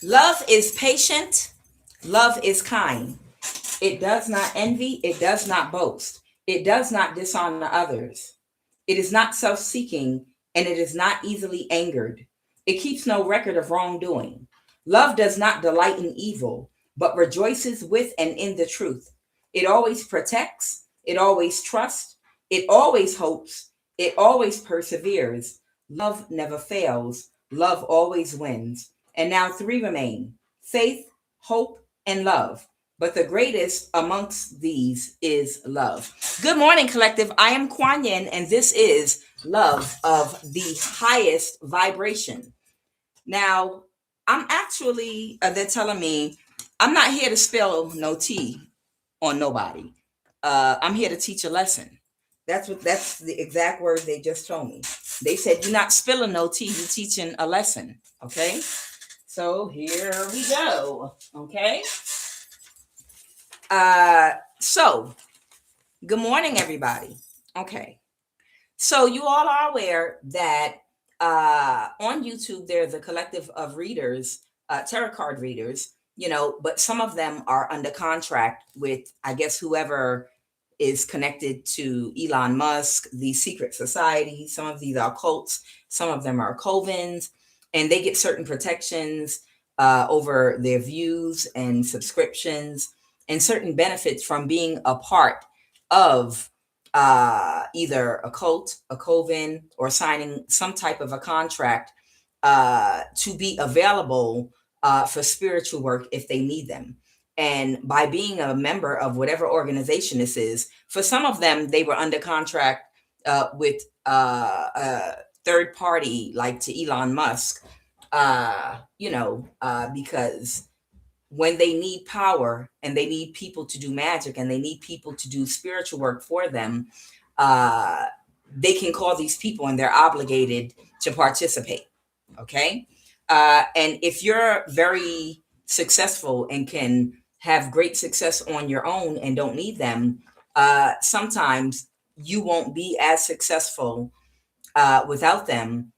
Love is patient. Love is kind. It does not envy. It does not boast. It does not dishonor others. It is not self seeking, and it is not easily angered. It keeps no record of wrongdoing. Love does not delight in evil, but rejoices with and in the truth. It always protects. It always trusts. It always hopes. It always perseveres. Love never fails. Love always wins. And now three remain: faith, hope, and love. But the greatest amongst these is love. Good morning, collective. I am Kuan Yin, and this is Love of the Highest Vibration. Now, I'm actually, they're telling me, I'm not here to spill no tea on nobody. I'm here to teach a lesson. That's the exact words they just told me. They said, you're not spilling no tea, you're teaching a lesson. Okay. So here we go. Okay. So good morning, everybody. Okay. So you all are aware that on YouTube there's a collective of readers, tarot card readers, but some of them are under contract with, I guess, whoever is connected to Elon Musk, the secret society. Some of these are cults, some of them are covens, and they get certain protections over their views and subscriptions and certain benefits from being a part of either a cult, a coven, or signing some type of a contract to be available for spiritual work if they need them. And by being a member of whatever organization this is, for some of them, they were under contract with a third party, like to Elon Musk, because when they need power and they need people to do magic and they need people to do spiritual work for them, they can call these people and they're obligated to participate. Okay. And if you're very successful and can have great success on your own and don't need them, sometimes you won't be as successful without them,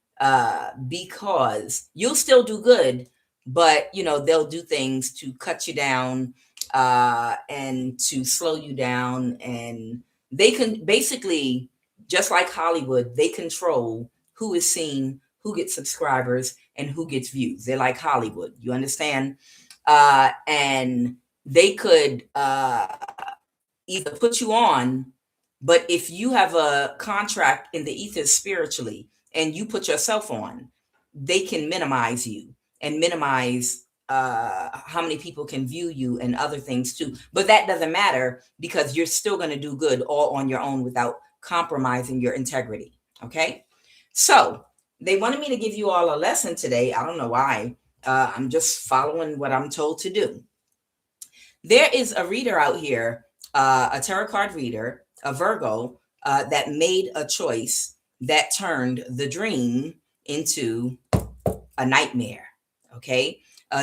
because you'll still do good, but they'll do things to cut you down and to slow you down, and they can basically, just like Hollywood, they control who is seen, who gets subscribers, and who gets views. They're like Hollywood, you understand? And they could either put you on, but if you have a contract in the ether spiritually and you put yourself on, they can minimize you and minimize how many people can view you and other things too. But that doesn't matter because you're still going to do good all on your own without compromising your integrity. Okay. So they wanted me to give you all a lesson today. I don't know why. I'm just following what I'm told to do. There is a reader out here, a tarot card reader, a Virgo, that made a choice that turned the dream into a nightmare. Okay.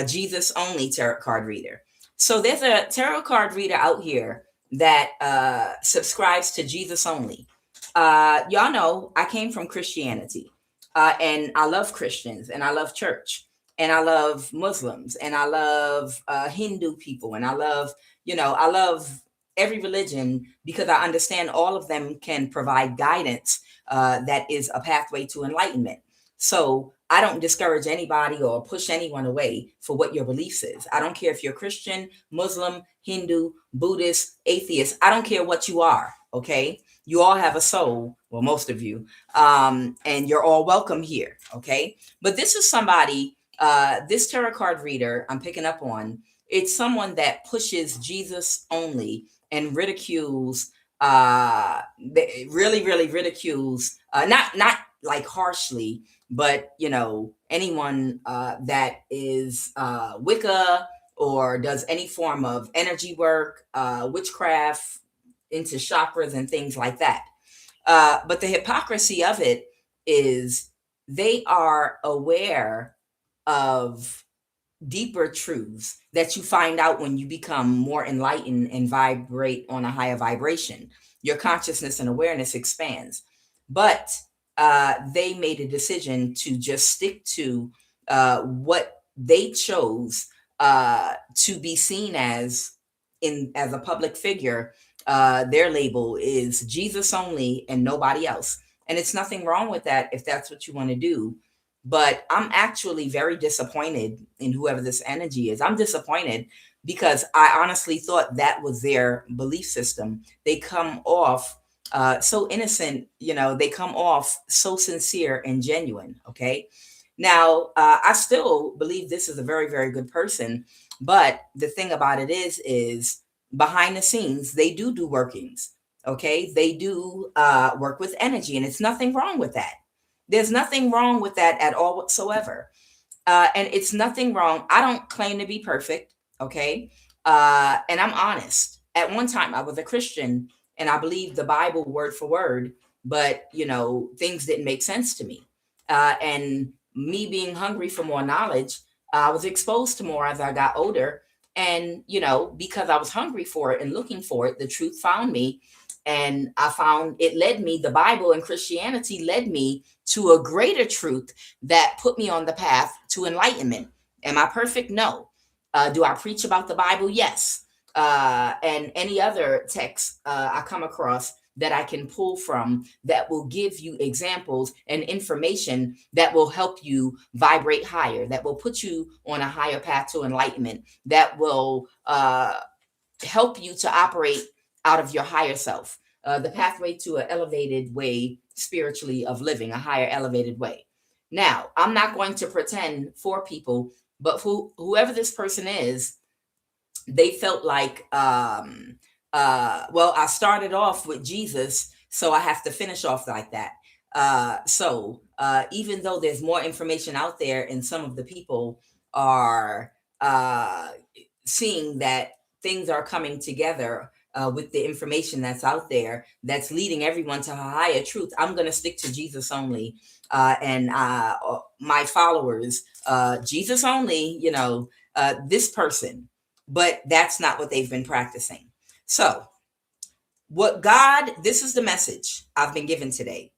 Jesus only tarot card reader. So there's a tarot card reader out here that subscribes to Jesus only. Y'all know I came from Christianity, and I love Christians and I love church and I love Muslims and I love Hindu people and I love every religion because I understand all of them can provide guidance that is a pathway to enlightenment. So I don't discourage anybody or push anyone away for what your beliefs is. I don't care if you're Christian, Muslim, Hindu, Buddhist, atheist. I don't care what you are. Okay. You all have a soul. Well, most of you, and you're all welcome here. Okay. But this is somebody, this tarot card reader I'm picking up on. It's someone that pushes Jesus only and ridicules, really, really ridicules, not like harshly, but anyone that is Wicca or does any form of energy work, witchcraft, into chakras and things like that. But the hypocrisy of it is they are aware of deeper truths that you find out when you become more enlightened and vibrate on a higher vibration. Your consciousness and awareness expands. But they made a decision to just stick to what they chose to be seen as a public figure. Their label is Jesus only and nobody else. And it's nothing wrong with that if that's what you want to do. But I'm actually very disappointed in whoever this energy is. I'm disappointed because I honestly thought that was their belief system. They come off so innocent, they come off so sincere and genuine. Okay. Now, I still believe this is a very, very good person. But the thing about it is behind the scenes, they do workings. Okay. They do work with energy, and it's nothing wrong with that. There's nothing wrong with that at all whatsoever. And it's nothing wrong. I don't claim to be perfect. Okay. And I'm honest. At one time, I was a Christian and I believed the Bible word for word, but things didn't make sense to me. And me being hungry for more knowledge, I was exposed to more as I got older. And, because I was hungry for it and looking for it, the truth found me. And I found it led me, the Bible and Christianity led me to a greater truth that put me on the path to enlightenment. Am I perfect? No. Do I preach about the Bible? Yes. And any other text I come across that I can pull from that will give you examples and information that will help you vibrate higher, that will put you on a higher path to enlightenment, that will help you to operate out of your higher self, the pathway to an elevated way spiritually of living, a higher elevated way. Now, I'm not going to pretend for people, but whoever this person is, they felt like, well, I started off with Jesus, so I have to finish off like that. So even though there's more information out there, and some of the people are seeing that things are coming together with the information that's out there, that's leading everyone to a higher truth, I'm going to stick to Jesus only. And my followers, Jesus only, this person. But that's not what they've been practicing. So, this is the message I've been given today.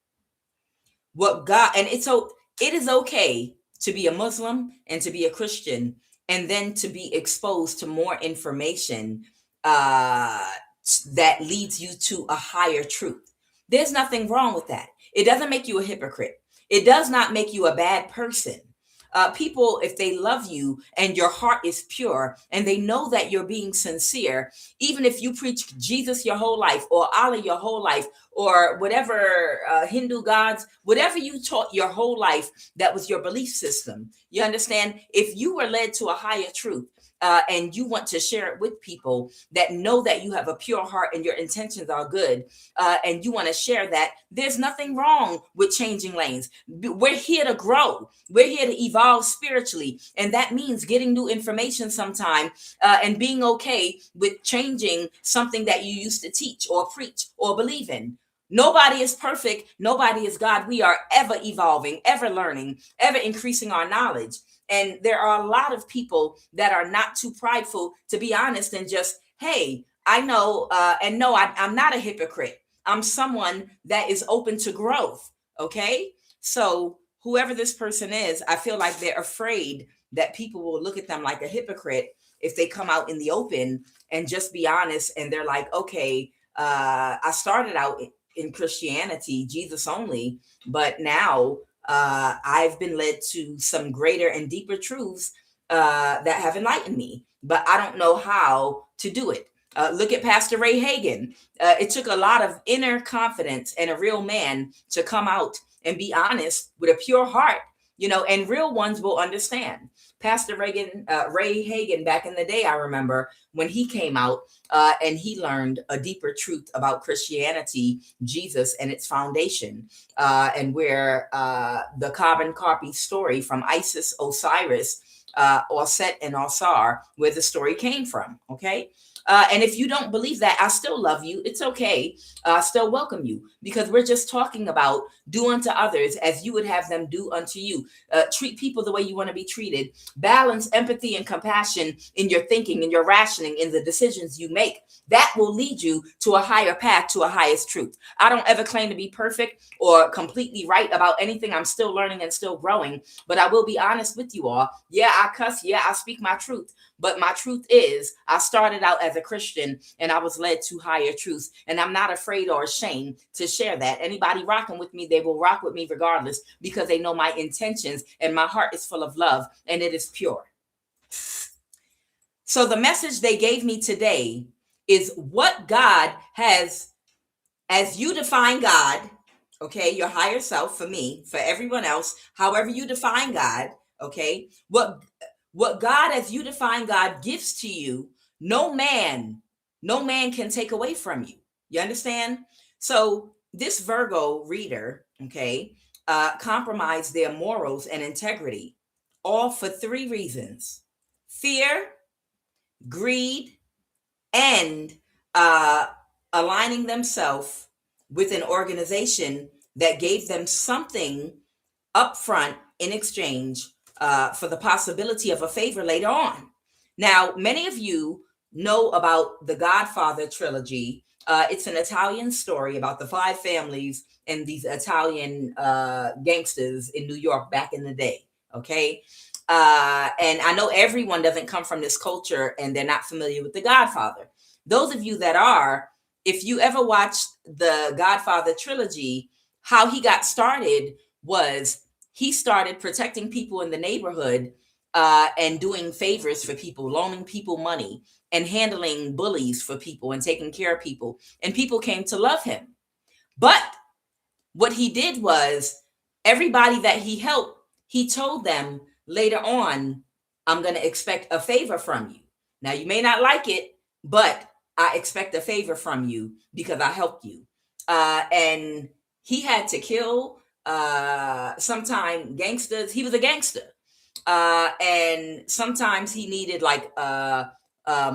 It is okay to be a Muslim and to be a Christian, and then to be exposed to more information that leads you to a higher truth. There's nothing wrong with that. It doesn't make you a hypocrite. It does not make you a bad person. People, if they love you and your heart is pure and they know that you're being sincere, even if you preach Jesus your whole life, or Allah your whole life, or whatever Hindu gods, whatever you taught your whole life, that was your belief system. You understand? If you were led to a higher truth, and you want to share it with people that know that you have a pure heart and your intentions are good, and you want to share that, there's nothing wrong with changing lanes. We're here to grow. We're here to evolve spiritually. And that means getting new information sometime, and being okay with changing something that you used to teach or preach or believe in. Nobody is perfect. Nobody is God. We are ever evolving, ever learning, ever increasing our knowledge. And there are a lot of people that are not too prideful to be honest and just, hey, I know, and no, I'm not a hypocrite. I'm someone that is open to growth. Okay. So whoever this person is, I feel like they're afraid that people will look at them like a hypocrite if they come out in the open and just be honest. And they're like, okay, I started out in Christianity, Jesus only, but now I've been led to some greater and deeper truths that have enlightened me, but I don't know how to do it. Look at Pastor Ray Hagen. It took a lot of inner confidence and a real man to come out and be honest with a pure heart, and real ones will understand. Pastor Ray Hagen, back in the day, I remember when he came out and he learned a deeper truth about Christianity, Jesus, and its foundation, and where the carbon copy story from Isis, Osiris, Osset, and Osar, where the story came from. Okay. And if you don't believe that, I still love you. It's okay. I still welcome you, because we're just talking about do unto others as you would have them do unto you. Treat people the way you want to be treated. Balance empathy and compassion in your thinking, in your rationing, in the decisions you make. That will lead you to a higher path, to a highest truth. I don't ever claim to be perfect or completely right about anything. I'm still learning and still growing, but I will be honest with you all. Yeah, I cuss. Yeah, I speak my truth. But my truth is, I started out as a Christian and I was led to higher truths. And I'm not afraid or ashamed to share that. Anybody rocking with me, they will rock with me regardless, because they know my intentions and my heart is full of love and it is pure. So the message they gave me today is what God has, as you define God, okay, your higher self, for me, for everyone else, however you define God, okay, what God, as you define God, gives to you, no man can take away from you. You understand? So this Virgo reader, okay, compromised their morals and integrity, all for 3 reasons: fear, greed, and aligning themselves with an organization that gave them something upfront in exchange for the possibility of a favor later on. Now, many of you know about the Godfather trilogy. It's an Italian story about the 5 families and these Italian gangsters in New York back in the day. Okay. And I know everyone doesn't come from this culture and they're not familiar with the Godfather. Those of you that are, if you ever watched the Godfather trilogy, how he got started was he started protecting people in the neighborhood and doing favors for people, loaning people money and handling bullies for people and taking care of people. And people came to love him. But what he did was, everybody that he helped, he told them later on, I'm going to expect a favor from you. Now, you may not like it, but I expect a favor from you because I helped you. And he had to kill sometime gangsters. He was a gangster. And sometimes he needed like a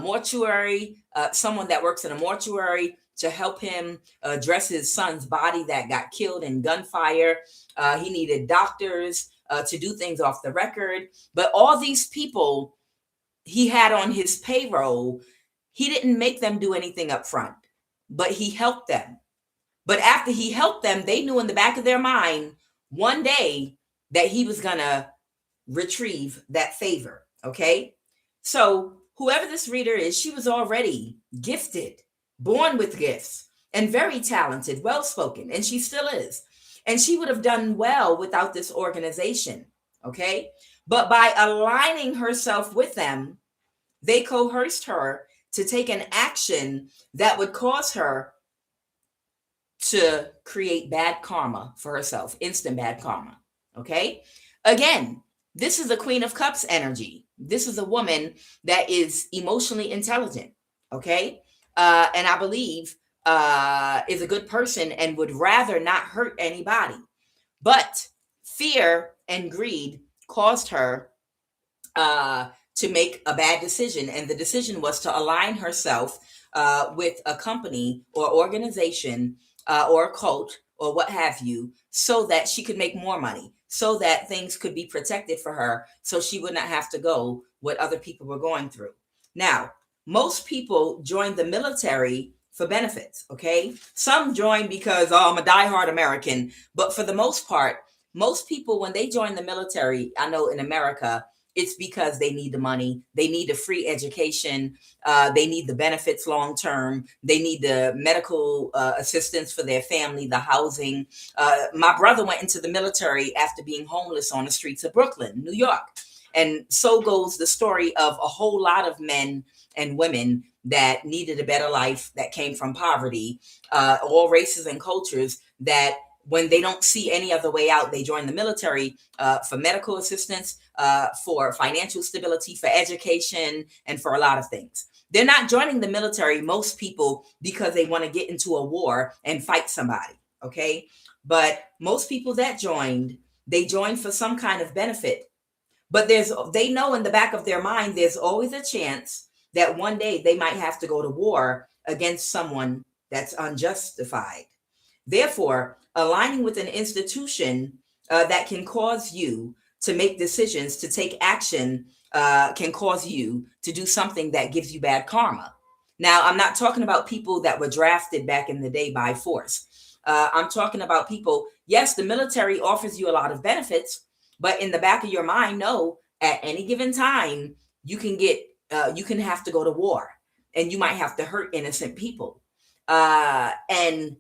mortuary, someone that works in a mortuary to help him address his son's body that got killed in gunfire. He needed doctors to do things off the record. But all these people he had on his payroll, he didn't make them do anything up front, but he helped them. But after he helped them, they knew in the back of their mind one day that he was going to retrieve that favor. Okay. So whoever this reader is, she was already gifted, born with gifts, and very talented, well-spoken, and she still is. And she would have done well without this organization. Okay. But by aligning herself with them, they coerced her to take an action that would cause her to create bad karma for herself, instant bad karma. Okay. Again, this is the Queen of Cups energy. This is a woman that is emotionally intelligent. Okay. And I believe is a good person and would rather not hurt anybody. But fear and greed caused her to make a bad decision. And the decision was to align herself with a company or organization or a cult or what have you, so that she could make more money, so that things could be protected for her, so she would not have to go what other people were going through. Now, most people join the military for benefits, okay? Some join because, oh, I'm a diehard American. But for the most part, most people, when they join the military, I know in America, it's because they need the money. They need a free education. They need the benefits long term. They need the medical assistance for their family, the housing. My brother went into the military after being homeless on the streets of Brooklyn, New York. And so goes the story of a whole lot of men and women that needed a better life, that came from poverty, all races and cultures, that when they don't see any other way out, they join the military for medical assistance, for financial stability, for education, and for a lot of things. They're not joining the military, most people, because they want to get into a war and fight somebody, okay? But most people that joined, they joined for some kind of benefit. But they know in the back of their mind, there's always a chance that one day they might have to go to war against someone that's unjustified. Therefore, aligning with an institution that can cause you to make decisions, to take action, can cause you to do something that gives you bad karma. Now, I'm not talking about people that were drafted back in the day by force. I'm talking about people, yes, the military offers you a lot of benefits, but in the back of your mind, know at any given time, you can have to go to war, and you might have to hurt innocent people. And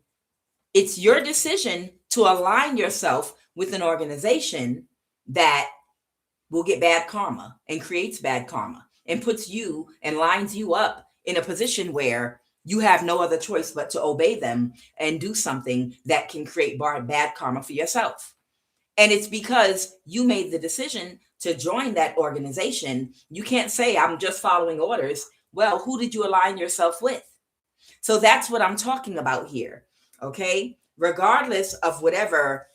it's your decision to align yourself with an organization that will get bad karma and creates bad karma and puts you and lines you up in a position where you have no other choice but to obey them and do something that can create bad karma for yourself. And it's because you made the decision to join that organization. You can't say, I'm just following orders. Well, who did you align yourself with? So that's what I'm talking about here. Okay. Regardless of whatever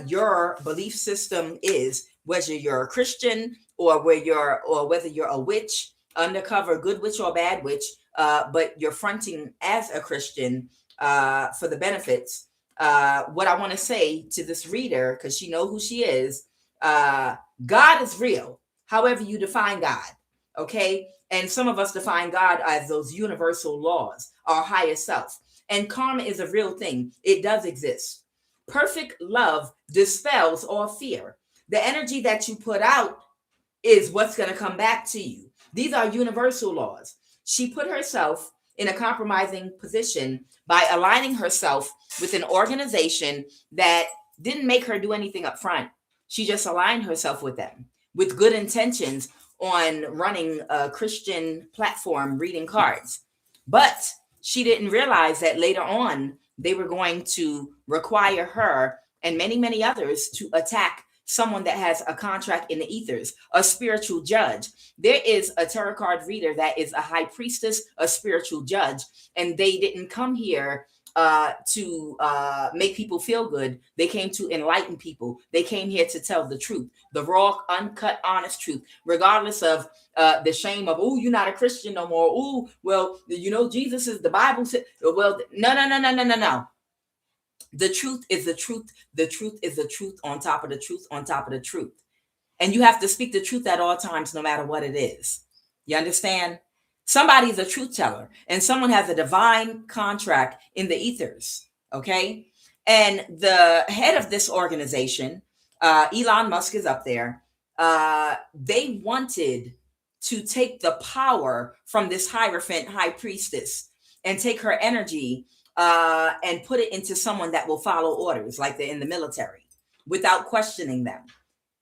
your belief system is, whether you're a Christian or whether you're a witch, undercover, good witch or bad witch, but you're fronting as a Christian for the benefits. What I want to say to this reader, because she knows who she is, God is real, however you define God. Okay. And some of us define God as those universal laws, our higher self. And karma is a real thing. It does exist. Perfect love dispels all fear. The energy that you put out is what's going to come back to you. These are universal laws. She put herself in a compromising position by aligning herself with an organization that didn't make her do anything up front. She just aligned herself with them with good intentions on running a Christian platform, reading cards. But she didn't realize that later on, they were going to require her and many, many others to attack someone that has a contract in the ethers, a spiritual judge. There is a tarot card reader that is a high priestess, a spiritual judge, and they didn't come here to make people feel good. They came to enlighten people. They came here to tell the truth, the raw, uncut, honest truth, regardless of the shame of, oh, you're not a Christian no more. Oh, well, Jesus is the Bible. Well, no. The truth is the truth. The truth is the truth on top of the truth on top of the truth. And you have to speak the truth at all times, no matter what it is. You understand? Somebody's a truth teller, and someone has a divine contract in the ethers. Okay. And the head of this organization, Elon Musk, is up there. They wanted to take the power from this Hierophant, high priestess, and take her energy and put it into someone that will follow orders, like they're in the military, without questioning them.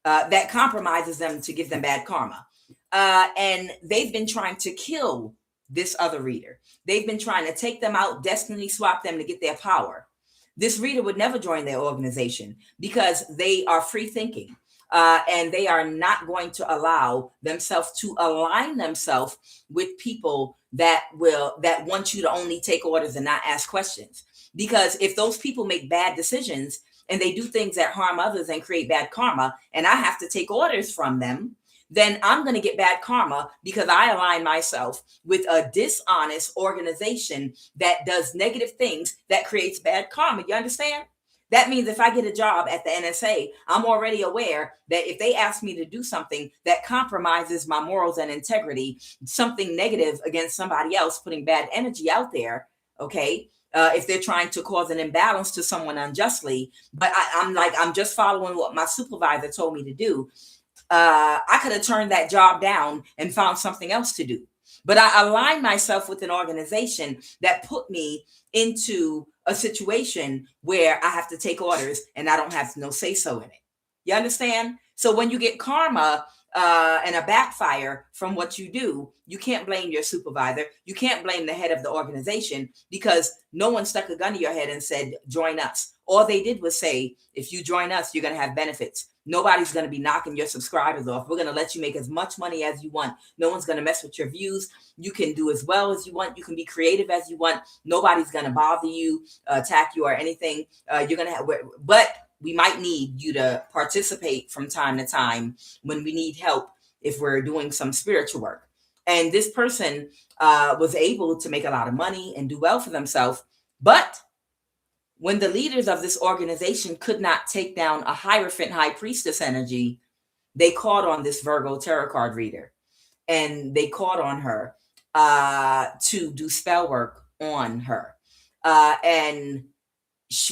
That compromises them to give them bad karma. And they've been trying to kill this other reader. They've been trying to take them out, destiny swap them to get their power. This reader would never join their organization because they are free thinking. And they are not going to allow themselves to align themselves with people that want you to only take orders and not ask questions. Because if those people make bad decisions and they do things that harm others and create bad karma, and I have to take orders from them, then I'm going to get bad karma because I align myself with a dishonest organization that does negative things that creates bad karma. You understand? That means if I get a job at the NSA, I'm already aware that if they ask me to do something that compromises my morals and integrity, something negative against somebody else, putting bad energy out there, okay, if they're trying to cause an imbalance to someone unjustly, but I'm just following what my supervisor told me to do, I could have turned that job down and found something else to do. But I aligned myself with an organization that put me into a situation where I have to take orders and I don't have no say so in it. You understand? So when you get karma and a backfire from what you do, you can't blame your supervisor. You can't blame the head of the organization because no one stuck a gun to your head and said, join us. All they did was say, if you join us, you're going to have benefits. Nobody's going to be knocking your subscribers off. We're going to let you make as much money as you want. No one's going to mess with your views. You can do as well as you want. You can be creative as you want. Nobody's going to bother you, attack you or anything. You're going to have, but we might need you to participate from time to time when we need help if we're doing some spiritual work. And this person was able to make a lot of money and do well for themselves. But when the leaders of this organization could not take down a Hierophant high priestess energy, they called on this Virgo tarot card reader, and they called on her to do spell work on her. And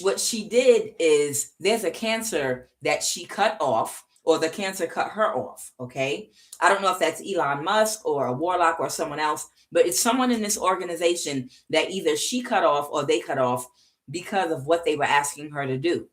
what she did is, there's a Cancer that she cut off, or the Cancer cut her off. Okay. I don't know if that's Elon Musk or a warlock or someone else, but it's someone in this organization that either she cut off or they cut off because of what they were asking her to do.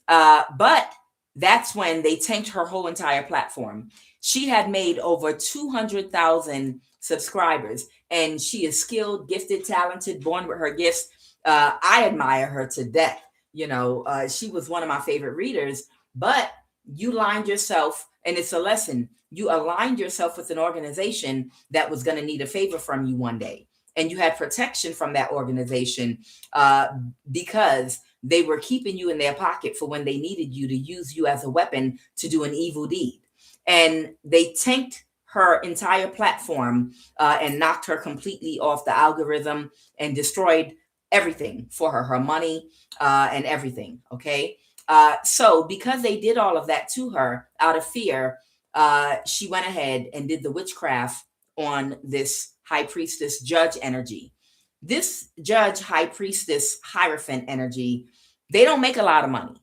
But that's when they tanked her whole entire platform. She had made over 200,000 subscribers, and she is skilled, gifted, talented, born with her gifts. I admire her to death. She was one of my favorite readers, but you lined yourself, and it's a lesson. You aligned yourself with an organization that was going to need a favor from you one day. And you had protection from that organization because they were keeping you in their pocket for when they needed you to use you as a weapon to do an evil deed. And they tanked her entire platform and knocked her completely off the algorithm and destroyed everything for her money and everything. Okay. So because they did all of that to her out of fear, she went ahead and did the witchcraft on this high priestess judge energy. This judge, high priestess, Hierophant energy, they don't make a lot of money.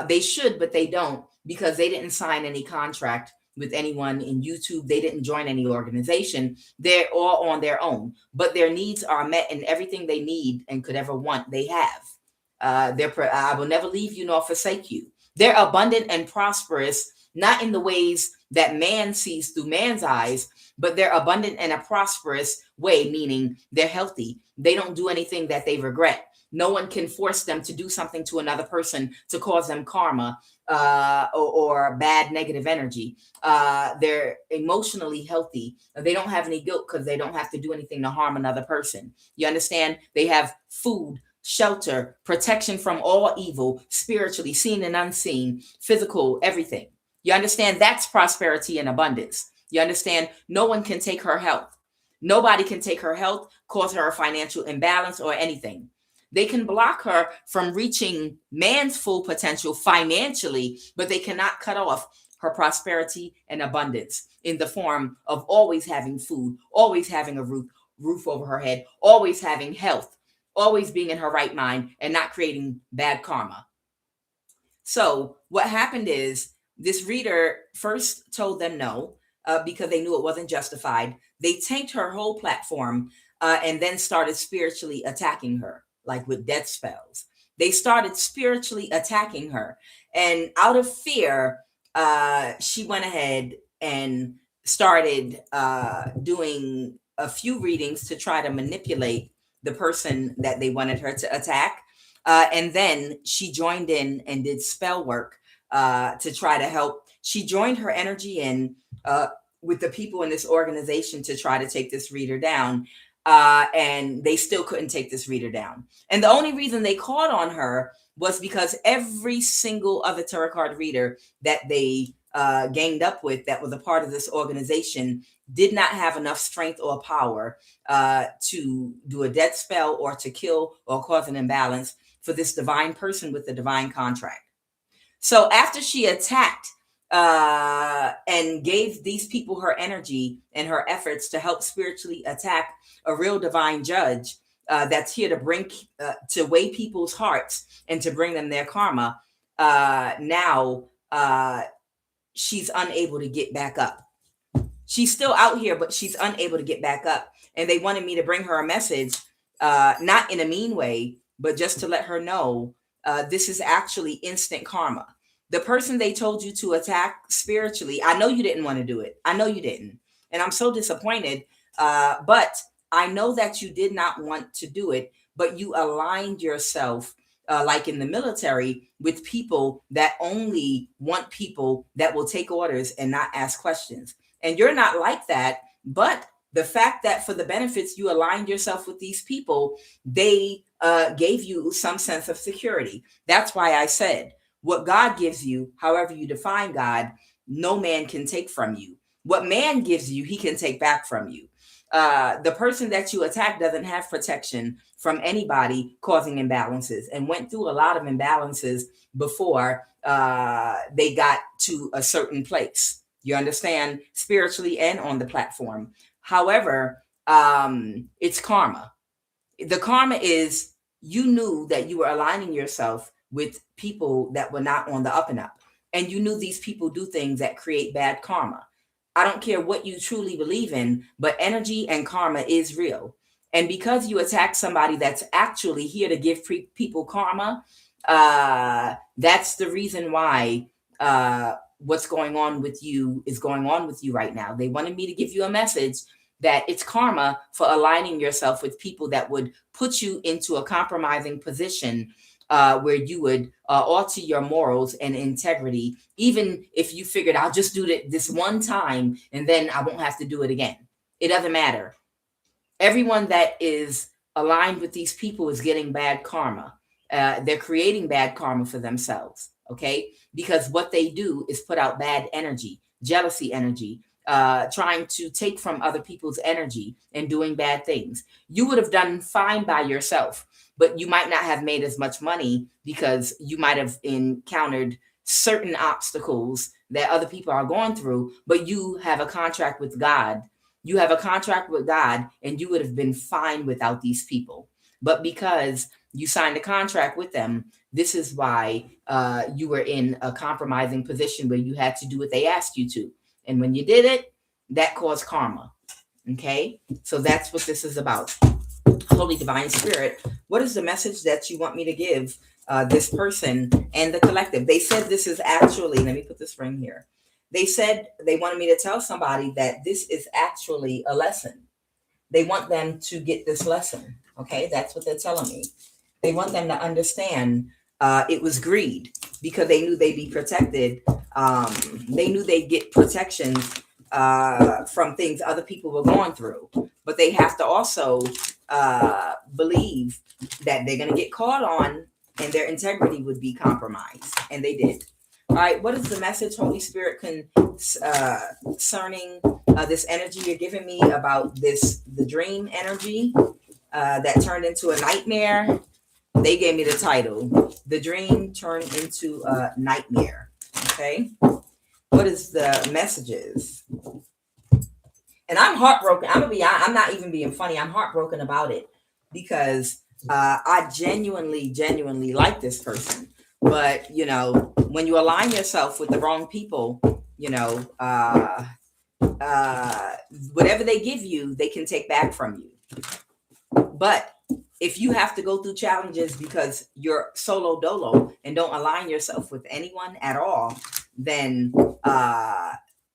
They should, but they don't, because they didn't sign any contract with anyone in YouTube. They didn't join any organization. They're all on their own, but their needs are met, and everything they need and could ever want, they have. I will never leave you nor forsake you. They're abundant and prosperous, not in the ways that man sees through man's eyes, but they're abundant in a prosperous way, meaning they're healthy. They don't do anything that they regret. No one can force them to do something to another person to cause them karma or bad negative energy. They're emotionally healthy. They don't have any guilt because they don't have to do anything to harm another person. You understand? They have food, shelter, protection from all evil, spiritually, seen and unseen, physical, everything. You understand? That's prosperity and abundance. You understand? No one can take her health. Nobody can take her health, cause her a financial imbalance or anything. They can block her from reaching man's full potential financially, but they cannot cut off her prosperity and abundance in the form of always having food, always having a roof over her head, always having health, always being in her right mind and not creating bad karma. So what happened is, this reader first told them no because they knew it wasn't justified. They tanked her whole platform and then started spiritually attacking her, like with death spells. They started spiritually attacking her. And out of fear, she went ahead and started doing a few readings to try to manipulate the person that they wanted her to attack. And then she joined in and did spell work to try to help. She joined her energy in with the people in this organization to try to take this reader down. And they still couldn't take this reader down. And the only reason they called on her was because every single other tarot card reader that they ganged up with that was a part of this organization did not have enough strength or power to do a death spell or to kill or cause an imbalance for this divine person with the divine contract. So after she attacked and gave these people her energy and her efforts to help spiritually attack a real divine judge that's here to bring to weigh people's hearts and to bring them their karma, now she's unable to get back up. She's still out here, but she's unable to get back up. And they wanted me to bring her a message, not in a mean way, but just to let her know this is actually instant karma. The person they told you to attack spiritually, I know you didn't want to do it. I know you didn't. And I'm so disappointed. But I know that you did not want to do it, but you aligned yourself, like in the military, with people that only want people that will take orders and not ask questions. And you're not like that. But the fact that for the benefits you aligned yourself with these people, they gave you some sense of security. That's why I said, what God gives you, however you define God, no man can take from you. What man gives you, he can take back from you. The person that you attack doesn't have protection from anybody causing imbalances, and went through a lot of imbalances before they got to a certain place. You understand? Spiritually and on the platform. However, it's karma. The karma is, you knew that you were aligning yourself with people that were not on the up and up. And you knew these people do things that create bad karma. I don't care what you truly believe in, but energy and karma is real. And because you attack somebody that's actually here to give people karma, that's the reason why what's going on with you is going on with you right now. They wanted me to give you a message that it's karma for aligning yourself with people that would put you into a compromising position where you would alter your morals and integrity, even if you figured, I'll just do it this one time and then I won't have to do it again. It doesn't matter. Everyone that is aligned with these people is getting bad karma. They're creating bad karma for themselves, okay? Because what they do is put out bad energy, jealousy energy, trying to take from other people's energy and doing bad things. You would have done fine by yourself, but you might not have made as much money because you might have encountered certain obstacles that other people are going through, but you have a contract with God. You have a contract with God, and you would have been fine without these people. But because you signed a contract with them, this is why you were in a compromising position where you had to do what they asked you to. And when you did it, that caused karma. Okay? So that's what this is about. Holy Divine Spirit, what is the message that you want me to give this person and the collective? They said this is actually, let me put this ring here. They said they wanted me to tell somebody that this is actually a lesson. They want them to get this lesson. Okay? That's what they're telling me. They want them to understand it was greed, because they knew they'd be protected. They knew they'd get protections from things other people were going through. But they have to also believe that they're going to get caught on and their integrity would be compromised. And they did. All right. What is the message, Holy Spirit, concerning this energy you're giving me about the dream energy that turned into a nightmare? They gave me the title, The Dream Turned into a Nightmare. Okay. What is the messages? And I'm heartbroken. I'm gonna be honest, I'm not even being funny. I'm heartbroken about it because I genuinely like this person. But, you know, when you align yourself with the wrong people, you know, whatever they give you, they can take back from you. But if you have to go through challenges because you're solo dolo and don't align yourself with anyone at all, then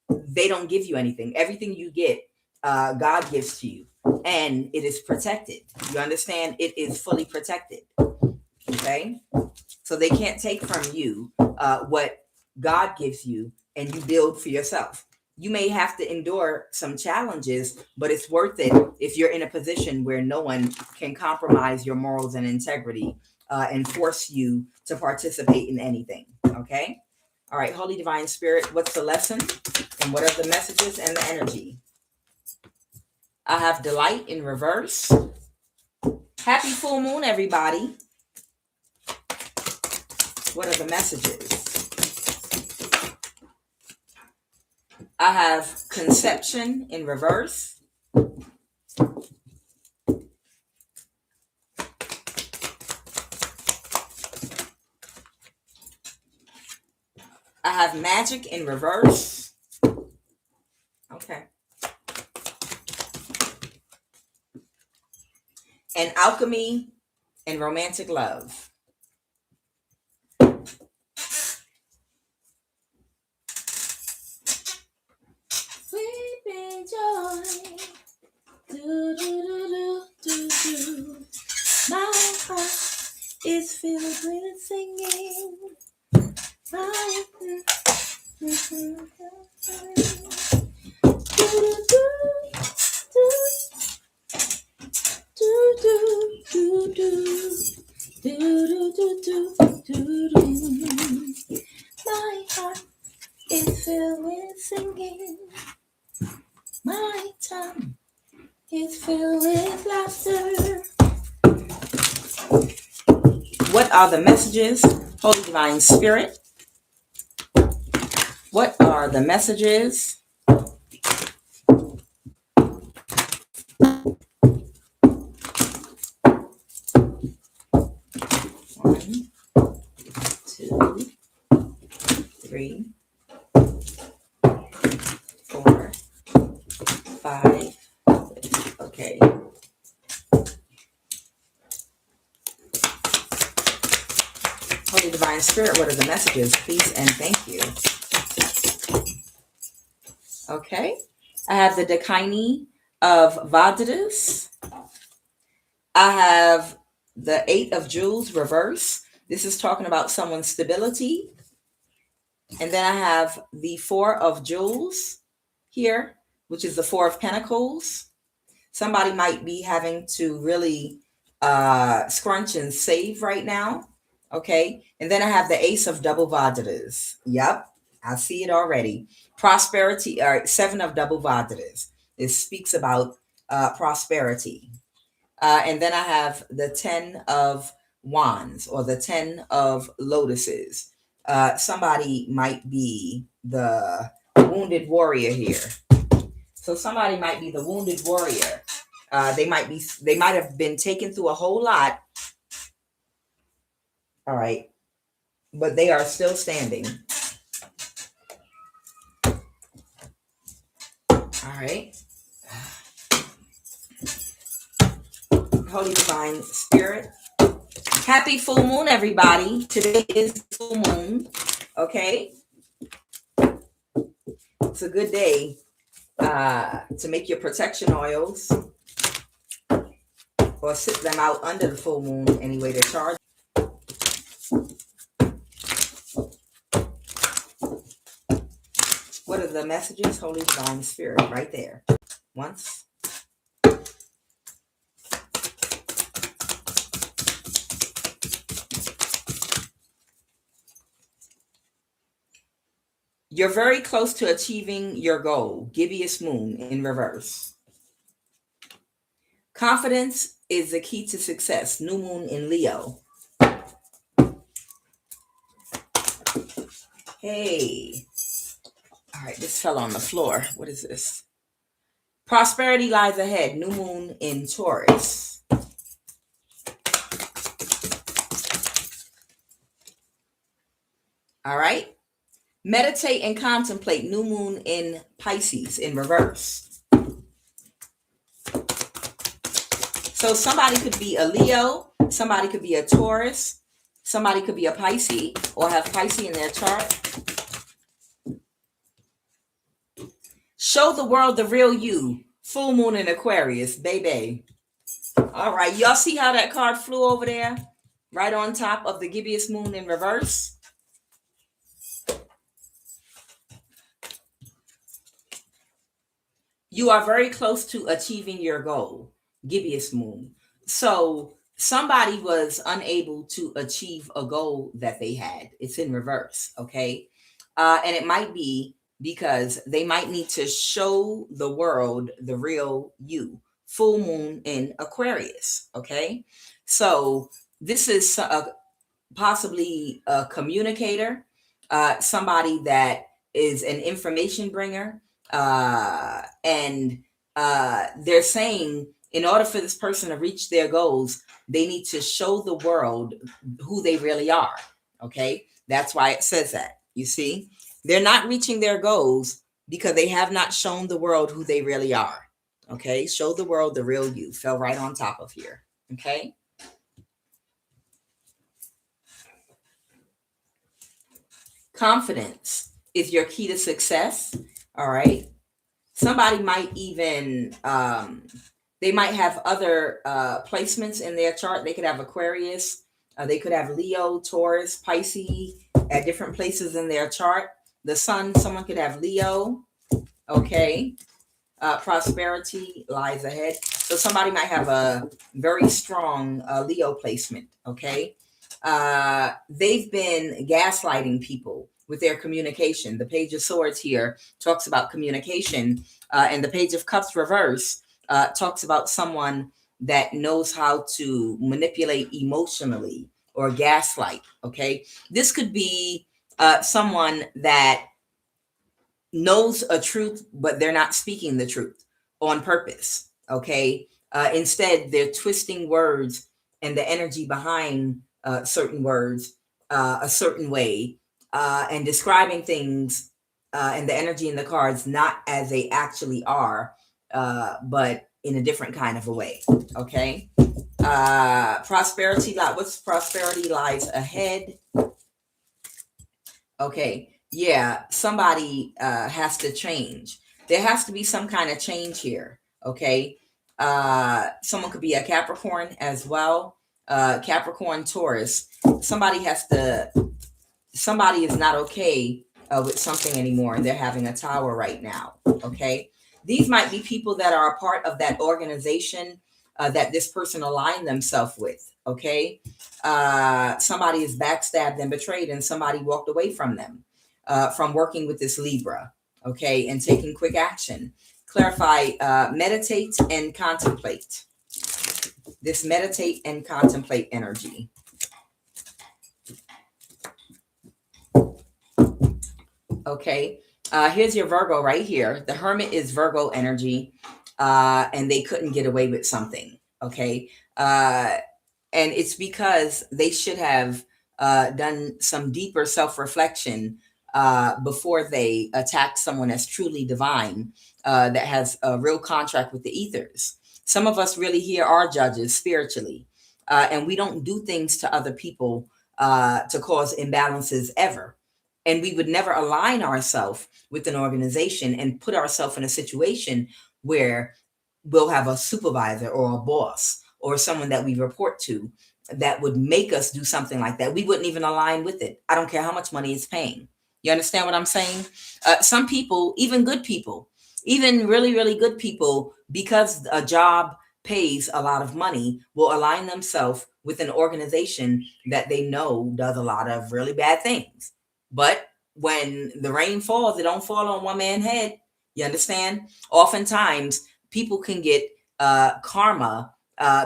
they don't give you anything. Everything you get, God gives to you, and it is protected. You understand? It is fully protected. Okay? So they can't take from you what God gives you and you build for yourself. You may have to endure some challenges, but it's worth it if you're in a position where no one can compromise your morals and integrity and force you to participate in anything. Okay? All right, Holy Divine Spirit, what's the lesson? And what are the messages and the energy? I have delight in reverse. Happy full moon, everybody. What are the messages? I have conception in reverse. I have magic in reverse. Okay. And alchemy and romantic love. Sleeping joy. Do, do, do, do, do, do. My heart is filled with singing. My heart is filled with singing. My tongue It's filled with laughter. What are the messages, Holy Divine Spirit? What are the messages? 1, 2, 3, 4, 5. Okay. Holy Divine Spirit, what are the messages? Please and thank you. Okay. I have the Dakini of Vadadas. I have the 8 of Jewels reverse. This is talking about someone's stability. And then I have the 4 of Jewels here, which is the 4 of Pentacles. Somebody might be having to really scrunch and save right now. Okay. And then I have the Ace of Double Vadadas. Yep. I see it already. Prosperity, 7 of Double Vadadas. It speaks about prosperity. And then I have the 10 of Wands, or the 10 of Lotuses. Somebody might be the wounded warrior here. So somebody might be the wounded warrior. They might have been taken through a whole lot. All right. But they are still standing. All right. Holy Divine Spirit. Happy full moon, everybody. Today is full moon. Okay. It's a good day to make your protection oils, or sit them out under the full moon anyway to charge. What are the messages? Holy Divine Spirit, right there. Once. You're very close to achieving your goal. Gibbous moon in reverse. Confidence is the key to success. New moon in Leo. Hey. All right, this fell on the floor. What is this? Prosperity lies ahead. New moon in Taurus. All right. Meditate and contemplate. New moon in Pisces in reverse. So somebody could be a Leo. Somebody could be a Taurus. Somebody could be a Pisces or have Pisces in their chart. Show the world the real you. Full moon in Aquarius, baby. All right. Y'all see how that card flew over there? Right on top of the gibbous moon in reverse. You are very close to achieving your goal. Gibbous moon. So somebody was unable to achieve a goal that they had. It's in reverse. Okay. And it might be because they might need to show the world the real you. Full moon in Aquarius. Okay. So this is possibly a communicator, somebody that is an information bringer. And they're saying in order for this person to reach their goals, they need to show the world who they really are. Okay. That's why it says that. You see, they're not reaching their goals because they have not shown the world who they really are. Okay. Show the world the real you. Fell right on top of here. Okay. Confidence is your key to success. All right. Somebody might even, they might have other placements in their chart. They could have Aquarius. They could have Leo, Taurus, Pisces at different places in their chart. The sun, someone could have Leo. Okay. Prosperity lies ahead. So somebody might have a very strong Leo placement. Okay. They've been gaslighting people with their communication. The Page of Swords here talks about communication, and the Page of Cups reverse talks about someone that knows how to manipulate emotionally or gaslight. Okay, this could be someone that knows a truth, but they're not speaking the truth on purpose. Okay. Instead, they're twisting words and the energy behind certain words a certain way and describing things and the energy in the cards not as they actually are, but in a different kind of a way. Okay. What's prosperity lies ahead? Okay. Yeah, somebody has to change. There has to be some kind of change here. Okay. Someone could be a Capricorn as well. Capricorn, Taurus. Somebody has to, somebody is not okay with something anymore, and they're having a tower right now. Okay. These might be people that are a part of that organization that this person aligned themselves with. Okay. Somebody is backstabbed and betrayed, and somebody walked away from them from working with this Libra. Okay. And taking quick action. Clarify, meditate and contemplate. This meditate and contemplate energy. Okay. Here's your Virgo right here. The Hermit is Virgo energy, and they couldn't get away with something. Okay. And it's because they should have done some deeper self-reflection before they attack someone that's truly divine, that has a real contract with the ethers. Some of us really here are judges spiritually, and we don't do things to other people to cause imbalances ever. And we would never align ourselves with an organization and put ourselves in a situation where we'll have a supervisor or a boss or someone that we report to that would make us do something like that. We wouldn't even align with it. I don't care how much money it's paying. You understand what I'm saying? Some people, even good people, even really, really good people, because a job pays a lot of money, will align themselves with an organization that they know does a lot of really bad things. But when the rain falls, it don't fall on one man's head. You understand? Oftentimes, people can get karma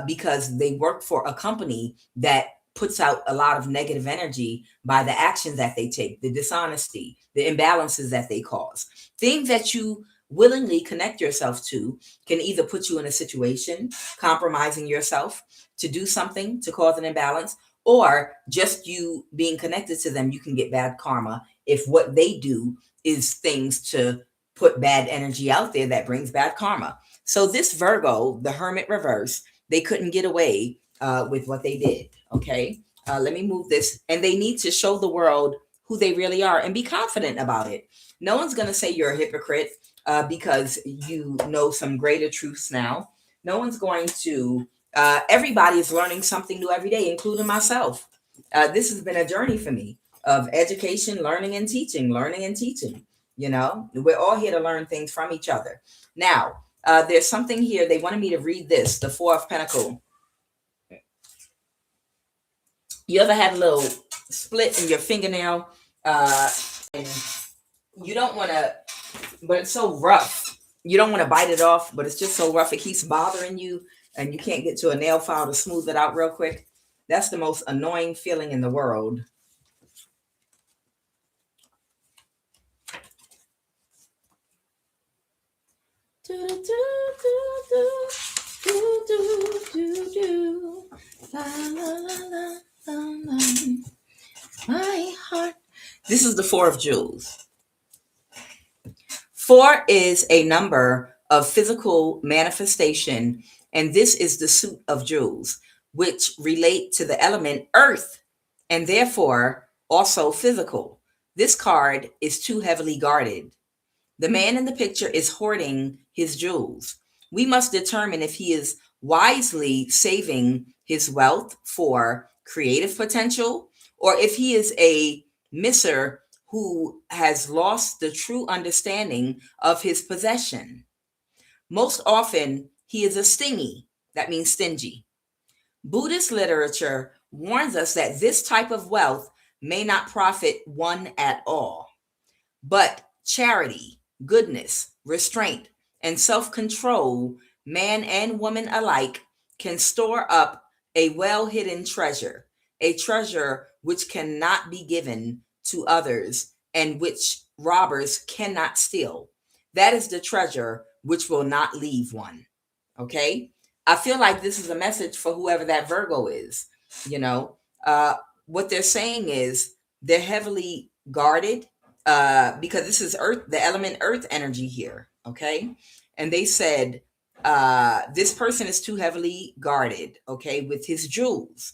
because they work for a company that puts out a lot of negative energy by the actions that they take, the dishonesty, the imbalances that they cause. Things that you willingly connect yourself to can either put you in a situation, compromising yourself to do something to cause an imbalance, or just you being connected to them, you can get bad karma if what they do is things to put bad energy out there that brings bad karma. So this Virgo, the Hermit reverse, they couldn't get away with what they did. Okay. Let me move this. And they need to show the world who they really are and be confident about it. No one's going to say you're a hypocrite because you know some greater truths now. No one's going to, everybody is learning something new every day, including myself. This has been a journey for me of education, learning and teaching, learning and teaching. You know, we're all here to learn things from each other. Now, there's something here. They wanted me to read this, the Four of Pentacles. You ever had a little split in your fingernail and you don't want to, but it's so rough. You don't want to bite it off, but it's just so rough. It keeps bothering you and you can't get to a nail file to smooth it out real quick. That's the most annoying feeling in the world. My heart. This is the Four of Jewels. 4 is a number of physical manifestation, and this is the suit of jewels, which relate to the element earth, and therefore also physical. This card is too heavily guarded. The man in the picture is hoarding his jewels. We must determine if he is wisely saving his wealth for creative potential, or if he is a misser who has lost the true understanding of his possession. Most often, he is a stingy, that means stingy. Buddhist literature warns us that this type of wealth may not profit one at all, but charity, goodness, restraint, and self-control man and woman alike, can store up a well-hidden treasure, a treasure which cannot be given to others and which robbers cannot steal. That is the treasure which will not leave one. Okay? I feel like this is a message for whoever that Virgo is. You know, what they're saying is they're heavily guarded because this is earth, the element earth energy here. Okay? And they said, this person is too heavily guarded, okay, with his jewels,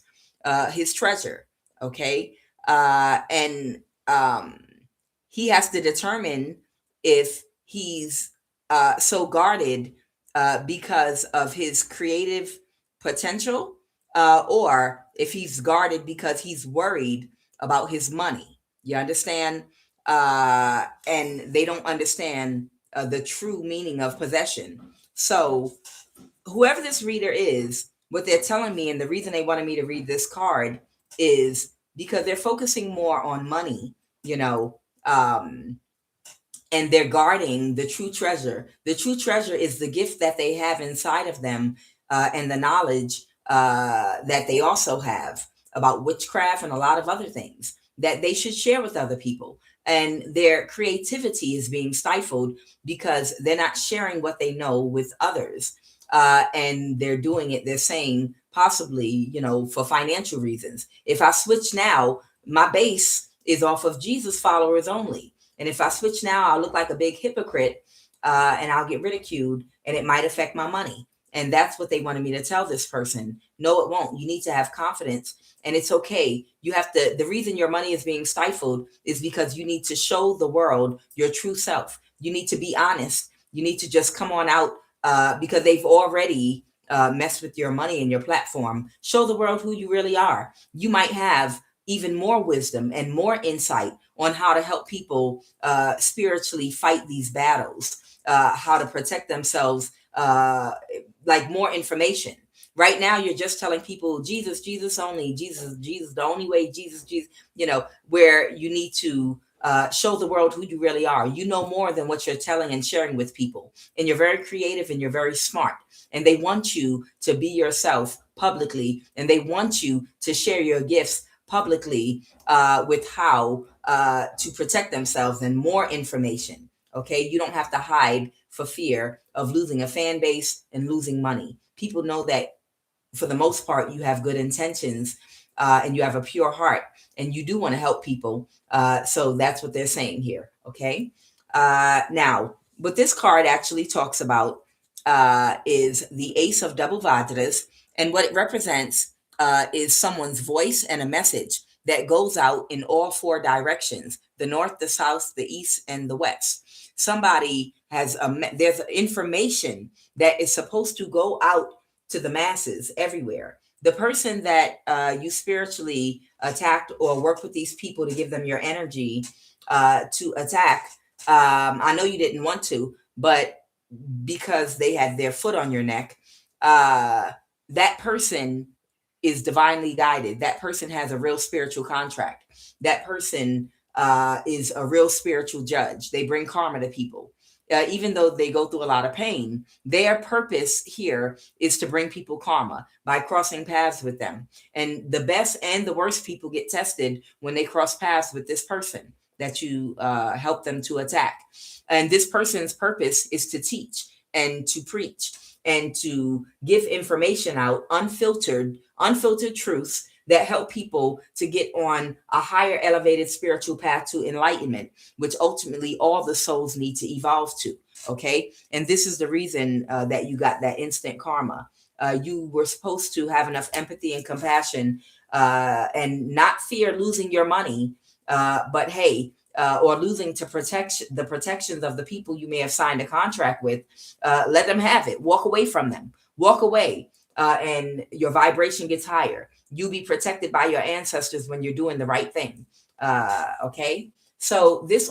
his treasure, okay, and he has to determine if he's so guarded because of his creative potential, or if he's guarded because he's worried about his money. You understand? And they don't understand the true meaning of possession. So, whoever this reader is, what they're telling me, and the reason they wanted me to read this card is because they're focusing more on money, you know, and they're guarding the true treasure. The true treasure is the gift that they have inside of them, and the knowledge that they also have about witchcraft and a lot of other things that they should share with other people. And their creativity is being stifled because they're not sharing what they know with others. And they're doing it, they're saying, possibly, you know, for financial reasons. If I switch now, my base is off of Jesus followers only. And if I switch now, I'll look like a big hypocrite, and I'll get ridiculed, and it might affect my money. And that's what they wanted me to tell this person. No, it won't. You need to have confidence, and it's okay. You have to, the reason your money is being stifled is because you need to show the world your true self. You need to be honest. You need to just come on out, because they've already messed with your money and your platform. Show the world who you really are. You might have even more wisdom and more insight on how to help people spiritually fight these battles, how to protect themselves, like more information. Right now, you're just telling people, Jesus, Jesus only, Jesus, Jesus, the only way, Jesus, Jesus, you know, where you need to show the world who you really are. You know more than what you're telling and sharing with people. And you're very creative and you're very smart. And they want you to be yourself publicly. And they want you to share your gifts publicly, with how to protect themselves and more information. Okay, you don't have to hide for fear of losing a fan base and losing money. People know that for the most part you have good intentions, and you have a pure heart, and you do want to help people. So that's what they're saying here. Okay, now what this card actually talks about is the Ace of Double Vajras, and what it represents is someone's voice and a message that goes out in all four directions: the north, the south, the east, and the west. Somebody has there's information that is supposed to go out to the masses everywhere. The person that you spiritually attacked or work with these people to give them your energy to attack, I know you didn't want to, but because they had their foot on your neck, that person is divinely guided. That person has a real spiritual contract. That person is a real spiritual judge. They bring karma to people. Even though they go through a lot of pain, their purpose here is to bring people karma by crossing paths with them. And the best and the worst people get tested when they cross paths with this person that you help them to attack. And this person's purpose is to teach and to preach and to give information out, unfiltered truths that help people to get on a higher elevated spiritual path to enlightenment, which ultimately all the souls need to evolve to. Okay. And this is the reason that you got that instant karma. You were supposed to have enough empathy and compassion, and not fear losing your money. But hey, or losing to protect the protections of the people you may have signed a contract with, let them have it. Walk away from them. Walk away, and your vibration gets higher. You'll be protected by your ancestors when you're doing the right thing. Okay, so this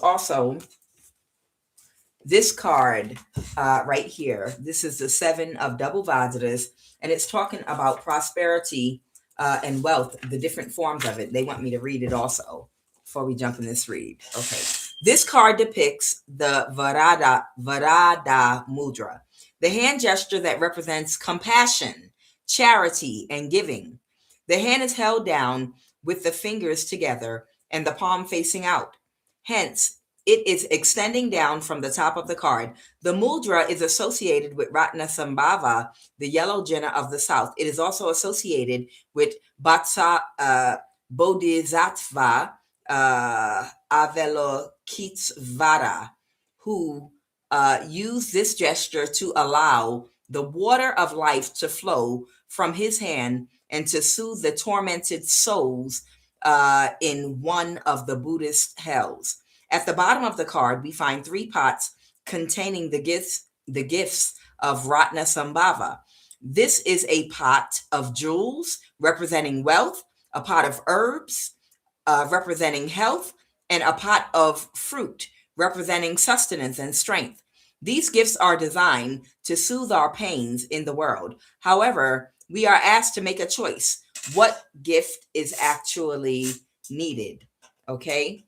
card right here, this is the Seven of Double Vajras, and it's talking about prosperity and wealth, the different forms of it. They want me to read it also before we jump in this read. Okay. This card depicts the Varada Mudra. The hand gesture that represents compassion, charity, and giving. The hand is held down with the fingers together and the palm facing out. Hence, it is extending down from the top of the card. The mudra is associated with Ratnasambhava, the yellow Jina of the south. It is also associated with Bodhisattva Avalokitesvara, who used this gesture to allow the water of life to flow from his hand and to soothe the tormented souls in one of the Buddhist hells. At the bottom of the card, we find 3 pots containing the gifts of Ratnasambhava. This is a pot of jewels representing wealth, a pot of herbs representing health, and a pot of fruit representing sustenance and strength. These gifts are designed to soothe our pains in the world. However, we are asked to make a choice. What gift is actually needed? Okay.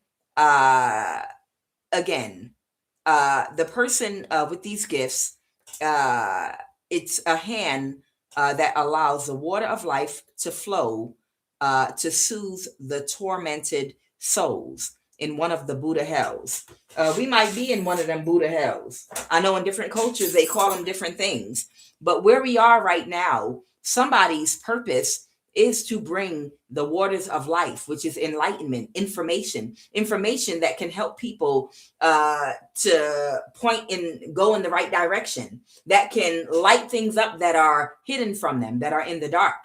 Again, the person with these gifts, it's a hand that allows the water of life to flow to soothe the tormented souls in one of the Buddha hells. We might be in one of them Buddha hells. I know in different cultures they call them different things, but where we are right now, somebody's purpose is to bring the waters of life, which is enlightenment, information that can help people to point and go in the right direction, that can light things up that are hidden from them, that are in the dark.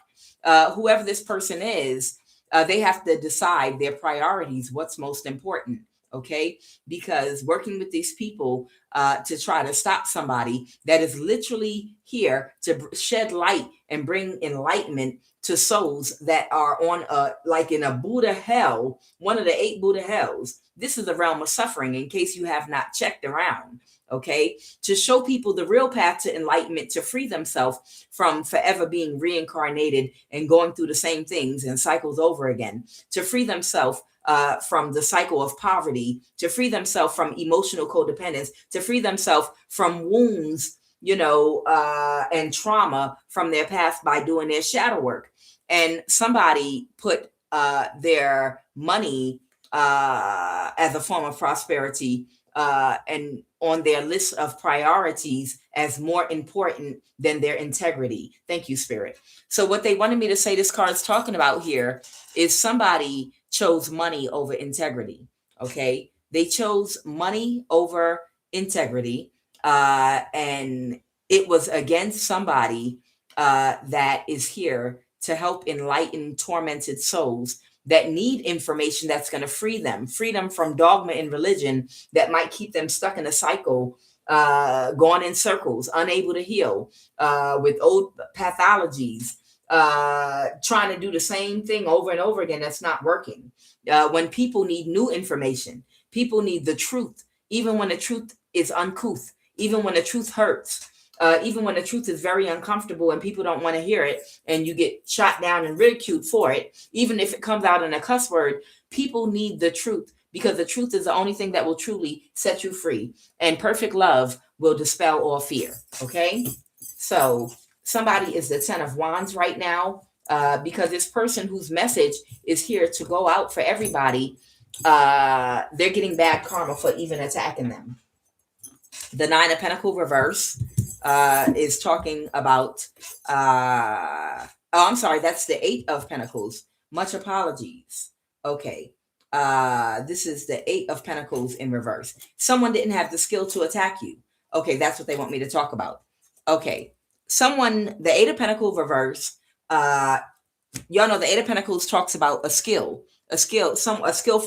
Whoever this person is, they have to decide their priorities, what's most important. Okay, because working with these people to try to stop somebody that is literally here to shed light and bring enlightenment to souls that are on like in a Buddha hell, one of the 8 Buddha hells. This is the realm of suffering, in case you have not checked around. Okay, to show people the real path to enlightenment, to free themselves from forever being reincarnated and going through the same things and cycles over again, to free themselves from the cycle of poverty, to free themselves from emotional codependence, to free themselves from wounds, and trauma from their past by doing their shadow work. And somebody put their money as a form of prosperity and on their list of priorities as more important than their integrity. Thank you, Spirit. So what they wanted me to say this card is talking about here is somebody chose money over integrity. Okay, they chose money over integrity, and it was against somebody that is here to help enlighten tormented souls that need information that's going to free them from dogma and religion that might keep them stuck in a cycle, going in circles, unable to heal, with old pathologies, trying to do the same thing over and over again that's not working. When people need new information, people need the truth, even when the truth is uncouth, even when the truth hurts. Even when the truth is very uncomfortable and people don't want to hear it and you get shot down and ridiculed for it, even if it comes out in a cuss word, people need the truth, because the truth is the only thing that will truly set you free. And perfect love will dispel all fear. Okay? So somebody is the 10 of Wands right now, because this person whose message is here to go out for everybody, they're getting bad karma for even attacking them. The 9 of Pentacles reverse is talking about, I'm sorry, that's the 8 of Pentacles. Much apologies. Okay. This is the 8 of Pentacles in reverse. Someone didn't have the skill to attack you. Okay, that's what they want me to talk about. Okay. The 8 of Pentacles reverse, y'all know the 8 of Pentacles talks about a skillful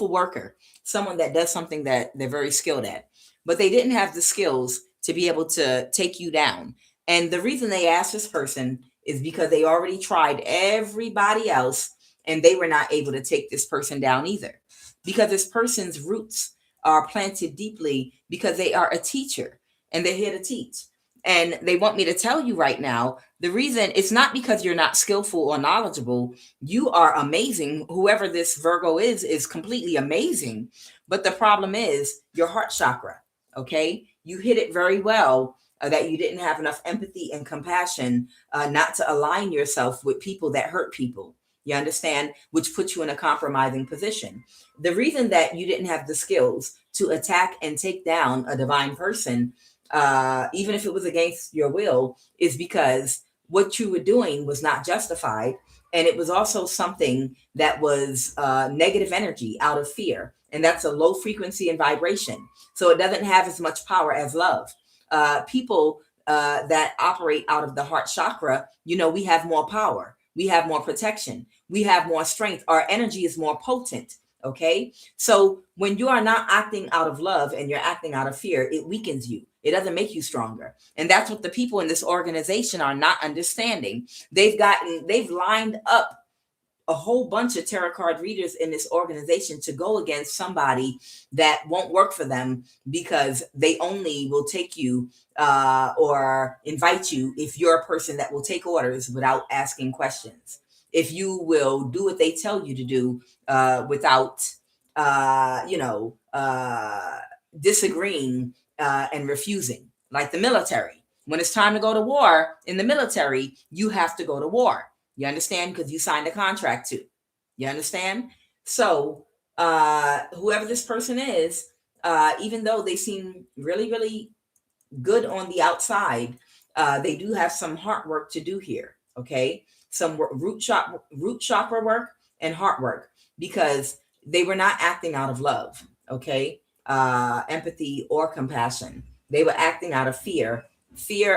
worker, someone that does something that they're very skilled at, but they didn't have the skills to be able to take you down. And the reason they asked this person is because they already tried everybody else and they were not able to take this person down either, because this person's roots are planted deeply, because they are a teacher and they're here to teach. And they want me to tell you right now, the reason it's not because you're not skillful or knowledgeable. You are amazing. Whoever this Virgo is completely amazing. But the problem is your heart chakra. Okay, you hit it very well, that you didn't have enough empathy and compassion not to align yourself with people that hurt people. You understand? Which puts you in a compromising position. The reason that you didn't have the skills to attack and take down a divine person, even if it was against your will, is because what you were doing was not justified. And it was also something that was negative energy out of fear. And that's a low frequency and vibration. So it doesn't have as much power as love. People that operate out of the heart chakra, we have more power. We have more protection. We have more strength. Our energy is more potent. Okay. So when you are not acting out of love and you're acting out of fear, it weakens you. It doesn't make you stronger. And that's what the people in this organization are not understanding. They've lined up a whole bunch of tarot card readers in this organization to go against somebody that won't work for them, because they only will take you or invite you if you're a person that will take orders without asking questions. If you will do what they tell you to do without, disagreeing and refusing, like the military. When it's time to go to war in the military, you have to go to war. You understand? Because you signed a contract to. You understand? So whoever this person is, even though they seem really, really good on the outside, they do have some heart work to do here. Okay, some root chakra work and heart work, because they were not acting out of love. Okay, empathy or compassion. They were acting out of fear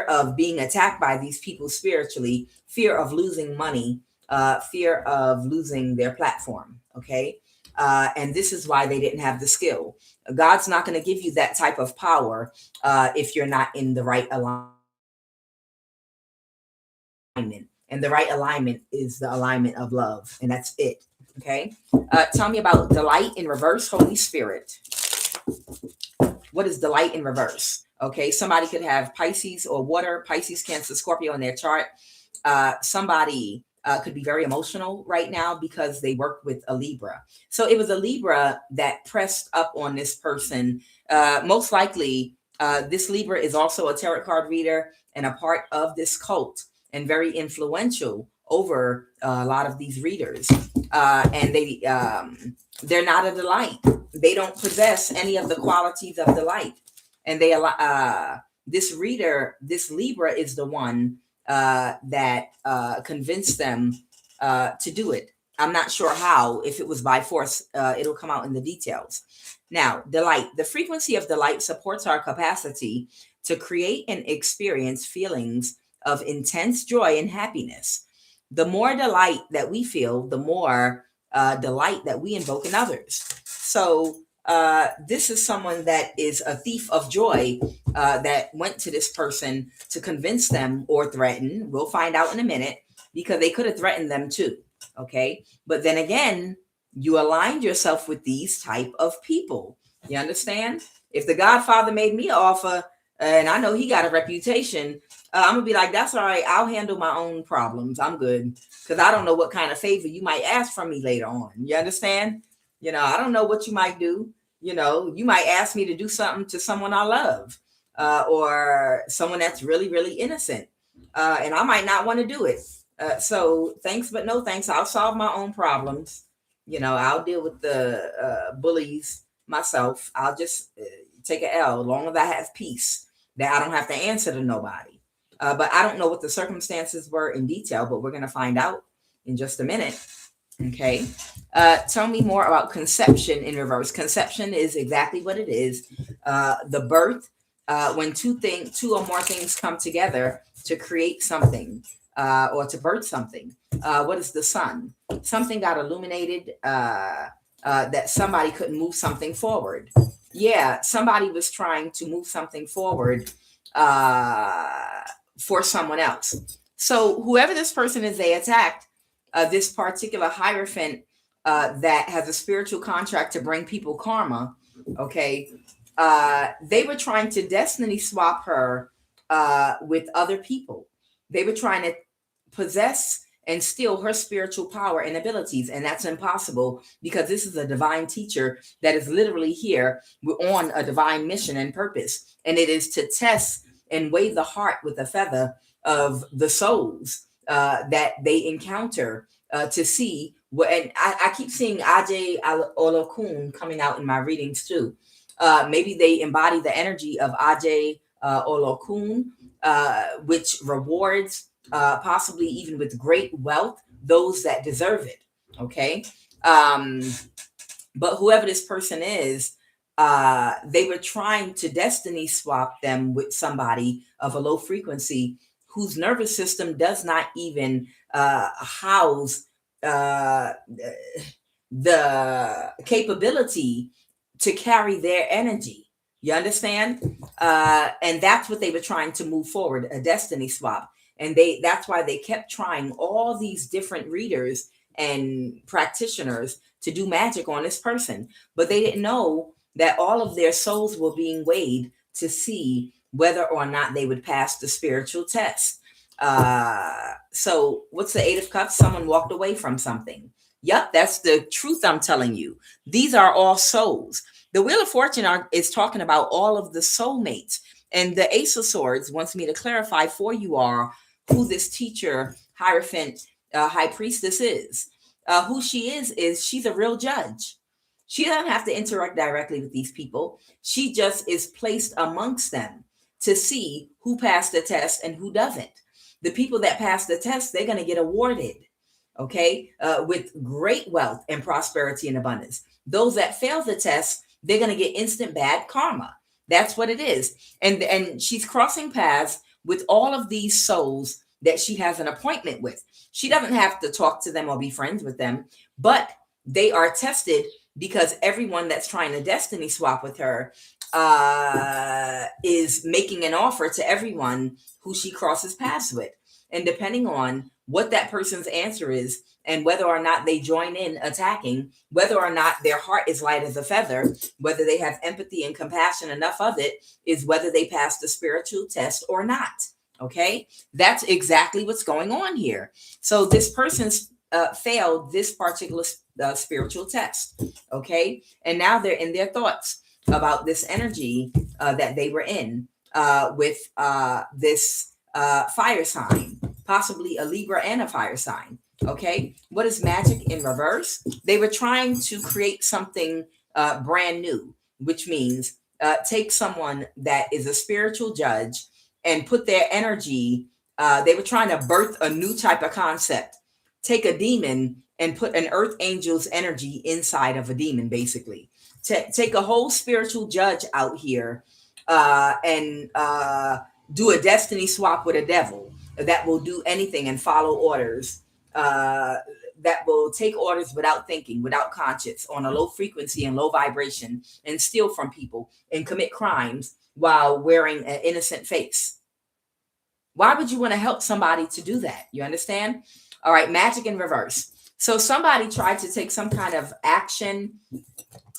of being attacked by these people spiritually, fear of losing money, fear of losing their platform. Okay. And this is why they didn't have the skill. God's not going to give you that type of power if you're not in the right alignment. And the right alignment is the alignment of love. And that's it. Okay. Tell me about delight in reverse, Holy Spirit. What is delight in reverse? Okay, somebody could have Pisces or water, Pisces, Cancer, Scorpio in their chart. Somebody could be very emotional right now because they work with a Libra. So it was a Libra that pressed up on this person. Most likely, this Libra is also a tarot card reader and a part of this cult, and very influential over a lot of these readers. And they're not a delight. They don't possess any of the qualities of delight. And this Libra is the one that convinced them to do it. I'm not sure how. If it was by force, it'll come out in the details. Now, delight. The frequency of delight supports our capacity to create and experience feelings of intense joy and happiness. The more delight that we feel, the more delight that we invoke in others. So this is someone that is a thief of joy that went to this person to convince them or threaten. We'll find out in a minute, because they could have threatened them too. Okay. But then again, you aligned yourself with these type of people. You understand? If the Godfather made me an offer and I know he got a reputation, I'm gonna be like, that's all right. I'll handle my own problems. I'm good, because I don't know what kind of favor you might ask from me later on. You understand? I don't know what you might do. You might ask me to do something to someone I love, or someone that's really, really innocent, and I might not want to do it. So thanks, but no thanks. I'll solve my own problems. I'll deal with the bullies myself. I'll just take an L, as long as I have peace, that I don't have to answer to nobody. But I don't know what the circumstances were in detail, but we're going to find out in just a minute. Okay. Tell me more about conception in reverse. Conception is exactly what it is. The birth, when two or more things come together to create something, or to birth something. What is the sun? Something got illuminated, that somebody couldn't move something forward. Yeah, somebody was trying to move something forward for someone else. So whoever this person is, they attacked this particular Hierophant that has a spiritual contract to bring people karma. Okay. They were trying to destiny swap her with other people. They were trying to possess and steal her spiritual power and abilities. And that's impossible, because this is a divine teacher that is literally here on a divine mission and purpose. And it is to test and weigh the heart with a feather of the souls that they encounter to see what. And I keep seeing Ajay Olokun coming out in my readings too. Maybe they embody the energy of Ajay Olokun, which rewards, possibly even with great wealth, those that deserve it. Okay. Um, but whoever this person is, they were trying to destiny swap them with somebody of a low frequency whose nervous system does not even house uh, the capability to carry their energy. You understand? And that's what they were trying to move forward, a destiny swap. And that's why they kept trying all these different readers and practitioners to do magic on this person. But they didn't know that all of their souls were being weighed to see whether or not they would pass the spiritual test. So what's the Eight of Cups? Someone walked away from something. Yep, that's the truth I'm telling you. These are all souls. The Wheel of Fortune is talking about all of the soulmates. And the Ace of Swords wants me to clarify for you all who this teacher, Hierophant, High Priestess is. Who she is she's a real judge. She doesn't have to interact directly with these people. She just is placed amongst them to see who passed the test and who doesn't. The people that pass the test, they're going to get awarded, okay, with great wealth and prosperity and abundance. Those that fail the test, they're going to get instant bad karma. That's what it is. And she's crossing paths with all of these souls that she has an appointment with. She doesn't have to talk to them or be friends with them, but they are tested because everyone that's trying to destiny swap with her is making an offer to everyone who she crosses paths with. And depending on what that person's answer is and whether or not they join in attacking, whether or not their heart is light as a feather, whether they have empathy and compassion enough of it, is whether they pass the spiritual test or not. Okay, that's exactly what's going on here. So this person's failed this particular spiritual test. Okay, and now they're in their thoughts about this energy that they were in with this fire sign, possibly a Libra and a fire sign. Okay, what is magic in reverse? They were trying to create something brand new, which means take someone that is a spiritual judge and put their energy. They were trying to birth a new type of concept. Take a demon and put an earth angel's energy inside of a demon, basically. Take a whole spiritual judge out here and do a destiny swap with a devil that will do anything and follow orders, that will take orders without thinking, without conscience, on a low frequency and low vibration, and steal from people and commit crimes while wearing an innocent face. Why would you want to help somebody to do that? You understand? All right, magic in reverse. So somebody tried to take some kind of action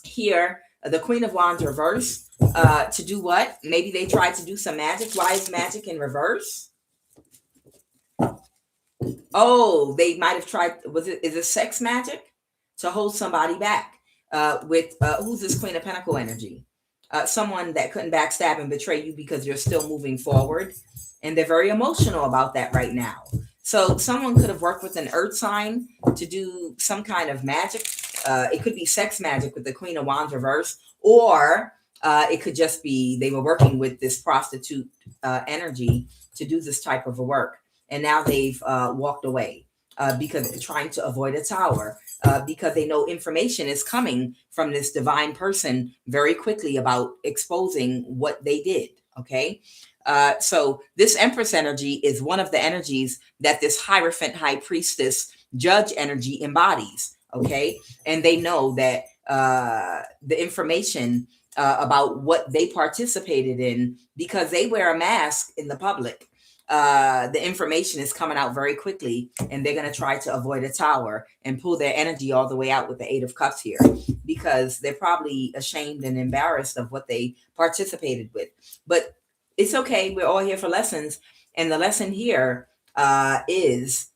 here. The Queen of Wands reverse, to do what? Maybe they tried to do some magic. Why is magic in reverse? Oh, they might have tried. Is it sex magic to hold somebody back? With who's this Queen of Pentacle energy? Someone that couldn't backstab and betray you because you're still moving forward, and they're very emotional about that right now. So someone could have worked with an earth sign to do some kind of magic. It could be sex magic with the Queen of Wands reverse, or it could just be they were working with this prostitute energy to do this type of a work. And now they've walked away because they're trying to avoid a tower, because they know information is coming from this divine person very quickly about exposing what they did. Okay. So this Empress energy is one of the energies that this Hierophant High Priestess Judge energy embodies. Okay. And they know that the information about what they participated in, because they wear a mask in the public, the information is coming out very quickly, and they're going to try to avoid a tower and pull their energy all the way out with the Eight of Cups here, because they're probably ashamed and embarrassed of what they participated with. But it's okay. We're all here for lessons. And the lesson here is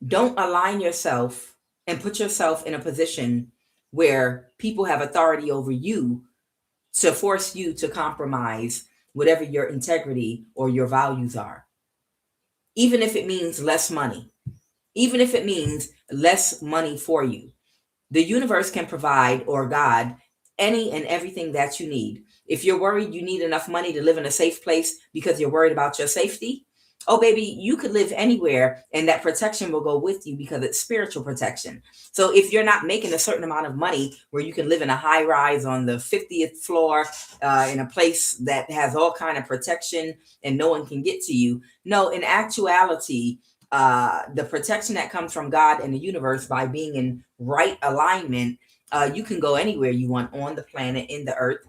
don't align yourself and put yourself in a position where people have authority over you to force you to compromise whatever your integrity or your values are. Even if it means less money, even if it means less money for you, the universe can provide, or God, any and everything that you need. If you're worried you need enough money to live in a safe place because you're worried about your safety, oh baby, you could live anywhere and that protection will go with you because it's spiritual protection. So if you're not making a certain amount of money where you can live in a high rise on the 50th floor in a place that has all kind of protection and no one can get to you, no, in actuality, the protection that comes from God and the universe by being in right alignment, you can go anywhere you want on the planet, in the earth.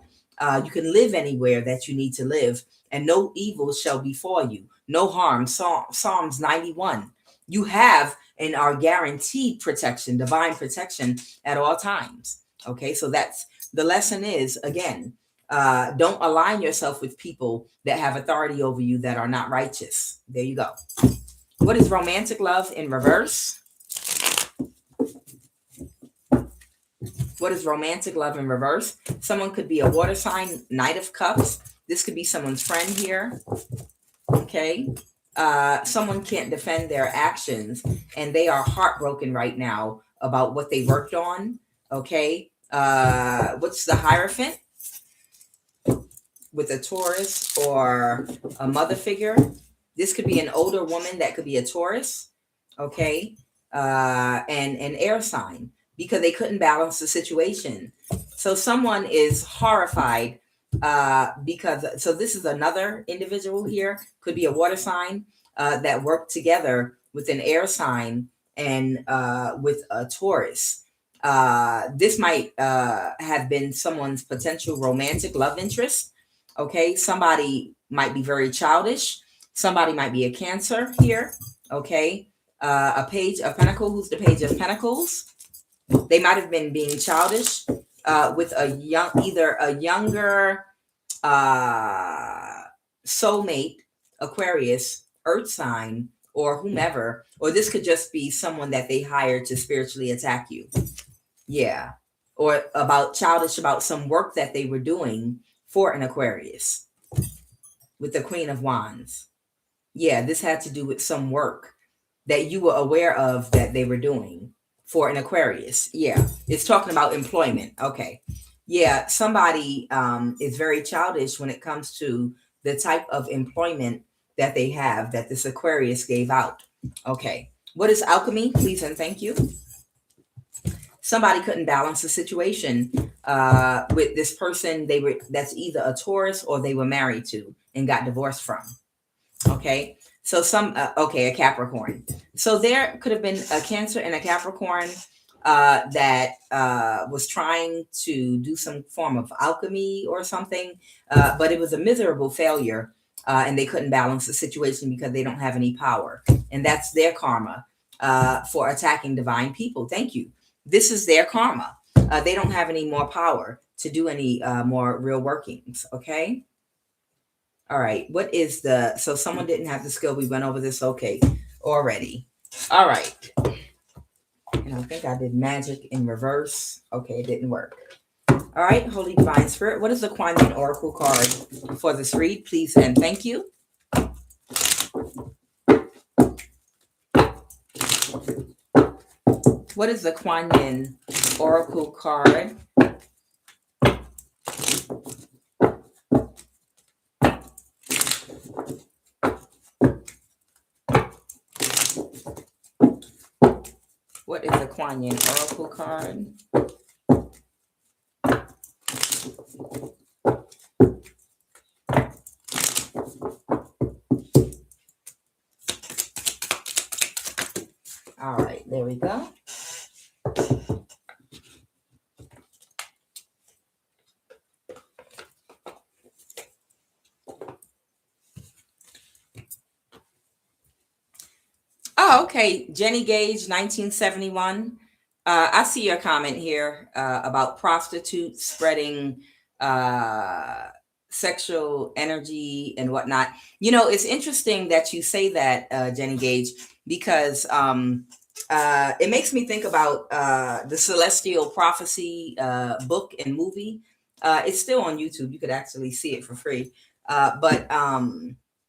You can live anywhere that you need to live, and no evil shall befall you, no harm. Psalms 91. You have and are guaranteed protection, divine protection at all times. Okay, so that's the lesson is, again, don't align yourself with people that have authority over you that are not righteous. There you go. What is romantic love in reverse? What is romantic love in reverse? Someone could be a water sign, Knight of Cups. This could be someone's friend here. Okay. Someone can't defend their actions and they are heartbroken right now about what they worked on. Okay. What's the Hierophant? With a Taurus or a mother figure. This could be an older woman that could be a Taurus. Okay. And an air sign, because they couldn't balance the situation. So someone is horrified because, so this is another individual here, could be a water sign that worked together with an air sign and with a Taurus. This might have been someone's potential romantic love interest. Okay, somebody might be very childish. Somebody might be a Cancer here. Okay, a Page of Pentacles. Who's the Page of Pentacles? They might have been being childish with a young, either a younger soulmate, Aquarius, Earth sign, or whomever. Or this could just be someone that they hired to spiritually attack you. Yeah. Or childish about some work that they were doing for an Aquarius with the Queen of Wands. Yeah, this had to do with some work that you were aware of that they were doing for an Aquarius. Yeah, it's talking about employment. Okay. Yeah, somebody is very childish when it comes to the type of employment that they have that this Aquarius gave out. Okay. What is alchemy? Please and thank you. Somebody couldn't balance the situation with this person that's either a Taurus or they were married to and got divorced from. Okay. So a Capricorn. So there could have been a Cancer and a Capricorn that was trying to do some form of alchemy or something, but it was a miserable failure, and they couldn't balance the situation because they don't have any power. And that's their karma for attacking divine people. Thank you. This is their karma. They don't have any more power to do any more real workings. Okay. All right. What is so someone didn't have the skill. We went over this. Okay. Already. All right. And I think I did magic in reverse. Okay. It didn't work. All right. Holy Divine Spirit. What is the QUAN Oracle card for this read? Please and thank you. What is the QUAN Oracle card? What is the QUAN Oracle card? All right, there we go. Oh, okay. Jenny Gage, 1971. I see your comment here about prostitutes spreading sexual energy and whatnot. You know, it's interesting that you say that, Jenny Gage, because it makes me think about the Celestial Prophecy book and movie. It's still on YouTube. You could actually see it for free. But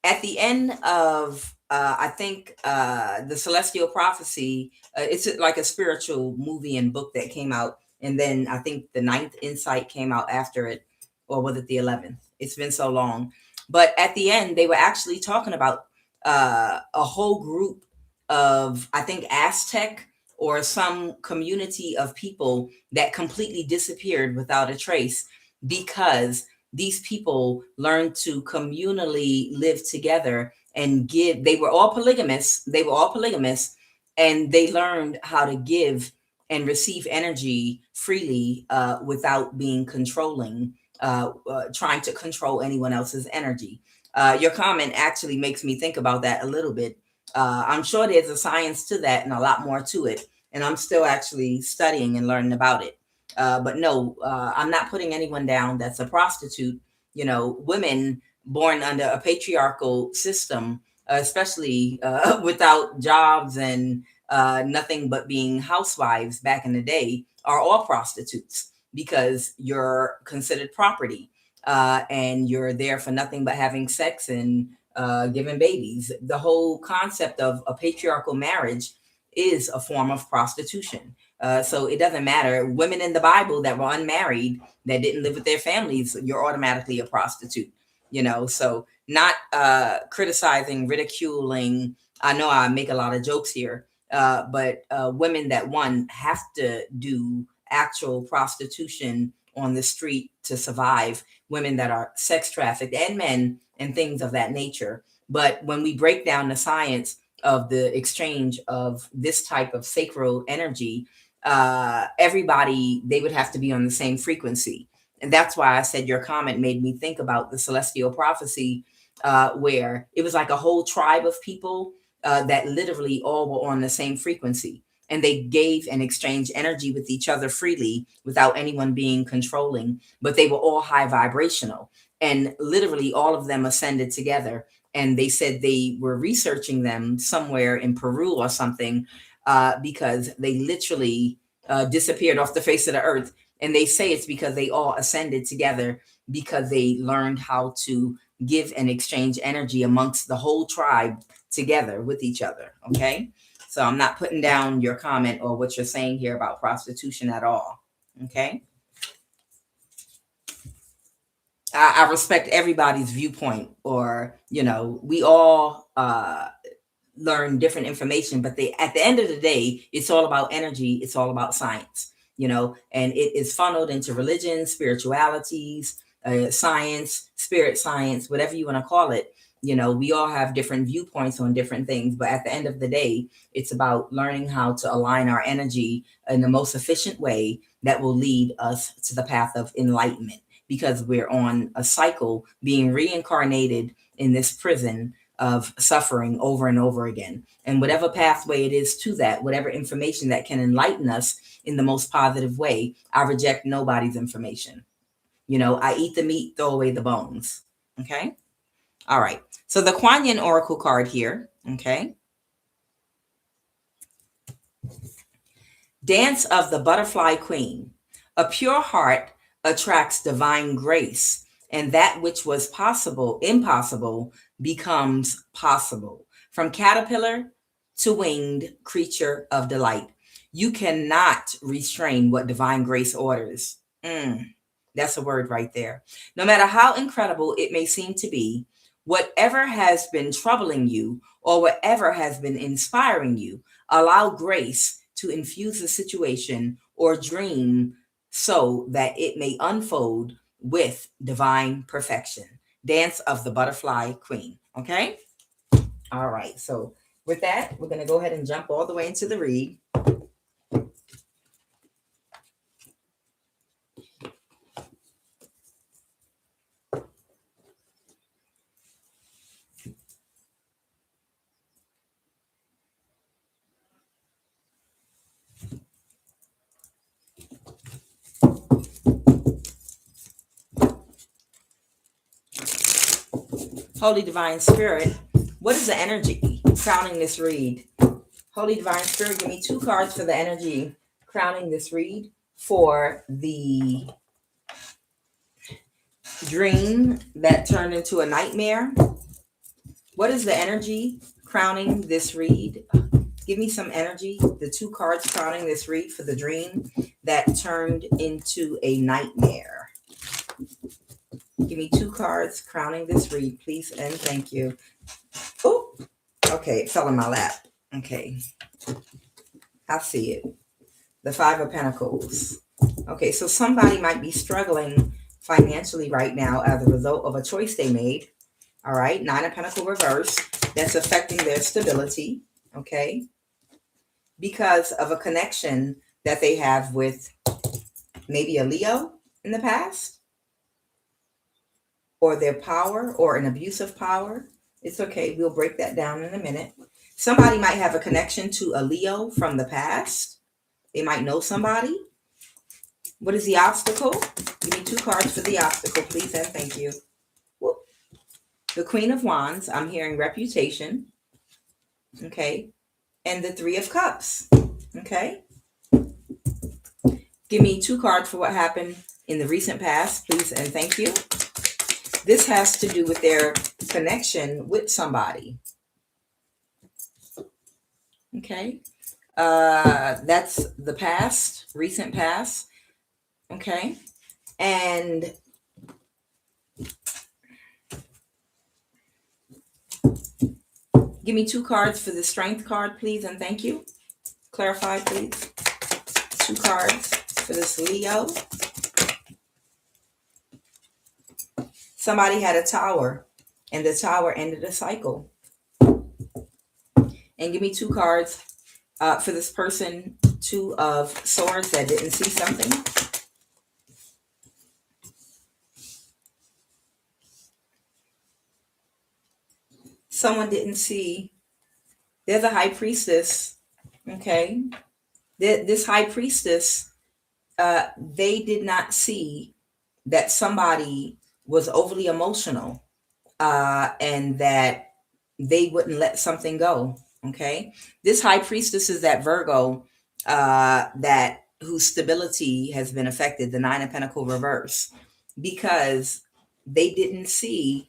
at the end of, I think, the Celestial Prophecy, it's like a spiritual movie and book that came out. And then I think the ninth insight came out after it, or was it the 11th? It's been so long. But at the end, they were actually talking about a whole group of, I think, Aztec or some community of people that completely disappeared without a trace because these people learned to communally live together and give. They were all polygamists and they learned how to give and receive energy freely, without being controlling, trying to control anyone else's energy. Your comment actually makes me think about that a little bit. I'm sure there's a science to that and a lot more to it, and I'm still actually studying and learning about it. But no, I'm not putting anyone down that's a prostitute. Women born under a patriarchal system, especially without jobs and nothing but being housewives back in the day, are all prostitutes because you're considered property, and you're there for nothing but having sex and giving babies. The whole concept of a patriarchal marriage is a form of prostitution. So it doesn't matter. Women in the Bible that were unmarried, that didn't live with their families, you're automatically a prostitute. So not criticizing, ridiculing. I know I make a lot of jokes here, but women that have to do actual prostitution on the street to survive, women that are sex trafficked, and men and things of that nature. But when we break down the science of the exchange of this type of sacral energy, everybody, they would have to be on the same frequency. And that's why I said your comment made me think about the Celestial Prophecy, where it was like a whole tribe of people that literally all were on the same frequency. And they gave and exchanged energy with each other freely without anyone being controlling. But they were all high vibrational. And literally all of them ascended together. And they said they were researching them somewhere in Peru or something, because they literally disappeared off the face of the earth. And they say it's because they all ascended together because they learned how to give and exchange energy amongst the whole tribe together with each other. Okay. So I'm not putting down your comment or what you're saying here about prostitution at all. Okay. I respect everybody's viewpoint, or, we all learn different information, but at the end of the day, it's all about energy. It's all about science, and it is funneled into religion, spiritualities, science, spirit science, whatever you want to call it. We all have different viewpoints on different things, but at the end of the day, it's about learning how to align our energy in the most efficient way that will lead us to the path of enlightenment, because we're on a cycle being reincarnated in this prison of suffering over and over again. And whatever pathway it is to that, whatever information that can enlighten us in the most positive way, I reject nobody's information. I eat the meat, throw away the bones. Okay. All right. So the Kuan Yin Oracle card here. Okay. Dance of the Butterfly Queen. A pure heart attracts divine grace, and that which was impossible, becomes possible. From caterpillar to winged creature of delight. You cannot restrain what divine grace orders. That's a word right there. No matter how incredible it may seem to be, whatever has been troubling you or whatever has been inspiring you, allow grace to infuse the situation or dream so that it may unfold with divine perfection. Dance of the Butterfly Queen. Okay? All right. So with that, we're going to go ahead and jump all the way into the read. Holy Divine Spirit, what is the energy crowning this read? Holy Divine Spirit, give me 2 cards for the energy crowning this read for the dream that turned into a nightmare. What is the energy crowning this read? Give me some energy. The 2 cards crowning this read for the dream that turned into a nightmare. Give me 2 cards crowning this read, please, and thank you. Oh, okay, it fell in my lap. Okay, I see it. The 5 of Pentacles. Okay, so somebody might be struggling financially right now as a result of a choice they made. All right, 9 of Pentacles reverse. That's affecting their stability. Okay, because of a connection that they have with maybe a Leo in the past, or their power, or an abuse of power. It's okay. We'll break that down in a minute. Somebody might have a connection to a Leo from the past. They might know somebody. What is the obstacle? Give me 2 cards for the obstacle, please, and thank you. Whoop. The Queen of Wands. I'm hearing reputation. Okay. And the 3 of Cups. Okay. Give me 2 cards for what happened in the recent past, please, and thank you. This has to do with their connection with somebody. Okay. That's the past, recent past. Okay. And give me 2 cards for the Strength card, please, and thank you. Clarify, please. 2 cards for this Leo. Somebody had a tower, and the tower ended a cycle. And give me 2 cards for this person, 2 of Swords that didn't see something. Someone didn't see. There's a High Priestess. Okay. This High Priestess, they did not see that somebody was overly emotional and that they wouldn't let something go. Okay. This High Priestess is that Virgo that whose stability has been affected, the 9 of Pentacles reverse, because they didn't see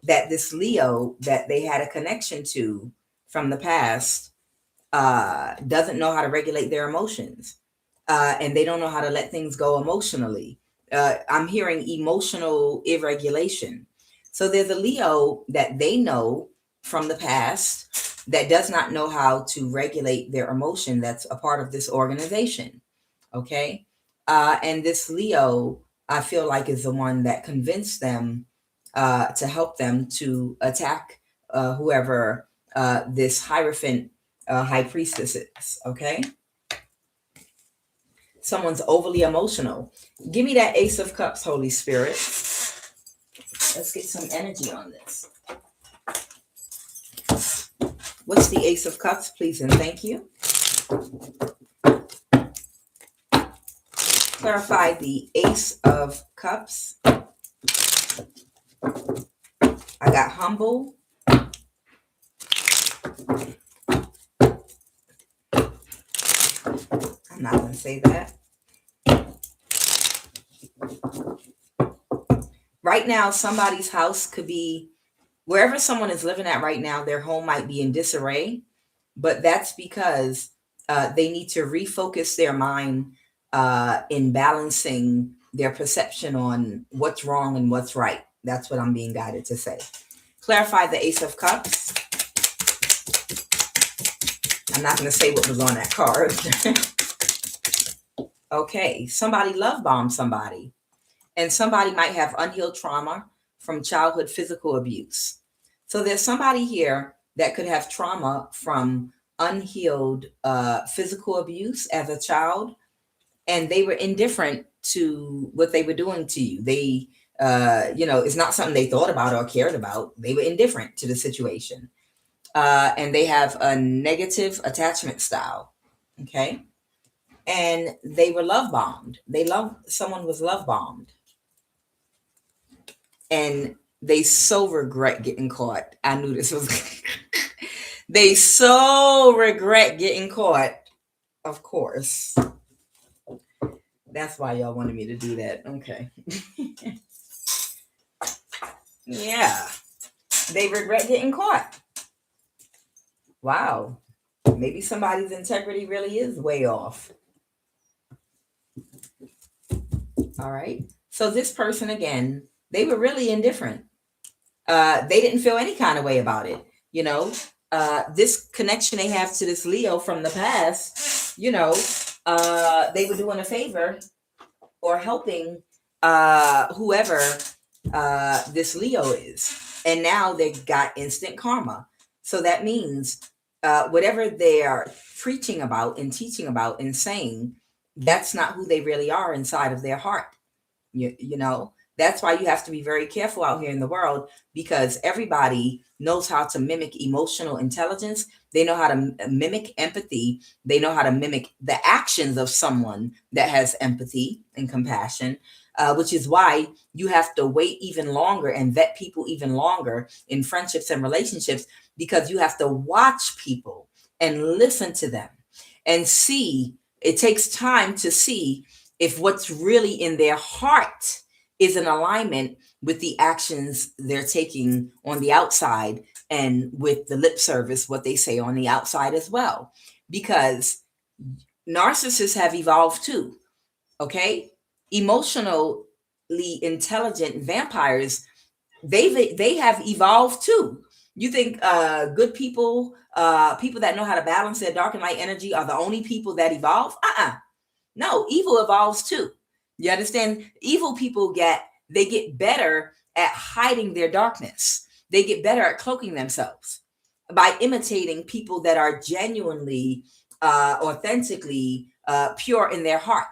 that this Leo that they had a connection to from the past doesn't know how to regulate their emotions, and they don't know how to let things go emotionally. I'm hearing emotional irregulation. So there's a Leo that they know from the past that does not know how to regulate their emotion. That's a part of this organization. Okay. And this Leo, I feel like, is the one that convinced them to help them to attack whoever this Hierophant High Priestess is. Okay. Someone's overly emotional. Give me that Ace of Cups, Holy Spirit. Let's get some energy on this. What's the Ace of Cups, please, and thank you. Clarify the Ace of Cups. I got humble. I'm not going to say that. Right now, somebody's house could be, wherever someone is living at right now, their home might be in disarray, but that's because they need to refocus their mind in balancing their perception on what's wrong and what's right. That's what I'm being guided to say. Clarify the Ace of Cups. I'm not going to say what was on that card. Okay, somebody love bombed somebody. And somebody might have unhealed trauma from childhood physical abuse. So there's somebody here that could have trauma from unhealed physical abuse as a child, and they were indifferent to what they were doing to you. They, it's not something they thought about or cared about. They were indifferent to the situation. And they have a negative attachment style. Okay. And they were love bombed. Someone was love bombed. And they so regret getting caught. I knew this was... They so regret getting caught. Of course. That's why y'all wanted me to do that. Okay. Yeah, they regret getting caught. Wow. Maybe somebody's integrity really is way off. All right. So this person again, they were really indifferent. They didn't feel any kind of way about it. You know, this connection they have to this Leo from the past, they were doing a favor or helping whoever this Leo is. And now they got instant karma. So that means whatever they are preaching about and teaching about and saying, that's not who they really are inside of their heart. You know, that's why you have to be very careful out here in the world, because everybody knows how to mimic emotional intelligence. They know how to mimic empathy. They know how to mimic the actions of someone that has empathy and compassion, which is why you have to wait even longer and vet people even longer in friendships and relationships, because you have to watch people and listen to them and see. It takes time to see if what's really in their heart is in alignment with the actions they're taking on the outside and with the lip service, what they say on the outside as well. Because narcissists have evolved too, okay? Emotionally intelligent vampires, they have evolved too. You think good people, people that know how to balance their dark and light energy are the only people that evolve? No, evil evolves too. You understand? Evil people get better at hiding their darkness. They get better at cloaking themselves by imitating people that are genuinely, authentically pure in their heart.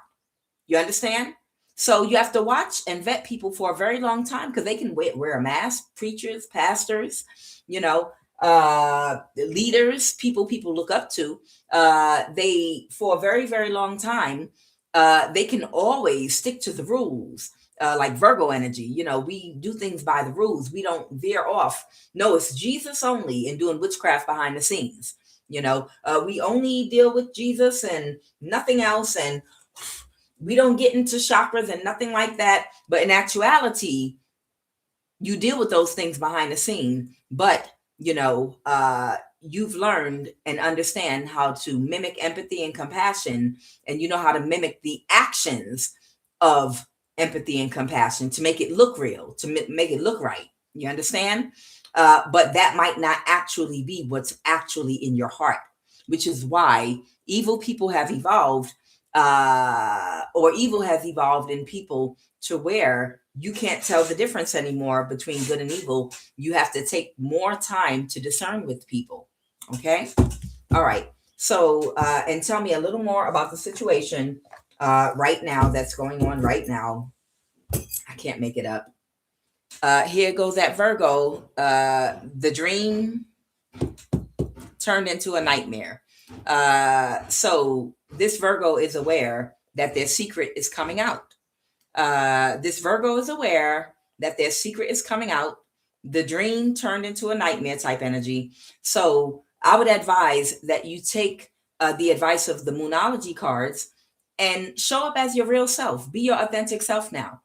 You understand? So you have to watch and vet people for a very long time, because they can wear a mask. Preachers, pastors, leaders, people look up to. They, for a very, very long time, they can always stick to the rules. Like Virgo energy, we do things by the rules. We don't veer off. No, it's Jesus only, and doing witchcraft behind the scenes. We only deal with Jesus and nothing else, and we don't get into chakras and nothing like that. But in actuality, you deal with those things behind the scene. But you've learned and understand how to mimic empathy and compassion, and you know how to mimic the actions of empathy and compassion to make it look real, to make it look right. You understand? But that might not actually be what's actually in your heart, which is why evil people have evolved, or evil has evolved in people to where you can't tell the difference anymore between good and evil. You have to take more time to discern with people. Okay. All right. So, and tell me a little more about the situation right now that's going on right now. I can't make it up. Here goes that Virgo. The dream turned into a nightmare. So this Virgo is aware that their secret is coming out. This Virgo is aware that their secret is coming out. The dream turned into a nightmare type energy. So I would advise that you take the advice of the Moonology cards and show up as your real self. Be your authentic self now.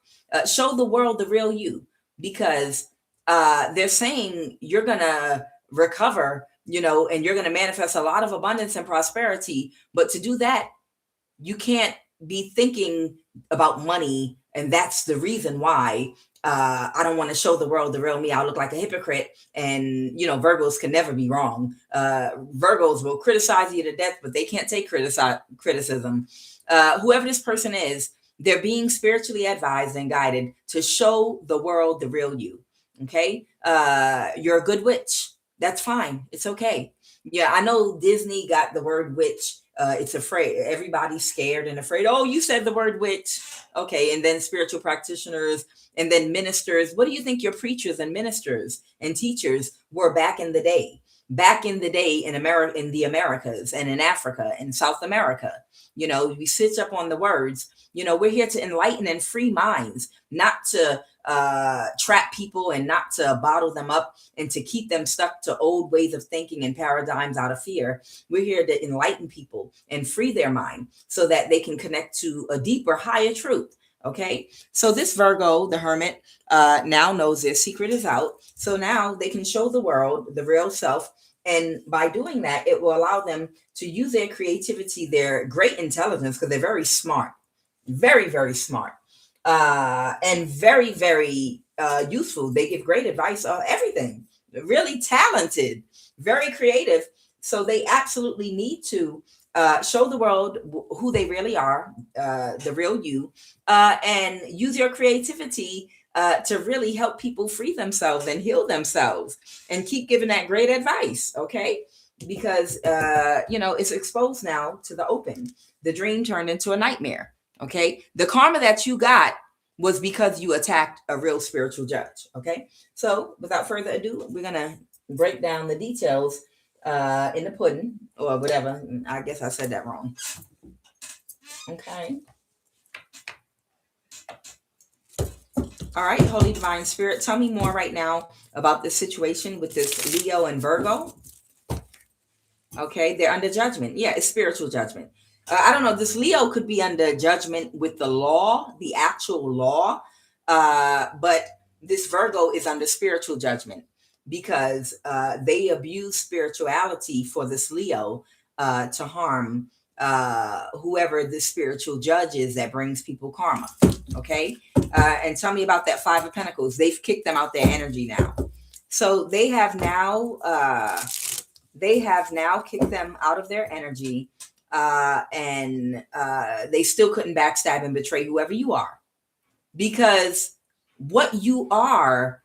Show the world the real you, because they're saying you're going to recover, and you're going to manifest a lot of abundance and prosperity. But to do that, you can't be thinking about money. And that's the reason why I don't want to show the world the real me. I'll look like a hypocrite. And, Virgos can never be wrong. Virgos will criticize you to death, but they can't take criticism. Whoever this person is, they're being spiritually advised and guided to show the world the real you. Okay. You're a good witch. That's fine. It's okay. Yeah. I know Disney got the word witch. It's afraid. Everybody's scared and afraid. Oh, you said the word witch. Okay. And then spiritual practitioners, and then ministers. What do you think your preachers and ministers and teachers were back in the day? Back in the day in America, in the Americas, and in Africa and South America, we switch up on the words. We're here to enlighten and free minds, not to trap people and not to bottle them up and to keep them stuck to old ways of thinking and paradigms out of fear. We're here to enlighten people and free their mind so that they can connect to a deeper, higher truth. Okay, so this Virgo, the Hermit, now knows their secret is out. So now they can show the world the real self. And by doing that, it will allow them to use their creativity, their great intelligence, because they're very smart, very, very smart, and very, very useful. They give great advice on everything, really talented, very creative. So they absolutely need to show the world who they really are, the real you, and use your creativity to really help people free themselves and heal themselves and keep giving that great advice. Okay. Because, it's exposed now to the open. The dream turned into a nightmare. Okay. The karma that you got was because you attacked a real spiritual judge. Okay. So without further ado, we're going to break down the details in the pudding or whatever. I guess I said that wrong. Okay. All right, Holy Divine Spirit, tell me more right now about this situation with this Leo and Virgo. Okay, they're under judgment. Yeah, it's spiritual judgment. I don't know. This Leo could be under judgment with the law, the actual law. But this Virgo is under spiritual judgment because they abuse spirituality for this Leo to harm whoever the spiritual judge is that brings people karma. Okay. And tell me about that Five of Pentacles. They've kicked them out their energy now. So they have now kicked them out of their energy. And they still couldn't backstab and betray whoever you are, because what you are,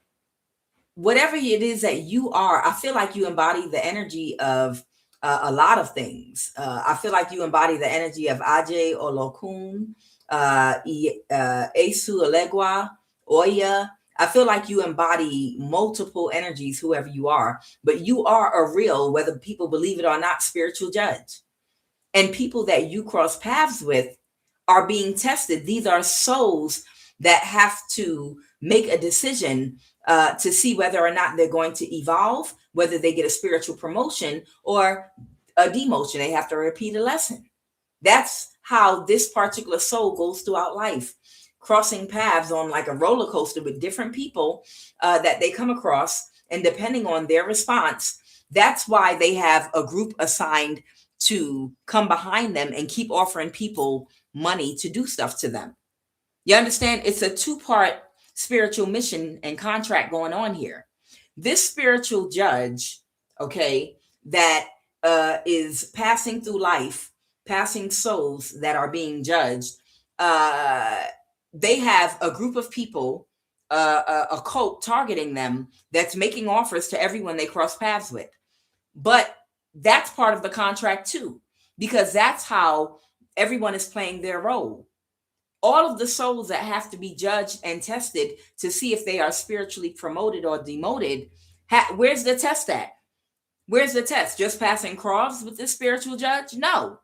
whatever it is that you are, I feel like you embody the energy of a lot of things. I feel like you embody the energy of Aje Olokun, Esu Elegua, Oya. I feel like you embody multiple energies, whoever you are, but you are a real, whether people believe it or not, spiritual judge. And people that you cross paths with are being tested. These are souls that have to make a decision to see whether or not they're going to evolve, whether they get a spiritual promotion or a demotion. They have to repeat a lesson. That's how this particular soul goes throughout life, crossing paths on like a roller coaster with different people that they come across. And depending on their response, that's why they have a group assigned to come behind them and keep offering people money to do stuff to them. You understand? It's a two-part spiritual mission and contract going on here. This spiritual judge, okay, that is passing through life, passing souls that are being judged, they have a group of people, a cult targeting them that's making offers to everyone they cross paths with. But that's part of the contract too, because that's how everyone is playing their role. All of the souls that have to be judged and tested to see if they are spiritually promoted or demoted, where's the test at? Where's the test? Just passing cross with this spiritual judge? No.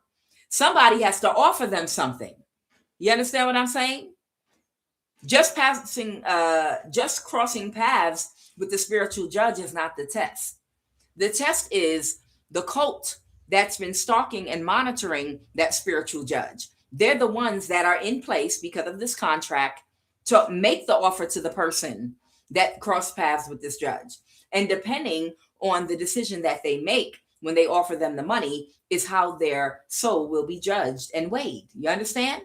Somebody has to offer them something. You understand what I'm saying? Just crossing paths with the spiritual judge is not the test. The test is the cult that's been stalking and monitoring that spiritual judge. They're the ones that are in place because of this contract to make the offer to the person that crossed paths with this judge. And depending on the decision that they make when they offer them the money is how their soul will be judged and weighed. You understand?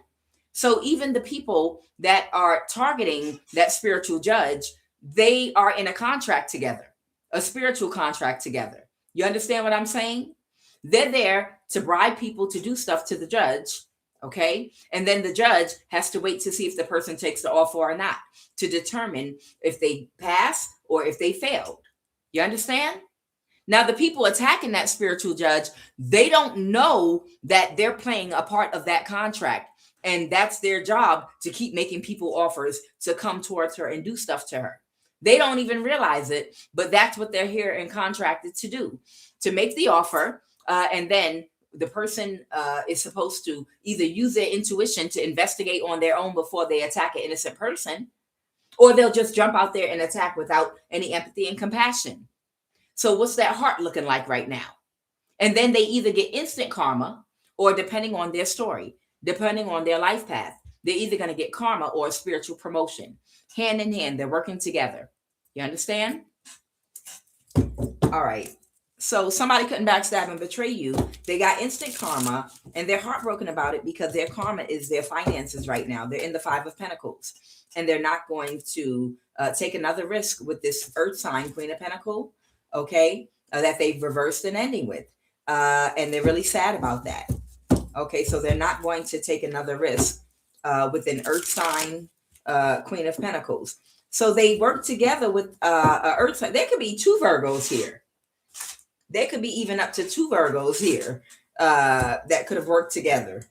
So even the people that are targeting that spiritual judge, they are in a contract together, a spiritual contract together. You understand what I'm saying? They're there to bribe people to do stuff to the judge, okay? And then the judge has to wait to see if the person takes the offer or not to determine if they pass or if they failed. You understand? Now, the people attacking that spiritual judge, they don't know that they're playing a part of that contract. And that's their job, to keep making people offers to come towards her and do stuff to her. They don't even realize it, but that's what they're here and contracted to do, to make the offer. And then the person is supposed to either use their intuition to investigate on their own before they attack an innocent person, or they'll just jump out there and attack without any empathy and compassion. So what's that heart looking like right now? And then they either get instant karma, or depending on their story, depending on their life path, They're either going to get karma or a spiritual promotion. Hand in hand, they're working together. You understand? All right. So somebody couldn't backstab and betray you. They got instant karma, and they're heartbroken about it because their karma is their finances right now. They're in the Five of Pentacles, and they're not going to take another risk with this Earth sign, Queen of Pentacles, okay, that they've reversed an ending with. And they're really sad about that. Okay, so they're not going to take another risk with an Earth sign, Queen of Pentacles. So they work together with a Earth sign. There could be two Virgos here. There could be even up to two Virgos here that could have worked together.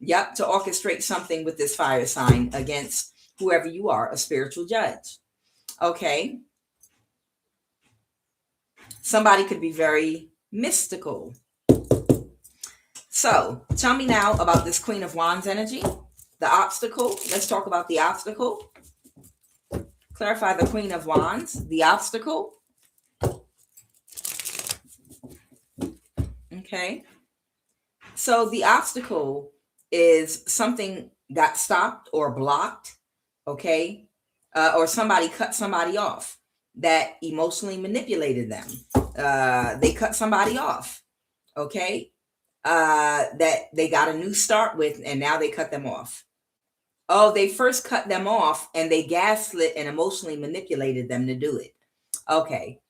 Yep, to orchestrate something with this fire sign against whoever you are, a spiritual judge. Okay. Somebody could be very mystical. So tell me now about this Queen of Wands energy, the obstacle. Let's talk about the obstacle. Clarify the Queen of Wands, the obstacle. Okay. So the obstacle is something got stopped or blocked. Okay. Or somebody cut somebody off that emotionally manipulated them. They cut somebody off. Okay. That they got a new start with, and now they cut them off. Oh, they first cut them off and they gaslit and emotionally manipulated them to do it. Okay.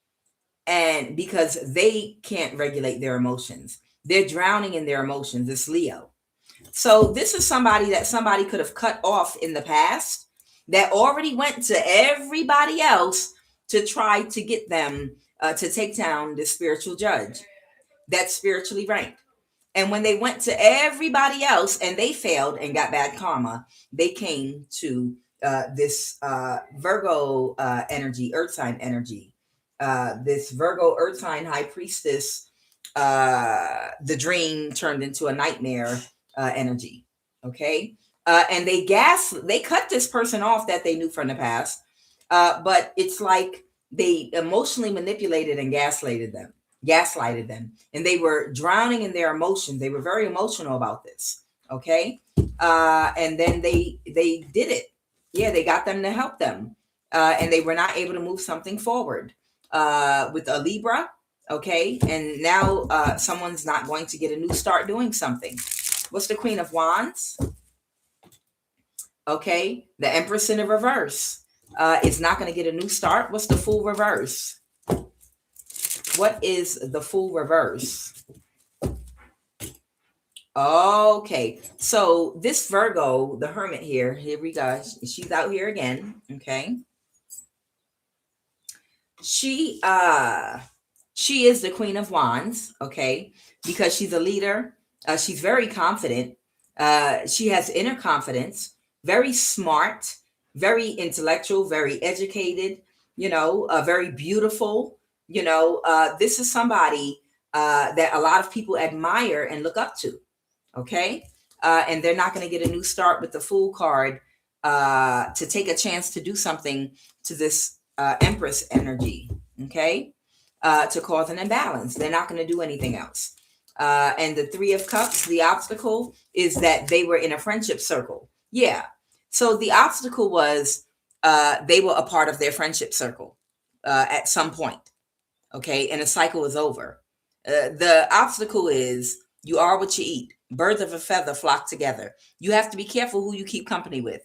And because they can't regulate their emotions, they're drowning in their emotions. It's Leo. So this is somebody that somebody could have cut off in the past that already went to everybody else to try to get them to take down the spiritual judge that's spiritually ranked. And when they went to everybody else and they failed and got bad karma, they came to this Virgo energy, Earth sign energy. This Virgo Earth sign high priestess, the dream turned into a nightmare energy. Okay. And they cut this person off that they knew from the past. But it's like they emotionally manipulated and gaslighted them, and they were drowning in their emotions. They were very emotional about this. Okay. And then they did it. Yeah. They got them to help them. And they were not able to move something forward with a Libra. Okay. And now someone's not going to get a new start doing something. What's the Queen of Wands? Okay. The Empress in the reverse is not going to get a new start. What's the Fool reverse? What is the Fool reverse? Okay. So this Virgo, the Hermit here we go. She's out here again. Okay. She is the Queen of Wands. Okay. Because she's a leader. She's very confident. She has inner confidence, very smart, very intellectual, very educated, very beautiful. This is somebody that a lot of people admire and look up to. Okay. And they're not going to get a new start with the Fool card to take a chance to do something to this Empress energy. Okay. To cause an imbalance. They're not going to do anything else. And the Three of Cups, the obstacle is that they were in a friendship circle. Yeah. So the obstacle was they were a part of their friendship circle at some point. Okay. And the cycle is over. The obstacle is you are what you eat. Birds of a feather flock together. You have to be careful who you keep company with.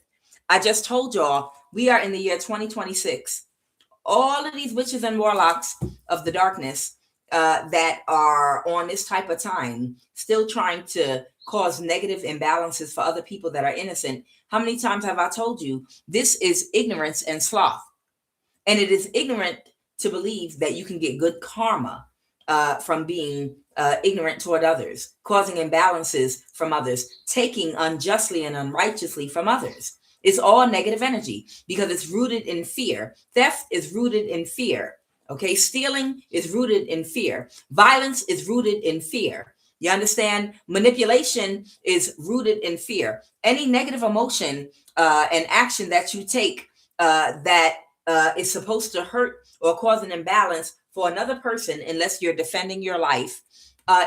I just told y'all we are in the year 2026. All of these witches and warlocks of the darkness that are on this type of time, still trying to cause negative imbalances for other people that are innocent. How many times have I told you this is ignorance and sloth? And it is ignorant to believe that you can get good karma from being ignorant toward others, causing imbalances from others, taking unjustly and unrighteously from others. It's all negative energy because it's rooted in fear. Theft is rooted in fear. Okay. Stealing is rooted in fear. Violence is rooted in fear. You understand? Manipulation is rooted in fear. Any negative emotion and action that you take that is supposed to hurt or cause an imbalance for another person, unless you're defending your life,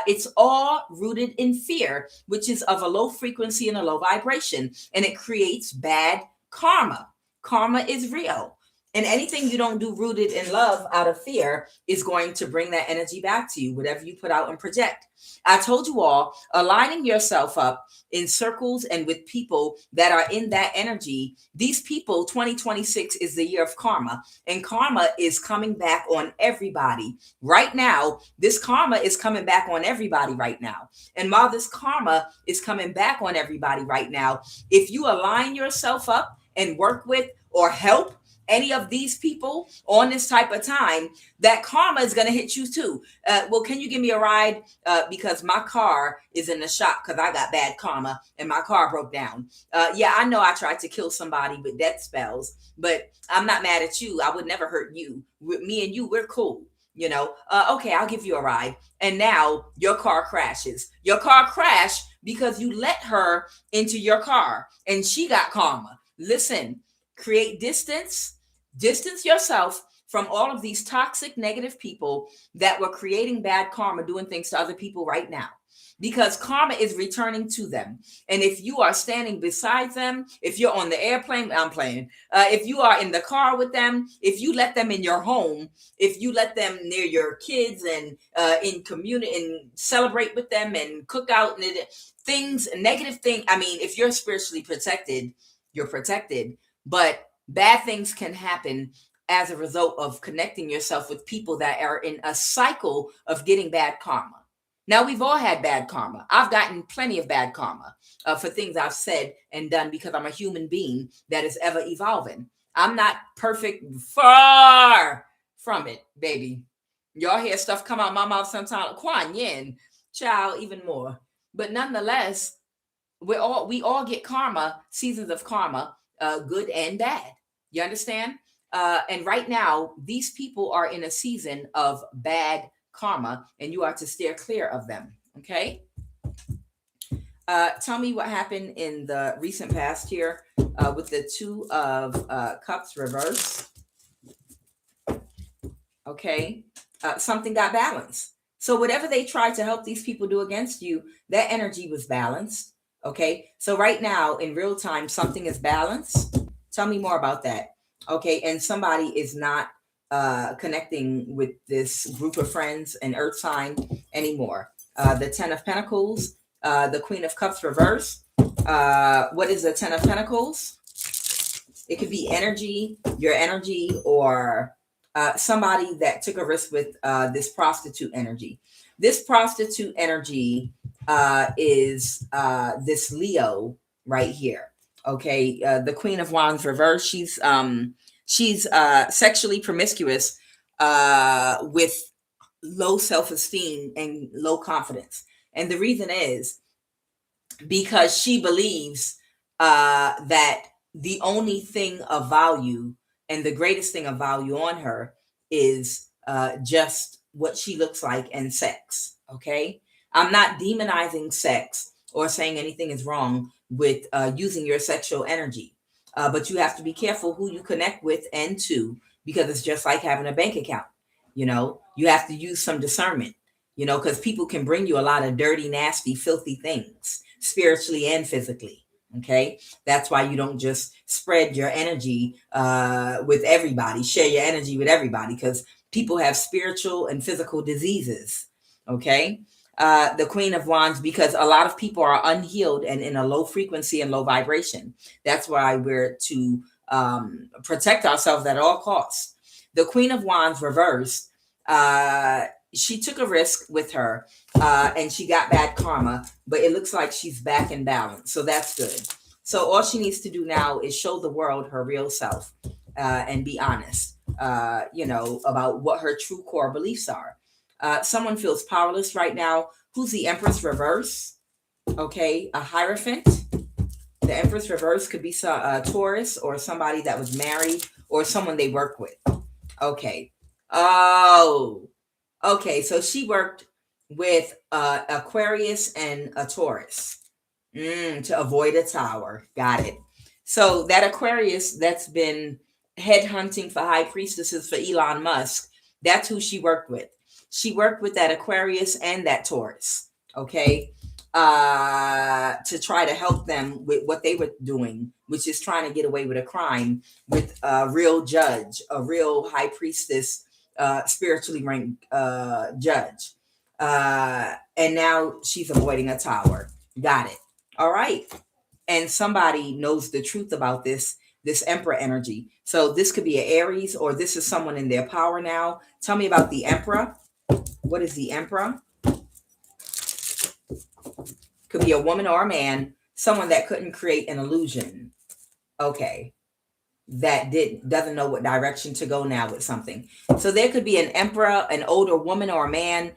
It's all rooted in fear, which is of a low frequency and a low vibration, and it creates bad karma. Karma is real. And anything you don't do rooted in love out of fear is going to bring that energy back to you, whatever you put out and project. I told you all, aligning yourself up in circles and with people that are in that energy. These people, 2026 is the year of karma, and karma is coming back on everybody right now. This karma is coming back on everybody right now. And while this karma is coming back on everybody right now, if you align yourself up and work with or help any of these people on this type of time, that karma is going to hit you too. Well, can you give me a ride? Because my car is in the shop because I got bad karma and my car broke down. Yeah, I know I tried to kill somebody with death spells, but I'm not mad at you. I would never hurt you. With me and you, we're cool. Okay, I'll give you a ride. And now your car crashes. Your car crashed because you let her into your car and she got karma. Listen, create distance yourself from all of these toxic, negative people that were creating bad karma, doing things to other people right now, because karma is returning to them. And if you are standing beside them, if you're on the airplane, if you are in the car with them, if you let them in your home, if you let them near your kids and in community and celebrate with them and cook out and things, negative things. I mean, if you're spiritually protected, you're protected. But bad things can happen as a result of connecting yourself with people that are in a cycle of getting bad karma. Now, we've all had bad karma. I've gotten plenty of bad karma for things I've said and done because I'm a human being that is ever evolving. I'm not perfect, far from it, baby. Y'all hear stuff come out my mouth sometimes. QUAN, yin, child, even more. But nonetheless, we all get karma, seasons of karma, good and bad. You understand? And right now, these people are in a season of bad karma, and you are to steer clear of them. Okay? Tell me what happened in the recent past here with the Two of Cups reverse. Okay? Something got balanced. So whatever they tried to help these people do against you, that energy was balanced. Okay? So right now, in real time, something is balanced. Tell me more about that. Okay, and somebody is not connecting with this group of friends and earth sign anymore. The Ten of Pentacles, the Queen of Cups reverse. What is the Ten of Pentacles? It could be energy, your energy, or somebody that took a risk with this prostitute energy. This prostitute energy is this Leo right here. Okay, the Queen of Wands reverse. She's sexually promiscuous with low self-esteem and low confidence. And the reason is because she believes that the only thing of value and the greatest thing of value on her is just what she looks like and sex. Okay, I'm not demonizing sex or saying anything is wrong with using your sexual energy. But you have to be careful who you connect with and to, because it's just like having a bank account. You have to use some discernment, because people can bring you a lot of dirty, nasty, filthy things, spiritually and physically. Okay. That's why you don't just spread your energy with everybody, share your energy with everybody, because people have spiritual and physical diseases. Okay. The Queen of Wands, because a lot of people are unhealed and in a low frequency and low vibration. That's why we're to protect ourselves at all costs. The Queen of Wands reversed. She took a risk with her and she got bad karma, but it looks like she's back in balance. So that's good. So all she needs to do now is show the world her real self and be honest, about what her true core beliefs are. Someone feels powerless right now. Who's the Empress reverse? Okay, a Hierophant. The Empress reverse could be a Taurus or somebody that was married or someone they work with. Okay. Oh, okay. So she worked with Aquarius and a Taurus to avoid a tower. Got it. So that Aquarius that's been headhunting for high priestesses for Elon Musk, that's who she worked with. She worked with that Aquarius and that Taurus, okay, to try to help them with what they were doing, which is trying to get away with a crime with a real judge, a real high priestess, spiritually ranked judge. And now she's avoiding a tower. Got it. All right. And somebody knows the truth about this emperor energy. So this could be an Aries, or this is someone in their power now. Tell me about the emperor. What is the emperor? Could be a woman or a man, someone that couldn't create an illusion. Okay. That doesn't know what direction to go now with something. So there could be an emperor, an older woman or a man.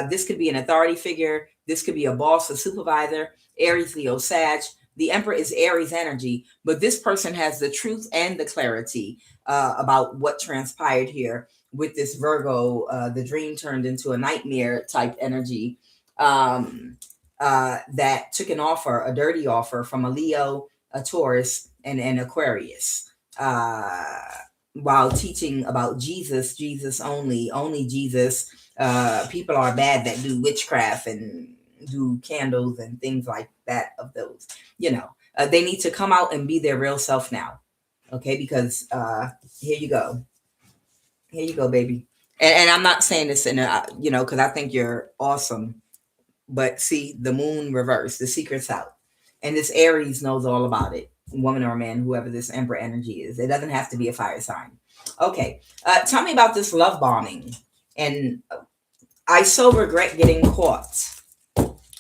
This could be an authority figure. This could be a boss, a supervisor. Aries, Leo, Sag. The emperor is Aries energy, but this person has the truth and the clarity about what transpired here with this Virgo. The dream turned into a nightmare type energy that took an offer, a dirty offer from a Leo, a Taurus, and an Aquarius. While teaching about Jesus only Jesus. People are bad that do witchcraft and do candles and things like that of those. They need to come out and be their real self now. Okay, because here you go. Here you go, baby. And I'm not saying this in a, because I think you're awesome. But see, the moon reverse, the secret's out. And this Aries knows all about it. Woman or man, whoever this emperor energy is. It doesn't have to be a fire sign. Okay. Tell me about this love bombing. And I so regret getting caught.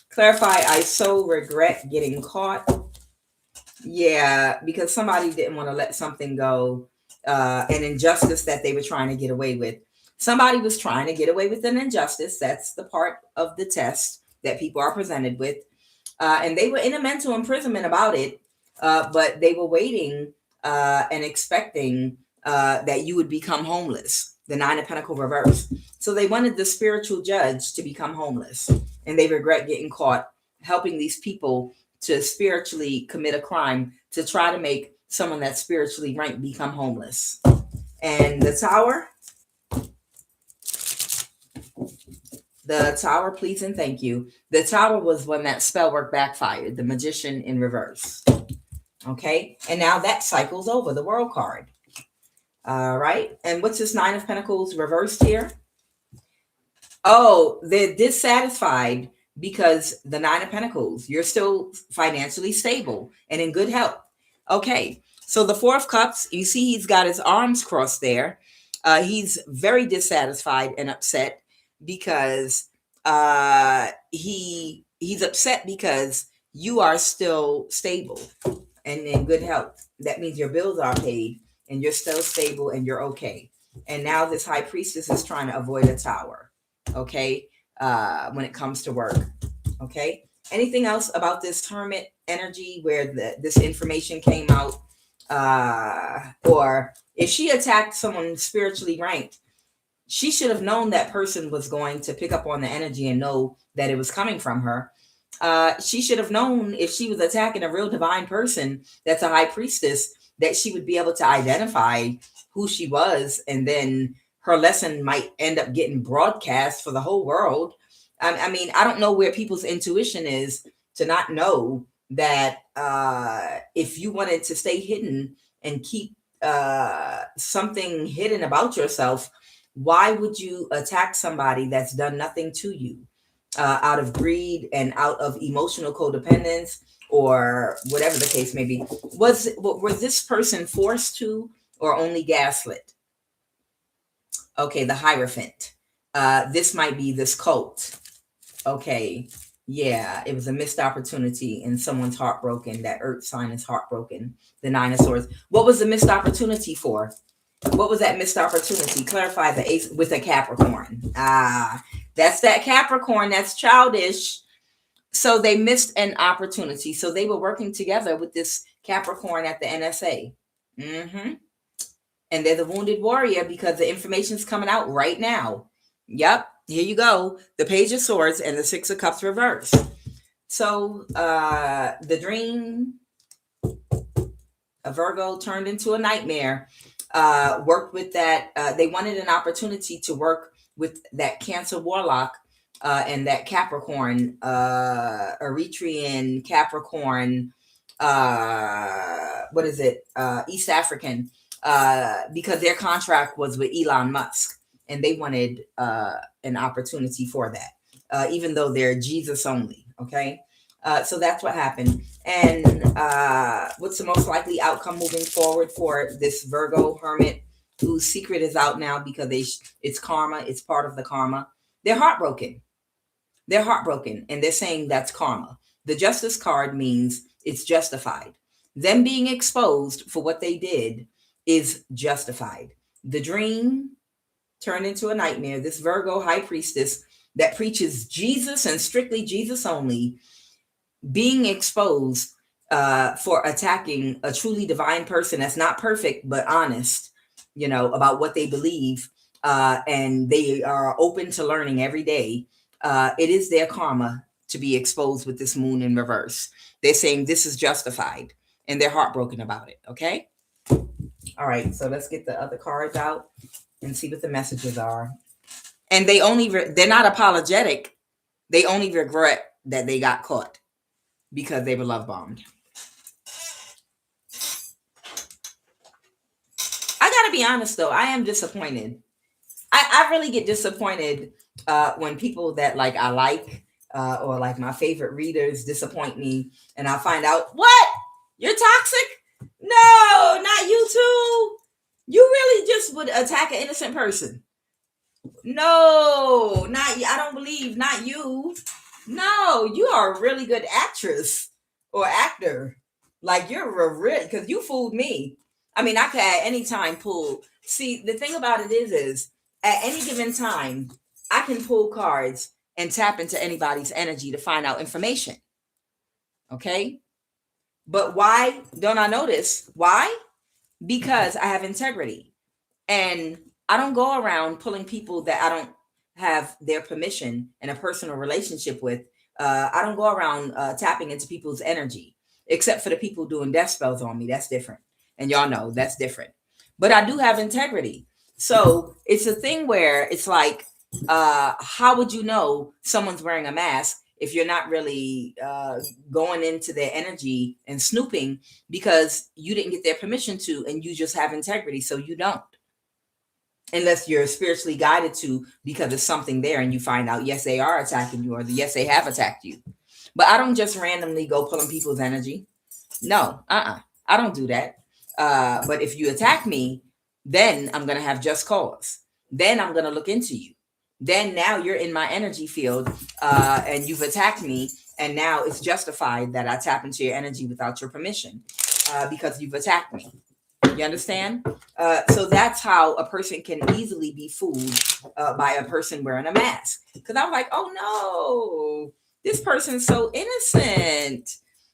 Clarify, I so regret getting caught. Yeah, because somebody didn't want to let something go. An injustice that they were trying to get away with. Somebody was trying to get away with an injustice. That's the part of the test that people are presented with. And they were in a mental imprisonment about it. But they were waiting and expecting that you would become homeless. The Nine of Pentacles reverse. So they wanted the spiritual judge to become homeless. And they regret getting caught helping these people to spiritually commit a crime to try to make someone that's spiritually ranked become homeless. And the Tower. The Tower, please and thank you. The Tower was when that spell work backfired. The Magician in reverse. Okay. And now that cycle's over. The World card. All right. And what's this Nine of Pentacles reversed here? Oh, they're dissatisfied because the Nine of Pentacles, you're still financially stable and in good health. Okay. So the Four of Cups, you see he's got his arms crossed there. He's very dissatisfied and upset because he's upset because you are still stable and in good health. That means your bills are paid and you're still stable and you're okay. And now this high priestess is trying to avoid a tower. Okay. When it comes to work. Okay. Anything else about this hermit energy where this information came out? Or if she attacked someone spiritually ranked, she should have known that person was going to pick up on the energy and know that it was coming from her. She should have known if she was attacking a real divine person that's a high priestess, that she would be able to identify who she was, and then her lesson might end up getting broadcast for the whole world. I mean, I don't know where people's intuition is to not know that if you wanted to stay hidden and keep something hidden about yourself, why would you attack somebody that's done nothing to you out of greed and out of emotional codependence or whatever the case may be? Was this person forced to or only gaslit? Okay, the Hierophant. This might be this cult. Okay, yeah, it was a missed opportunity and someone's heartbroken. That Earth sign is heartbroken. The Nine of Swords. What was the missed opportunity for? What was that missed opportunity? Clarify. The Ace with a Capricorn. That's that Capricorn. That's childish. So they missed an opportunity. So they were working together with this Capricorn at the NSA. And they're the wounded warrior because the information's coming out right now. Yep. Here you go. The Page of Swords and the Six of Cups reverse. So the dream, a Virgo, turned into a nightmare. Worked with that. They wanted an opportunity to work with that Cancer warlock and that Capricorn, Eritrean, Capricorn, what is it? East African, because their contract was with Elon Musk and they wanted an opportunity for that, even though they're Jesus only. Okay. So that's what happened. And what's the most likely outcome moving forward for this Virgo hermit whose secret is out now because it's karma. It's part of the karma. They're heartbroken. They're heartbroken. And they're saying that's karma. The Justice card means it's justified. Them being exposed for what they did is justified. The dream turned into a nightmare. This Virgo high priestess that preaches Jesus and strictly Jesus only, being exposed for attacking a truly divine person that's not perfect but honest, about what they believe, and they are open to learning every day. It is their karma to be exposed with this moon in reverse. They're saying this is justified and they're heartbroken about it. Okay. All right. So let's get the other cards out and see what the messages are. And they're not apologetic. They only regret that they got caught because they were love bombed. I got to be honest though. I am disappointed. I really get disappointed when people that I like or like my favorite readers disappoint me, and I find out, what? You're toxic? No, not you too. You really just would attack an innocent person. No, not you. I don't believe, not you. No, you are a really good actress or actor. You're because you fooled me. I mean, I could at any time pull. See, the thing about it is at any given time, I can pull cards and tap into anybody's energy to find out information. Okay? But why don't I notice? Why? Because I have integrity. And I don't go around pulling people that I don't have their permission and a personal relationship with. I don't go around tapping into people's energy, except for the people doing death spells on me. That's different. And y'all know that's different. But I do have integrity. So it's a thing where it's like, how would you know someone's wearing a mask if you're not really going into their energy and snooping because you didn't get their permission to, and you just have integrity, so you don't. Unless you're spiritually guided to, because there's something there and you find out, yes, they are attacking you, or yes, they have attacked you. But I don't just randomly go pulling people's energy. No, I don't do that. But if you attack me, then I'm going to have just cause. Then I'm going to look into you. Then now you're in my energy field and you've attacked me. And now it's justified that I tap into your energy without your permission because you've attacked me. You understand? So that's how a person can easily be fooled by a person wearing a mask. Because I'm like, oh no, this person's so innocent.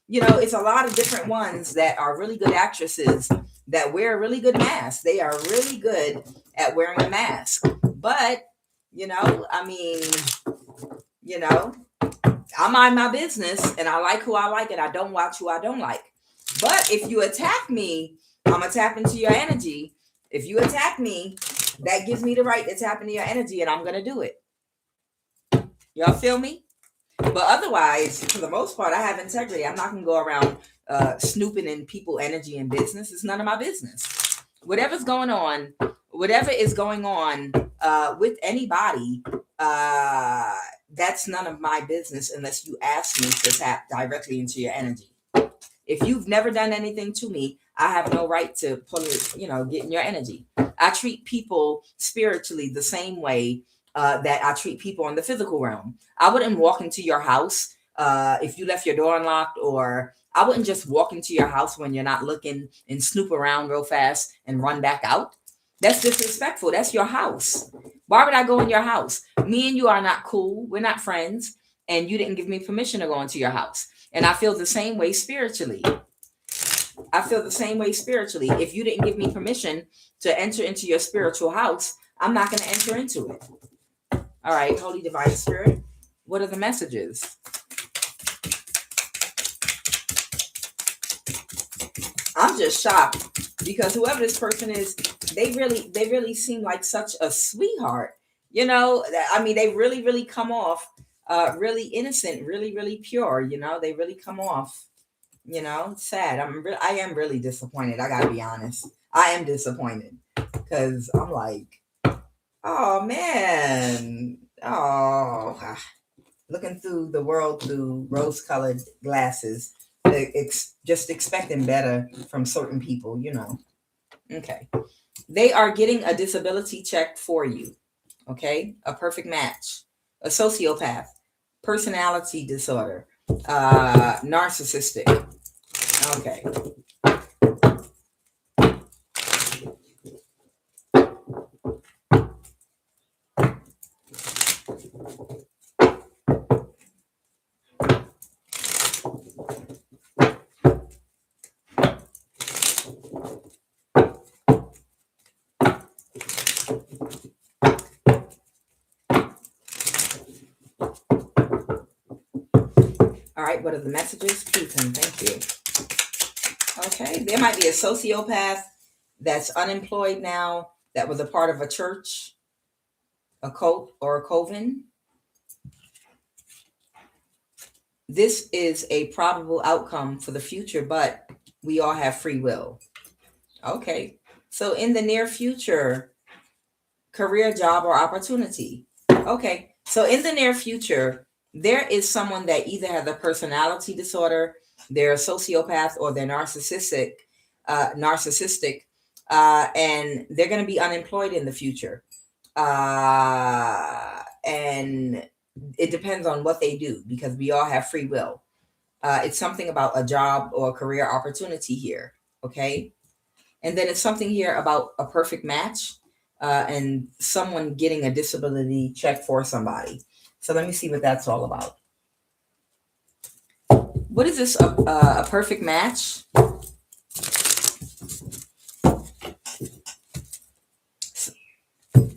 It's a lot of different ones that are really good actresses that wear really good masks. They are really good at wearing a mask. But, I mind my business and I like who I like and I don't watch who I don't like. But if you attack me, I'm going to tap into your energy. If you attack me, that gives me the right to tap into your energy, and I'm going to do it. Y'all feel me? But otherwise, for the most part, I have integrity. I'm not going to go around snooping in people's energy and business. It's none of my business. Whatever is going on with anybody, that's none of my business unless you ask me to tap directly into your energy. If you've never done anything to me, I have no right to pull it, get in your energy. I treat people spiritually the same way that I treat people in the physical realm. I wouldn't walk into your house if you left your door unlocked, or I wouldn't just walk into your house when you're not looking and snoop around real fast and run back out. That's disrespectful. That's your house. Why would I go in your house? Me and you are not cool. We're not friends. And you didn't give me permission to go into your house. And I feel the same way spiritually. If you didn't give me permission to enter into your spiritual house, I'm not going to enter into it. All right, Holy Divine Spirit, what are the messages? I'm just shocked because whoever this person is, they really seem like such a sweetheart. You know, I mean, they really, really come off really innocent, really, really pure. You know, they really come off. You know, sad. I am really disappointed. I gotta be honest. I am disappointed because I'm like, oh man, oh, looking through the world through rose-colored glasses, just expecting better from certain people. You know. Okay, they are getting a disability check for you. Okay, a perfect match, a sociopath, personality disorder, narcissistic. Okay. All right, what are the messages? Putin, thank you. Okay, there might be a sociopath that's unemployed now that was a part of a church, a cult, or a coven. This is a probable outcome for the future, but we all have free will. Okay, so in the near future, career, job, or opportunity. Okay, so in the near future, there is someone that either has a personality disorder, they're a sociopath, or they're narcissistic, and they're going to be unemployed in the future. And it depends on what they do because we all have free will. It's something about a job or a career opportunity here. Okay, and then it's something here about a perfect match and someone getting a disability check for somebody. So let me see what that's all about. What is this? A perfect match?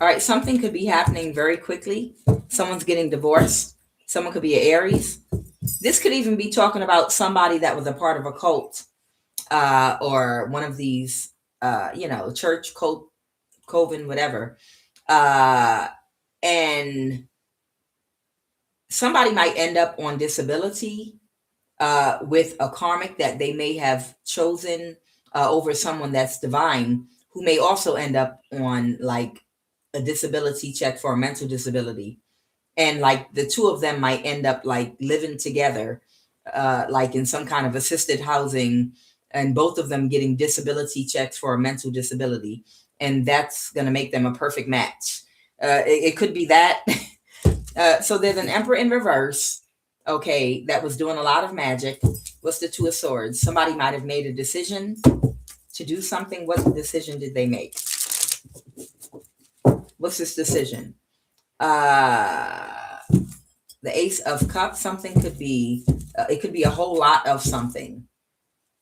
All right, something could be happening very quickly. Someone's getting divorced. Someone could be an Aries. This could even be talking about somebody that was a part of a cult or one of these, church, cult, coven, whatever. And somebody might end up on disability with a karmic that they may have chosen over someone that's divine, who may also end up on like a disability check for a mental disability. And like the two of them might end up like living together, like in some kind of assisted housing, and both of them getting disability checks for a mental disability. And that's going to make them a perfect match. It could be that. So there's an Emperor in reverse, okay, that was doing a lot of magic. What's the Two of Swords? Somebody might have made a decision to do something. What decision did they make? What's this decision? The Ace of Cups. Something could be, it could be a whole lot of something.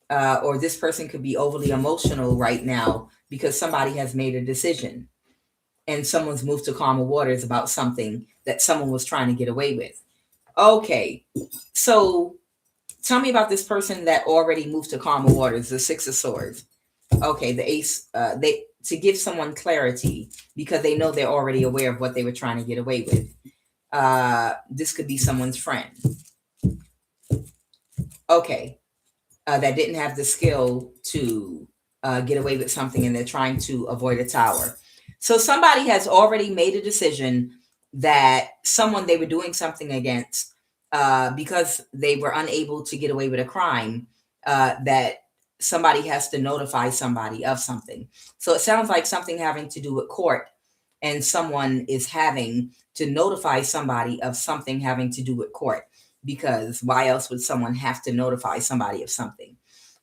Or this person could be overly emotional right now because somebody has made a decision and someone's moved to calmer waters about something that someone was trying to get away with. Okay, so tell me about this person that already moved to calmer waters, the Six of Swords. Okay, the Ace, they to give someone clarity because they know they're already aware of what they were trying to get away with. This could be someone's friend. Okay, that didn't have the skill to get away with something and they're trying to avoid a tower. So somebody has already made a decision that someone they were doing something against because they were unable to get away with a crime, that somebody has to notify somebody of something. So it sounds like something having to do with court, and someone is having to notify somebody of something having to do with court, because why else would someone have to notify somebody of something?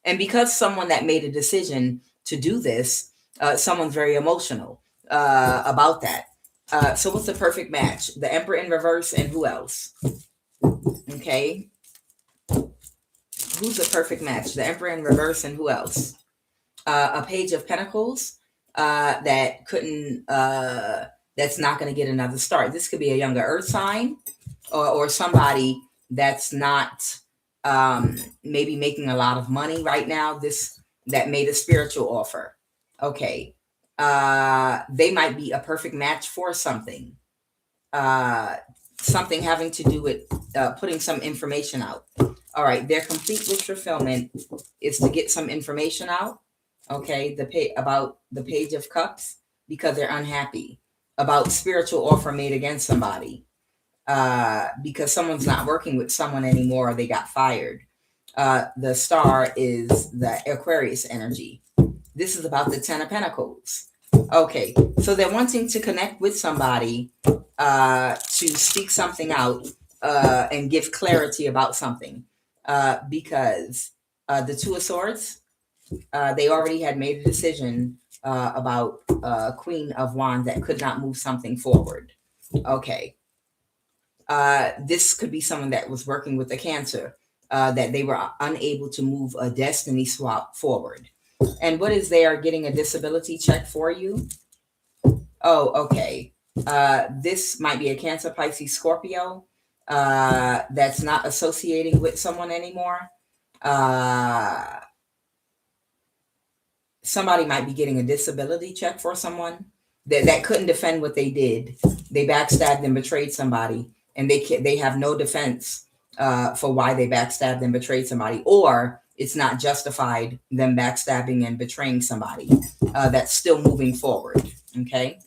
And because someone that made a decision to do this, someone's very emotional about that. So what's the perfect match? The Emperor in reverse and who else? Okay. Who's the perfect match? The Emperor in reverse and who else? A Page of Pentacles that couldn't, that's not going to get another start. This could be a younger earth sign or somebody that's not maybe making a lot of money right now. This that made a spiritual offer. Okay. They might be a perfect match for something. something having to do with putting some information out. All right, their complete wish fulfillment is to get some information out. Okay, about the Page of Cups, because they're unhappy about spiritual offer made against somebody, because someone's not working with someone anymore, or they got fired. The Star is the Aquarius energy. This is about the Ten of Pentacles. Okay, so they're wanting to connect with somebody, to speak something out, and give clarity about something, because the Two of Swords, they already had made a decision about Queen of Wands that could not move something forward. Okay, this could be someone that was working with a Cancer, that they were unable to move a destiny swap forward. And what is they are getting a disability check for you? Oh, okay. This might be a Cancer, Pisces, Scorpio, that's not associating with someone anymore. Somebody might be getting a disability check for someone that couldn't defend what they did. They backstabbed and betrayed somebody, and they have no defense for why they backstabbed and betrayed somebody, or it's not justified them backstabbing and betraying somebody, that's still moving forward. Okay.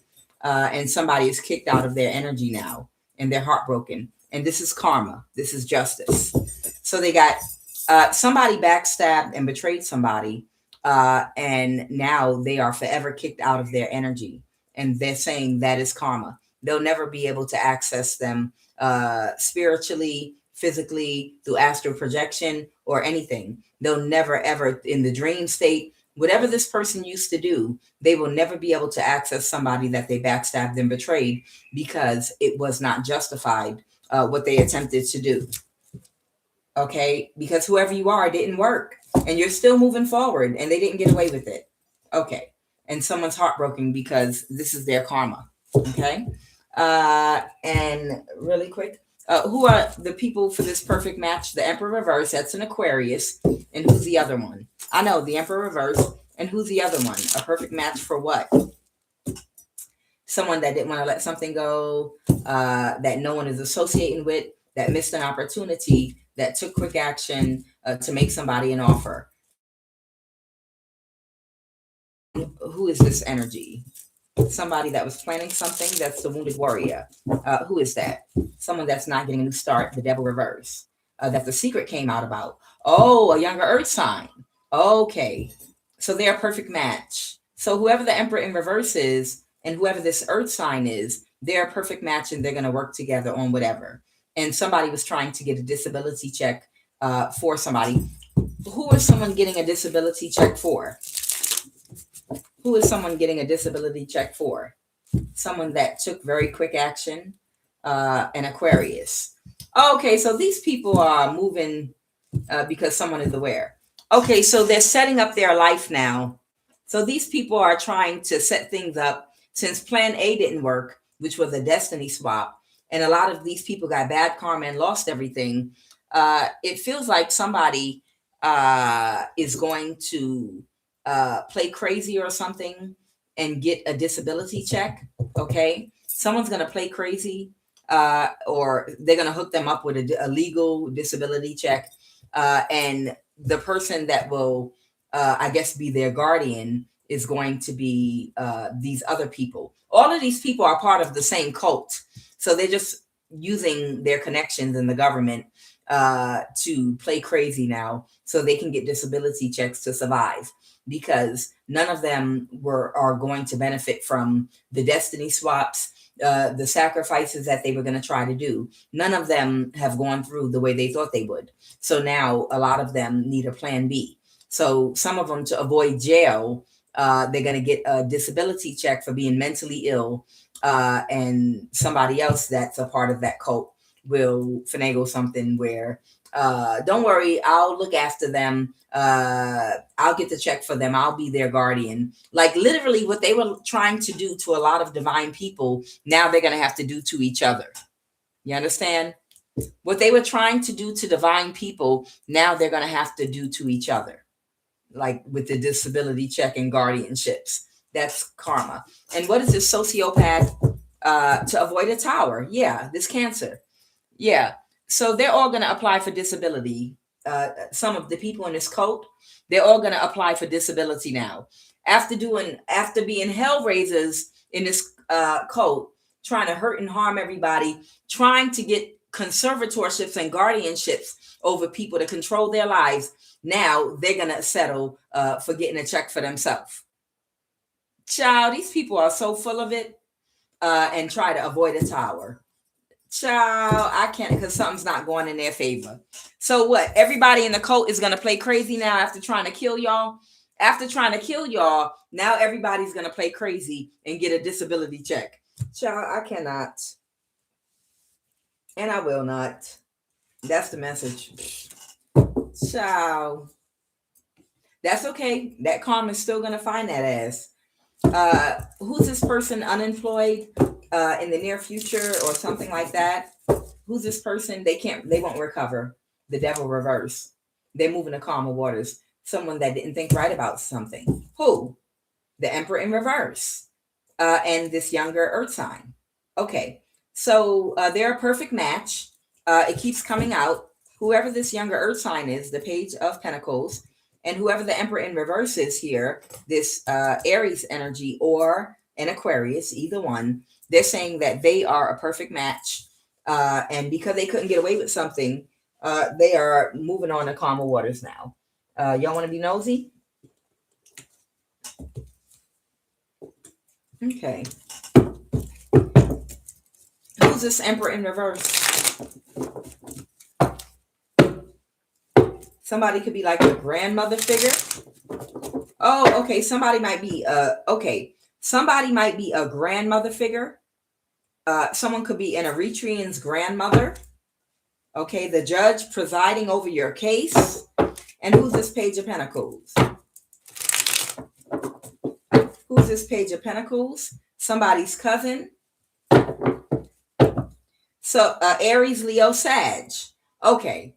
And somebody is kicked out of their energy now, and they're heartbroken. And this is karma. This is justice. So they got somebody backstabbed and betrayed somebody, and now they are forever kicked out of their energy. And they're saying that is karma. They'll never be able to access them spiritually, physically, through astral projection or anything. They'll never, ever, in the dream state, whatever this person used to do, they will never be able to access somebody that they backstabbed and betrayed, because it was not justified, what they attempted to do. Okay, because whoever you are, it didn't work, and you're still moving forward, and they didn't get away with it. Okay, and someone's heartbroken because this is their karma. Okay, and really quick, who are the people for this perfect match? The Emperor reverse, that's an Aquarius, and who's the other one? I know, the Emperor reverse, and who's the other one? A perfect match for what? Someone that didn't want to let something go, that no one is associating with, that missed an opportunity, that took quick action to make somebody an offer. Who is this energy? Somebody that was planning something, that's the Wounded Warrior. Who is that? Someone that's not getting a new start, the Devil reverse, that the secret came out about. Oh, a younger earth sign. Okay, so they're a perfect match. So whoever the Emperor in reverse is, and whoever this earth sign is, they're a perfect match, and they're going to work together on whatever. And somebody was trying to get a disability check for somebody. Who is someone getting a disability check for? Who is someone getting a disability check for? Someone that took very quick action, an Aquarius. Okay, so these people are moving because someone is aware. Okay, so they're setting up their life now. So these people are trying to set things up since plan A didn't work, which was a destiny swap. And a lot of these people got bad karma and lost everything. It feels like somebody is going to play crazy or something and get a disability check. Okay, someone's going to play crazy, or they're going to hook them up with a legal disability check, and the person that will, I guess, be their guardian is going to be these other people. All of these people are part of the same cult, so they're just using their connections in the government to play crazy now, so they can get disability checks to survive, because none of them are going to benefit from the destiny swaps, the sacrifices that they were going to try to do. None of them have gone through the way they thought they would. So now a lot of them need a plan B. So some of them, to avoid jail, they're going to get a disability check for being mentally ill, and somebody else that's a part of that cult will finagle something where, don't worry, I'll look after them. I'll get the check for them. I'll be their guardian. Like literally what they were trying to do to a lot of divine people, now they're going to have to do to each other. You understand? What they were trying to do to divine people, now they're going to have to do to each other. Like with the disability check and guardianships. That's karma. And what is this sociopath? to avoid a tower. Yeah, this Cancer. Yeah. So they're all going to apply for disability. Some of the people in this cult, they're all going to apply for disability now. After being hellraisers in this cult, trying to hurt and harm everybody, trying to get conservatorships and guardianships over people to control their lives. Now they're going to settle for getting a check for themselves. Child, these people are so full of it and try to avoid a tower. Child, I can't, because something's not going in their favor. So what? Everybody in the cult is going to play crazy now after trying to kill y'all. After trying to kill y'all, now everybody's going to play crazy and get a disability check. Child, I cannot. And I will not. That's the message. Child. That's okay. That karma's still going to find that ass. Who's this person unemployed in the near future or something like that? Who's this person? They won't recover. The devil reverse. They're moving to calmer waters. Someone that didn't think right about something. Who? The Emperor in reverse. And this younger earth sign. Okay. So they're a perfect match. It keeps coming out. Whoever this younger earth sign is, the Page of Pentacles, and whoever the Emperor in reverse is here, this Aries energy or an Aquarius, either one, they're saying that they are a perfect match. And because they couldn't get away with something, they are moving on to calmer waters now. Y'all want to be nosy? Okay. Who's this Emperor in reverse? Somebody could be like a grandmother figure. Oh, okay. Somebody might be Somebody might be a grandmother figure. Someone could be an Eritrean's grandmother. Okay, the judge presiding over your case. And who's this Page of Pentacles? Who's this Page of Pentacles? Somebody's cousin. So Aries, Leo, Sag. Okay.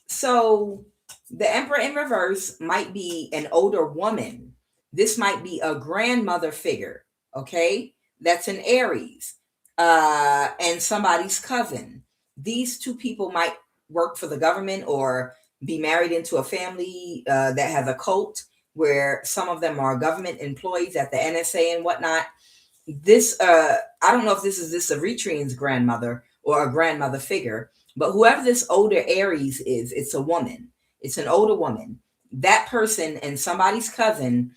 So the Emperor in reverse might be an older woman. This might be a grandmother figure. Okay. That's an Aries. And somebody's cousin. These two people might work for the government or be married into a family that has a cult where some of them are government employees at the NSA and whatnot. This, I don't know if this is this Eritrean's grandmother or a grandmother figure, but whoever this older Aries is, it's a woman. It's an older woman. That person and somebody's cousin,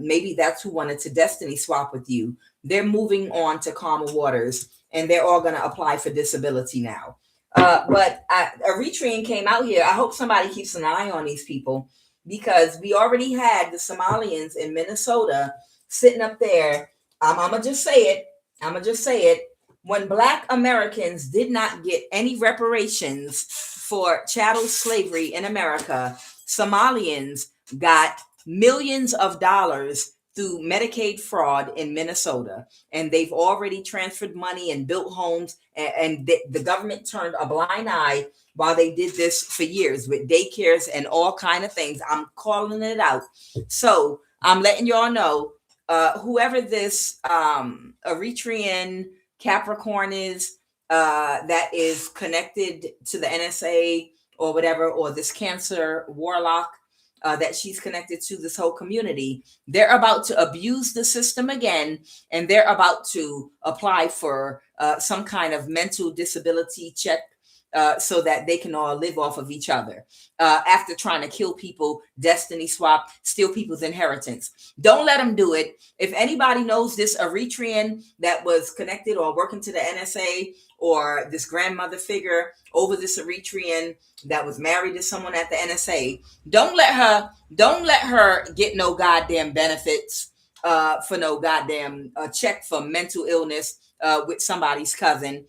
maybe that's who wanted to destiny swap with you. They're moving on to calmer waters, and they're all going to apply for disability now. But Eritrean came out here. I hope somebody keeps an eye on these people, because we already had the Somalians in Minnesota sitting up there. I'm going to just say it. When Black Americans did not get any reparations for chattel slavery in America, Somalians got millions of dollars through Medicaid fraud in Minnesota. And they've already transferred money and built homes. And the government turned a blind eye while they did this for years with daycares and all kind of things. I'm calling it out. So I'm letting y'all know, whoever this Eritrean Capricorn is, that is connected to the NSA or whatever, or this Cancer warlock that she's connected to, this whole community, they're about to abuse the system again, and they're about to apply for some kind of mental disability check so that they can all live off of each other after trying to kill people, destiny swap, steal people's inheritance. Don't let them do it. If anybody knows this Eritrean that was connected or working to the NSA, or this grandmother figure over this Eritrean that was married to someone at the NSA, don't let her get no goddamn benefits for no goddamn check for mental illness with somebody's cousin.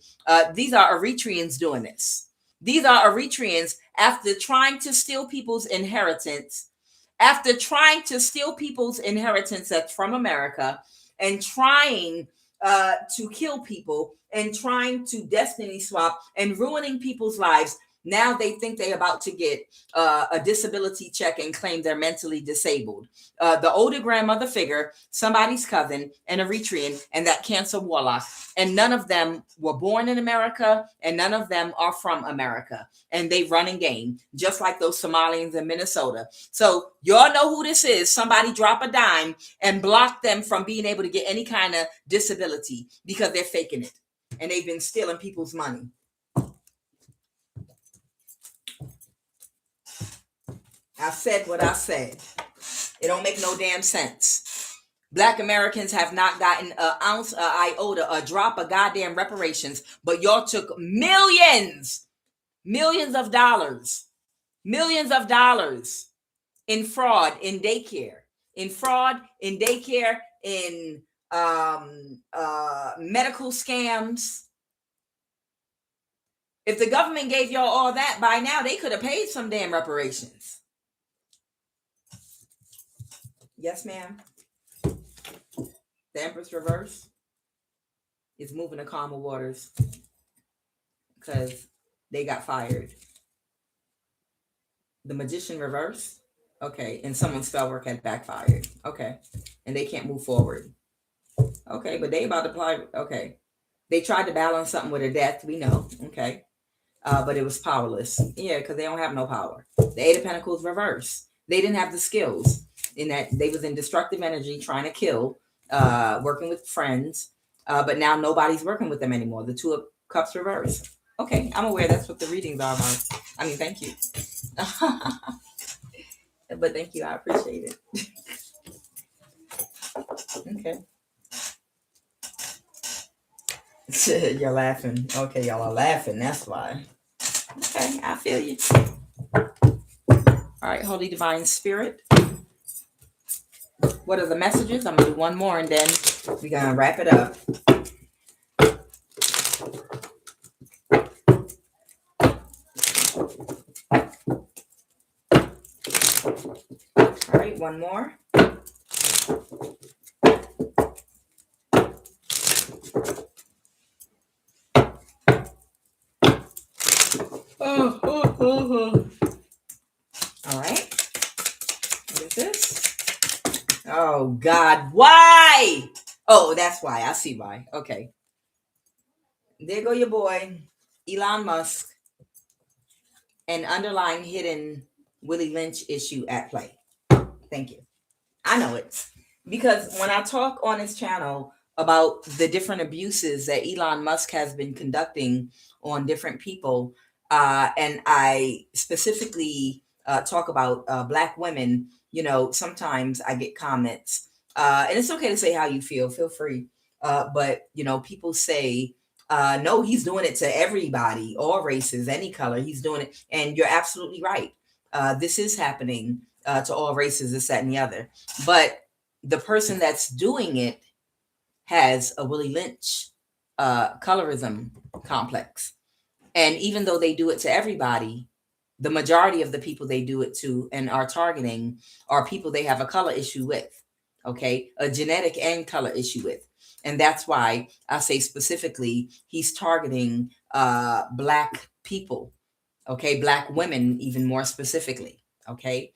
These are Eritreans doing this. These are Eritreans after trying to steal people's inheritance, that's from America, and trying to kill people and trying to destiny swap and ruining people's lives. Now they think they're about to get a disability check and claim they're mentally disabled. The older grandmother figure, somebody's cousin, an Eritrean, and that Cancer warlock. And none of them were born in America, and none of them are from America. And they run and game, just like those Somalians in Minnesota. So y'all know who this is. Somebody drop a dime and block them from being able to get any kind of disability because they're faking it. And they've been stealing people's money. I said what I said. It don't make no damn sense. Black Americans have not gotten an ounce, an iota, a drop of goddamn reparations, but y'all took millions of dollars in fraud in daycare, in medical scams. If the government gave y'all all that by now, they could have paid some damn reparations. Yes, ma'am. The Empress reverse is moving to calmer waters because they got fired. The Magician reverse, okay, and someone's spell work had backfired, okay, and they can't move forward, okay, but they about to apply, okay, they tried to balance something with a death, we know, okay, but it was powerless, yeah, because they don't have no power. The Eight of Pentacles reverse, they didn't have the skills in that they was in destructive energy trying to kill, working with friends, but now nobody's working with them anymore. The Two of Cups reverse. Okay, I'm aware that's what the readings are about. I mean, thank you. But thank you, I appreciate it. Okay. You're laughing. Okay, y'all are laughing, that's why. Okay, I feel you. All right, Holy Divine Spirit. What are the messages? I'm gonna do one more and then we're gonna wrap it up. All right, one more. Oh. All right. What is this? Oh, God. Why? Oh, that's why. I see why. Okay. There go your boy, Elon Musk. An underlying hidden Willie Lynch issue at play. Thank you. I know it. Because when I talk on his channel about the different abuses that Elon Musk has been conducting on different people, and I specifically talk about Black women, you know, sometimes I get comments, and it's okay to say how you feel free. But, you know, people say, no, he's doing it to everybody, all races, any color. He's doing it. And you're absolutely right. This is happening to all races, this, that, and the other. But the person that's doing it has a Willie Lynch colorism complex. And even though they do it to everybody, the majority of the people they do it to and are targeting are people they have a color issue with, okay? A genetic and color issue with. And that's why I say specifically, he's targeting Black people, okay? Black women, even more specifically, okay?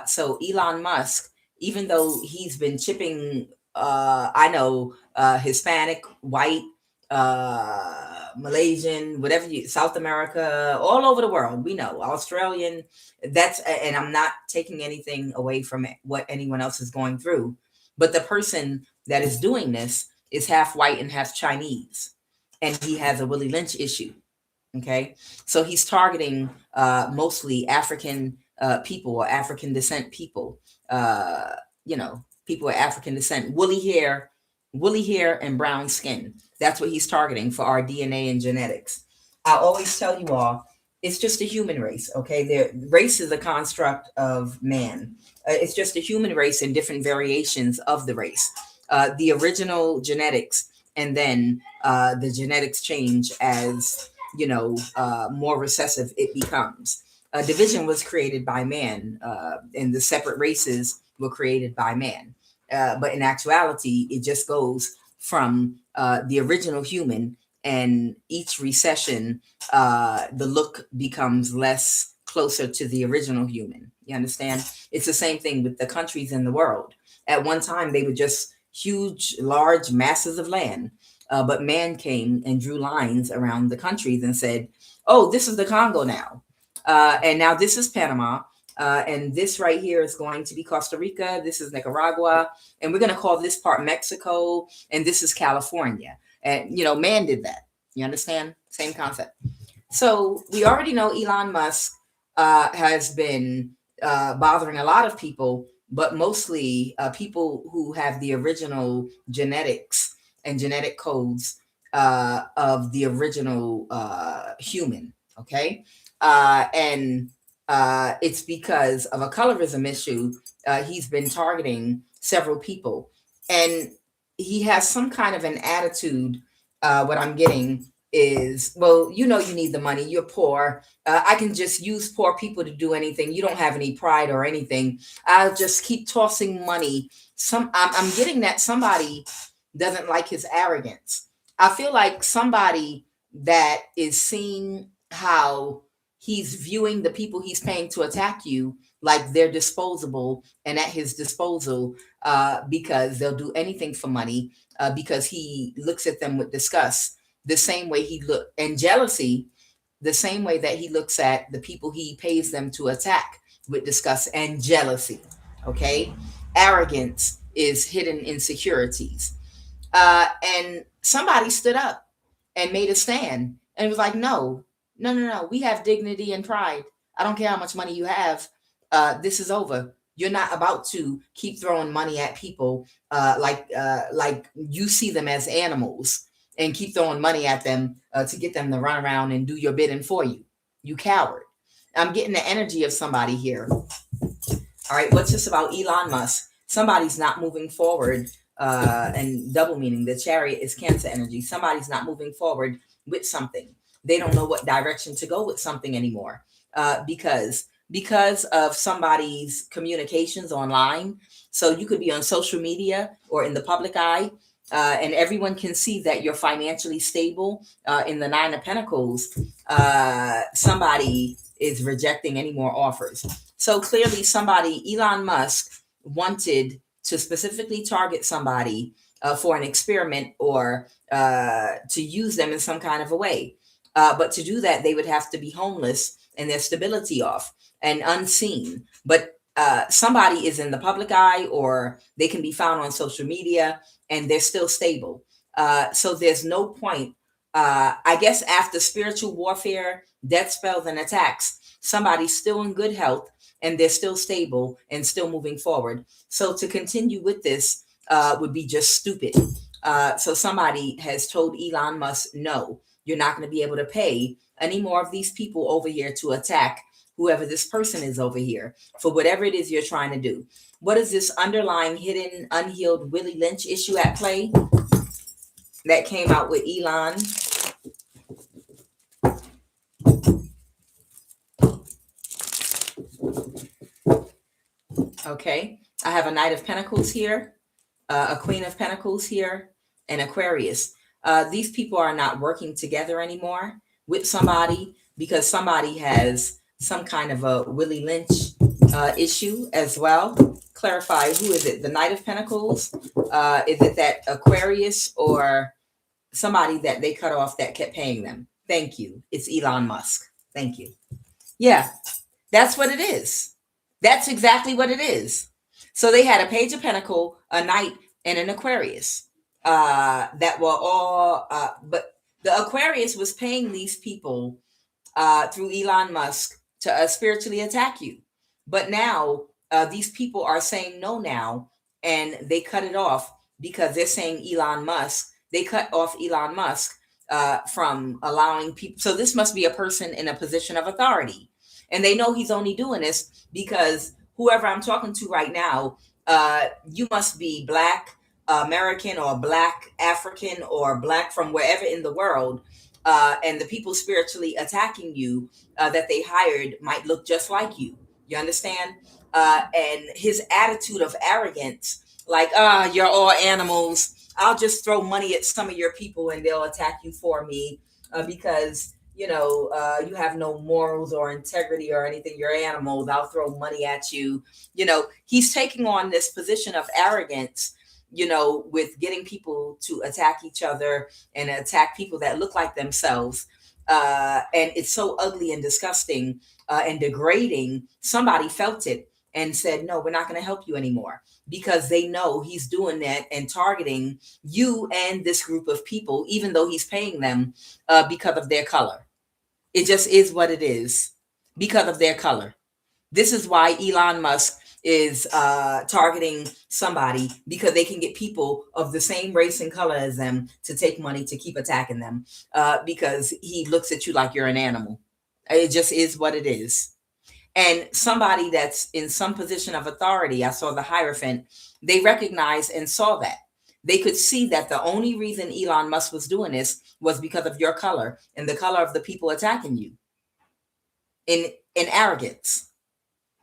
So Elon Musk, even though he's been chipping, I know, Hispanic, white, Malaysian, whatever you, South America, all over the world, we know, Australian, that's, and I'm not taking anything away from what anyone else is going through, but the person that is doing this is half white and half Chinese, and he has a Willie Lynch issue. Okay, so he's targeting mostly African people or African descent people. You know, people of African descent, woolly hair and brown skin. That's what he's targeting for our DNA and genetics. I always tell you all, it's just a human race. Okay, race is a construct of man. It's just a human race and different variations of the race. The original genetics, and then the genetics change as, you know, more recessive it becomes. Division was created by man, and the separate races were created by man. But in actuality, it just goes from the original human and each recession, the look becomes less closer to the original human. You understand? It's the same thing with the countries in the world. At one time, they were just huge, large masses of land. But man came and drew lines around the countries and said, oh, this is the Congo now. And now this is Panama. And this right here is going to be Costa Rica. This is Nicaragua. And we're going to call this part Mexico. And this is California. And, man did that. You understand? Same concept. So we already know Elon Musk has been bothering a lot of people, but mostly people who have the original genetics and genetic codes of the original human. Okay. And it's because of a colorism issue. He's been targeting several people, and he has some kind of an attitude. What I'm getting is, well, you need the money. You're poor. I can just use poor people to do anything. You don't have any pride or anything. I'll just keep tossing money. I'm getting that somebody doesn't like his arrogance. I feel like somebody that is seeing how he's viewing the people he's paying to attack you like they're disposable and at his disposal, because they'll do anything for money, because he looks at them with disgust, the same way and jealousy, the same way that he looks at the people he pays them to attack with disgust and jealousy. Okay. Arrogance is hidden insecurities. And somebody stood up and made a stand and was like, no, we have dignity and pride. I don't care how much money you have. This is over. You're not about to keep throwing money at people like you see them as animals, and keep throwing money at them to get them to run around and do your bidding for you. You coward. I'm getting the energy of somebody here. All right, what's this about Elon Musk? Somebody's not moving forward, and double meaning. The Chariot is Cancer energy. Somebody's not moving forward with something. They don't know what direction to go with something anymore, because of somebody's communications online. So you could be on social media or in the public eye, and everyone can see that you're financially stable. In the Nine of Pentacles, somebody is rejecting any more offers. So clearly Elon Musk wanted to specifically target somebody for an experiment, or to use them in some kind of a way. But to do that, they would have to be homeless and their stability off and unseen. But somebody is in the public eye, or they can be found on social media, and they're still stable. So there's no point. I guess after spiritual warfare, death spells, and attacks, somebody's still in good health, and they're still stable and still moving forward. So to continue with this would be just stupid. So somebody has told Elon Musk, no, you're not going to be able to pay any more of these people over here to attack whoever this person is over here for whatever it is you're trying to do. What is this underlying, hidden, unhealed Willie Lynch issue at play that came out with Elon? Okay, I have a Knight of Pentacles here, a Queen of Pentacles here, and Aquarius. These people are not working together anymore with somebody, because somebody has some kind of a Willie Lynch issue as well. Clarify, who is it? The Knight of Pentacles? Is it that Aquarius, or somebody that they cut off that kept paying them? Thank you. It's Elon Musk. Thank you. Yeah, that's what it is. That's exactly what it is. So they had a Page of Pentacle, a Knight, and an Aquarius that were all, but the Aquarius was paying these people through Elon Musk to spiritually attack you. But now these people are saying no now, and they cut it off because they're saying Elon Musk. They cut off Elon Musk from allowing people. So this must be a person in a position of authority. And they know he's only doing this because whoever I'm talking to right now, you must be Black American, or Black African, or Black from wherever in the world. And the people spiritually attacking you that they hired might look just like you. You understand? And his attitude of arrogance, like, you're all animals. I'll just throw money at some of your people and they'll attack you for me, because you have no morals or integrity or anything. You're animals. I'll throw money at you. He's taking on this position of arrogance, with getting people to attack each other and attack people that look like themselves. And it's so ugly and disgusting, and degrading. Somebody felt it and said, no, we're not going to help you anymore, because they know he's doing that and targeting you and this group of people, even though he's paying them because of their color. It just is what it is, because of their color. This is why Elon Musk is targeting somebody, because they can get people of the same race and color as them to take money to keep attacking them, because he looks at you like you're an animal. It just is what it is. And somebody that's in some position of authority, I saw the Hierophant, they recognized and saw that. They could see that the only reason Elon Musk was doing this was because of your color and the color of the people attacking you in arrogance.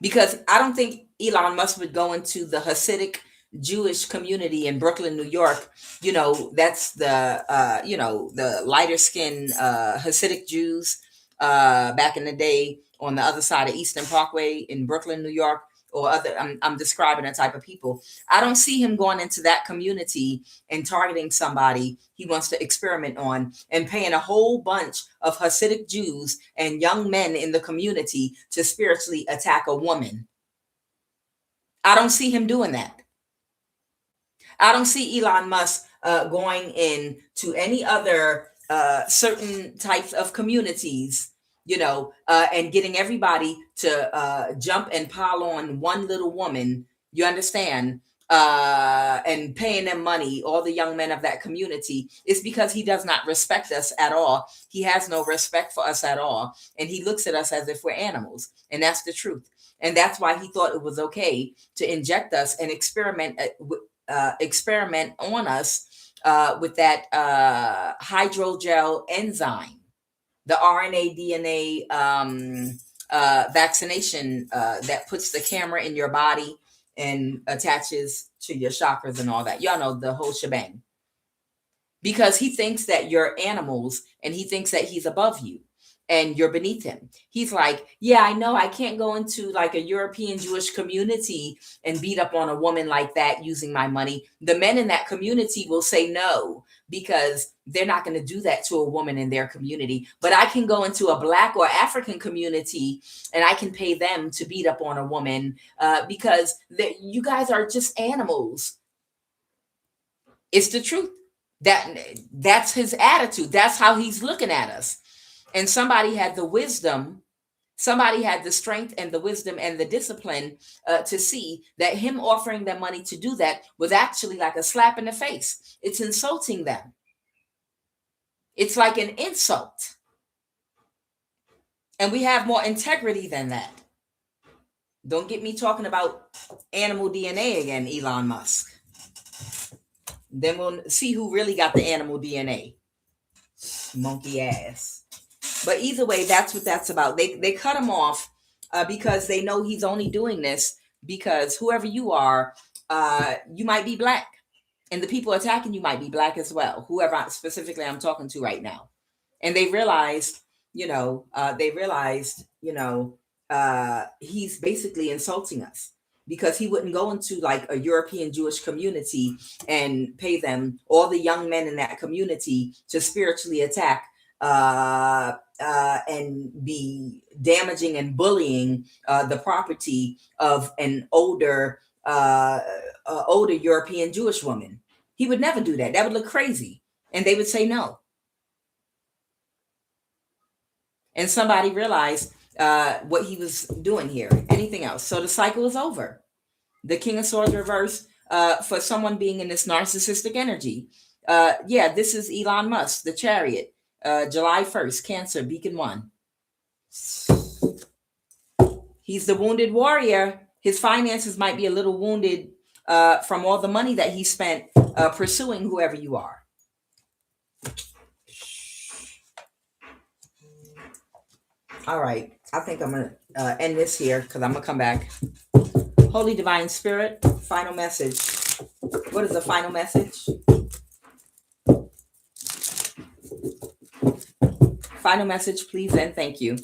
Because I don't think Elon Musk would go into the Hasidic Jewish community in Brooklyn, New York. That's the lighter skinned Hasidic Jews back in the day on the other side of Eastern Parkway in Brooklyn, New York, or other. I'm describing a type of people. I don't see him going into that community and targeting somebody he wants to experiment on and paying a whole bunch of Hasidic Jews and young men in the community to spiritually attack a woman. I don't see him doing that. I don't see Elon Musk going in to any other certain types of communities, and getting everybody to jump and pile on one little woman, you understand, and paying them money, all the young men of that community. It's because he does not respect us at all. He has no respect for us at all. And he looks at us as if we're animals. And that's the truth. And that's why he thought it was okay to inject us and experiment on us with that hydrogel enzyme, the RNA DNA vaccination that puts the camera in your body and attaches to your chakras and all that. Y'all know the whole shebang. Because he thinks that you're animals and he thinks that he's above you and you're beneath him. He's like, yeah, I know I can't go into like a European Jewish community and beat up on a woman like that using my money. The men in that community will say no, because they're not going to do that to a woman in their community. But I can go into a Black or African community and I can pay them to beat up on a woman because you guys are just animals. It's the truth. That's his attitude. That's how he's looking at us. And somebody had the wisdom, somebody had the strength and the wisdom and the discipline to see that him offering them money to do that was actually like a slap in the face. It's insulting them. It's like an insult. And we have more integrity than that. Don't get me talking about animal DNA again, Elon Musk. Then we'll see who really got the animal DNA. Monkey ass. But either way, that's what that's about. They cut him off because they know he's only doing this because whoever you are, you might be Black. And the people attacking you might be Black as well. Whoever specifically I'm talking to right now. And they realized, he's basically insulting us. Because he wouldn't go into like a European Jewish community and pay them, all the young men in that community, to spiritually attack and be damaging and bullying the property of an older European Jewish woman. He would never do that. That would look crazy. And they would say no. And somebody realized what he was doing here. Anything else? So the cycle is over. The King of Swords reverse for someone being in this narcissistic energy. This is Elon Musk, the Chariot, July 1st, Cancer, Beacon 1. He's the wounded warrior. His finances might be a little wounded from all the money that he spent pursuing whoever you are. All right. I think I'm going to end this here because I'm going to come back. Holy Divine Spirit, final message. What is the final message? Final message, please, and thank you.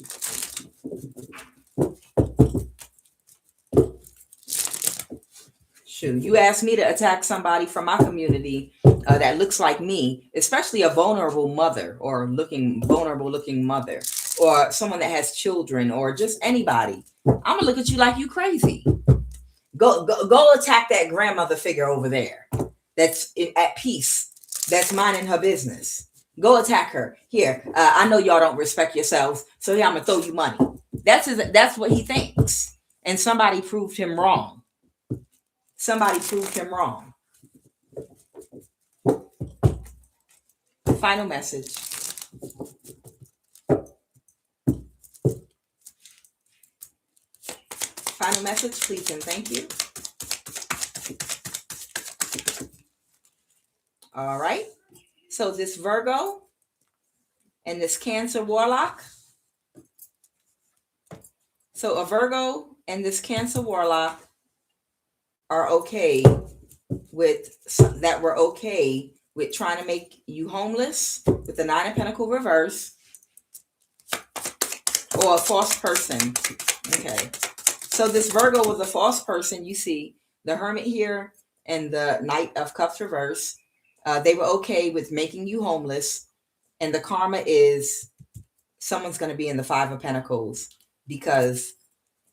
Shoot, you asked me to attack somebody from my community that looks like me, especially a vulnerable mother or vulnerable looking mother, or someone that has children, or just anybody. I'm gonna look at you like you crazy. Go attack that grandmother figure over there that's at peace, that's minding her business. Go attack her. Here, I know y'all don't respect yourselves, so here I'm gonna throw you money. That's what he thinks, and somebody proved him wrong. Somebody proved him wrong. Final message. Final message, please, and thank you. All right. So this Virgo and this Cancer Warlock. So a Virgo and this Cancer Warlock are okay with that. We're okay with trying to make you homeless with the Nine of Pentacles reverse, or a false person. Okay. So this Virgo was a false person. You see the Hermit here and the Knight of Cups reverse. They were okay with making you homeless. And the karma is someone's going to be in the Five of Pentacles because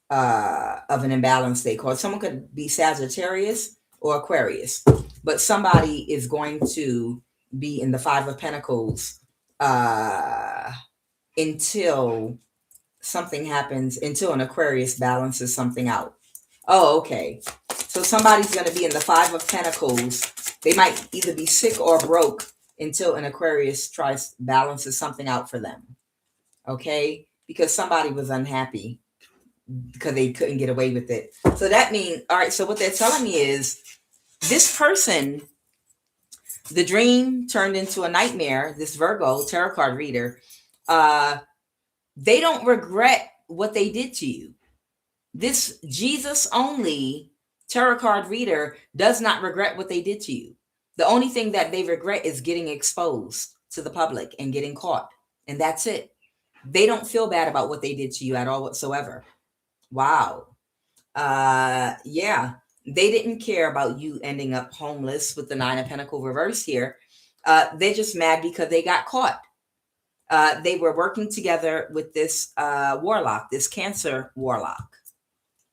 of an imbalance they cause. Someone could be Sagittarius or Aquarius, but somebody is going to be in the Five of Pentacles until something happens, until an Aquarius balances something out. Oh, okay. So somebody's going to be in the Five of Pentacles. They might either be sick or broke until an Aquarius balances something out for them. Okay? Because somebody was unhappy because they couldn't get away with it. So that means, all right, so what they're telling me is this person, the dream turned into a nightmare, this Virgo tarot card reader, they don't regret what they did to you. This Jesus only tarot card reader does not regret what they did to you. The only thing that they regret is getting exposed to the public and getting caught. And that's it. They don't feel bad about what they did to you at all whatsoever. Wow. Yeah. They didn't care about you ending up homeless with the Nine of Pentacles reverse here. They're just mad because they got caught. They were working together with this warlock, this Cancer warlock.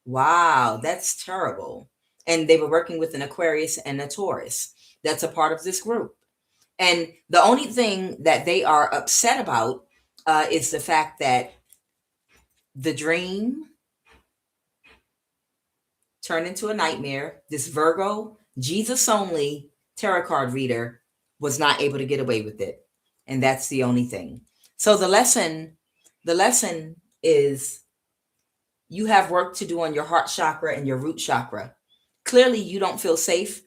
Wow, that's terrible. And they were working with an Aquarius and a Taurus. That's a part of this group. And the only thing that they are upset about is the fact that the dream turned into a nightmare. This Virgo, Jesus only tarot card reader was not able to get away with it. And that's the only thing. So the lesson is you have work to do on your heart chakra and your root chakra. Clearly, you don't feel safe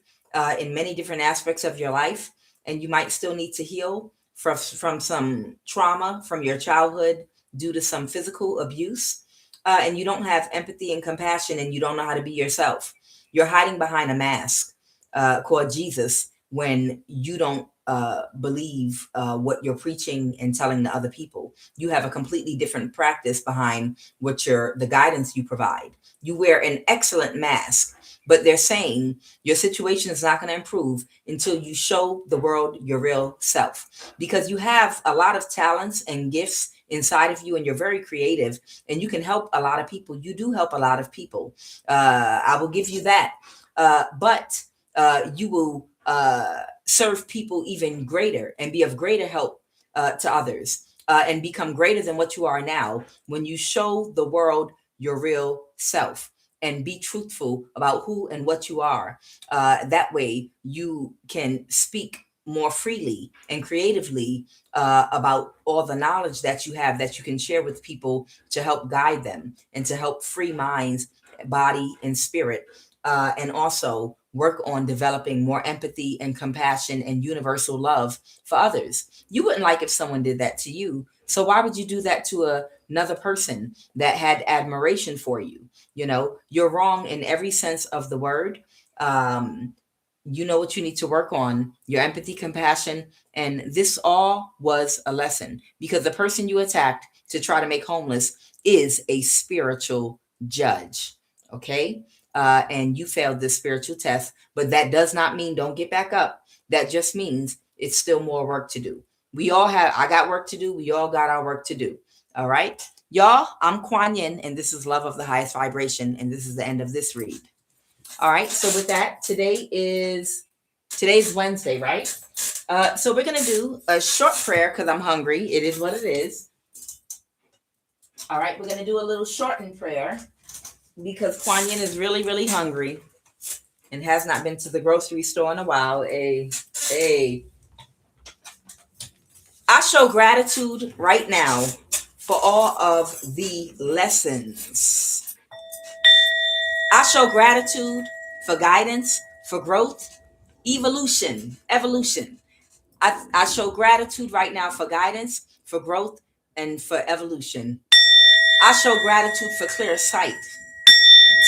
in many different aspects of your life, and you might still need to heal from some trauma from your childhood due to some physical abuse. And you don't have empathy and compassion, and you don't know how to be yourself. You're hiding behind a mask called Jesus when you don't believe what you're preaching and telling the other people. You have a completely different practice behind the guidance you provide. You wear an excellent mask, but they're saying your situation is not going to improve until you show the world your real self, because you have a lot of talents and gifts inside of you, and you're very creative, and you can help a lot of people. You do help a lot of people. I will give you that. But you will serve people even greater and be of greater help to others and become greater than what you are now when you show the world your real self and be truthful about who and what you are. That way you can speak more freely and creatively about all the knowledge that you have that you can share with people to help guide them and to help free minds, body, and spirit. And also work on developing more empathy and compassion and universal love for others. You wouldn't like if someone did that to you. So why would you do that to another person that had admiration for you? You know, you're wrong in every sense of the word. You know what you need to work on, your empathy, compassion. And this all was a lesson, because the person you attacked to try to make homeless is a spiritual judge. Okay. And you failed this spiritual test, but that does not mean don't get back up. That just means it's still more work to do. I got work to do. We all got our work to do. All right. Y'all, I'm Kuan Yin, and this is Love of the Highest Vibration. And this is the end of this read. All right. So with that, today's Wednesday, right? So we're going to do a short prayer because I'm hungry. It is what it is. All right. We're going to do a little shortened prayer because Kuan Yin is really, really hungry and has not been to the grocery store in a while. I show gratitude right now for all of the lessons. I show gratitude for guidance, for growth, evolution. I show gratitude right now for guidance, for growth, and for evolution. I show gratitude for clear sight,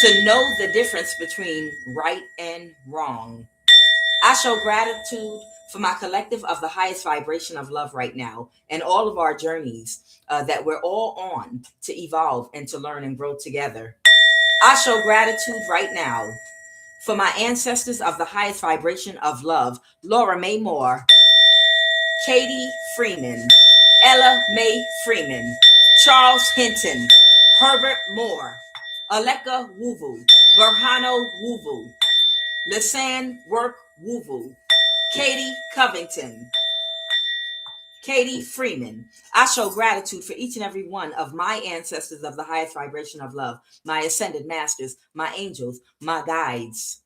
to know the difference between right and wrong. I show gratitude for my collective of the highest vibration of love right now, and all of our journeys that we're all on to evolve and to learn and grow together. I show gratitude right now for my ancestors of the highest vibration of love, Laura Mae Moore, Katie Freeman, Ella Mae Freeman, Charles Hinton, Herbert Moore, Aleka Wuvu, Berhano Wuvu, Lisanne Work Wuvu, Katie Covington, Katie Freeman. I show gratitude for each and every one of my ancestors of the highest vibration of love, my ascended masters, my angels, my guides.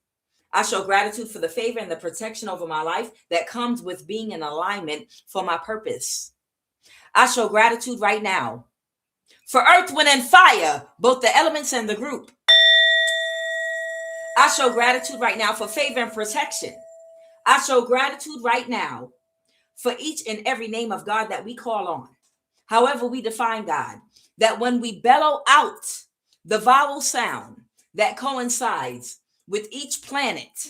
I show gratitude for the favor and the protection over my life that comes with being in alignment for my purpose. I show gratitude right now for earth, wind, and fire, both the elements and the group. I show gratitude right now for favor and protection. I show gratitude right now for each and every name of God that we call on. However we define God, that when we bellow out the vowel sound that coincides with each planet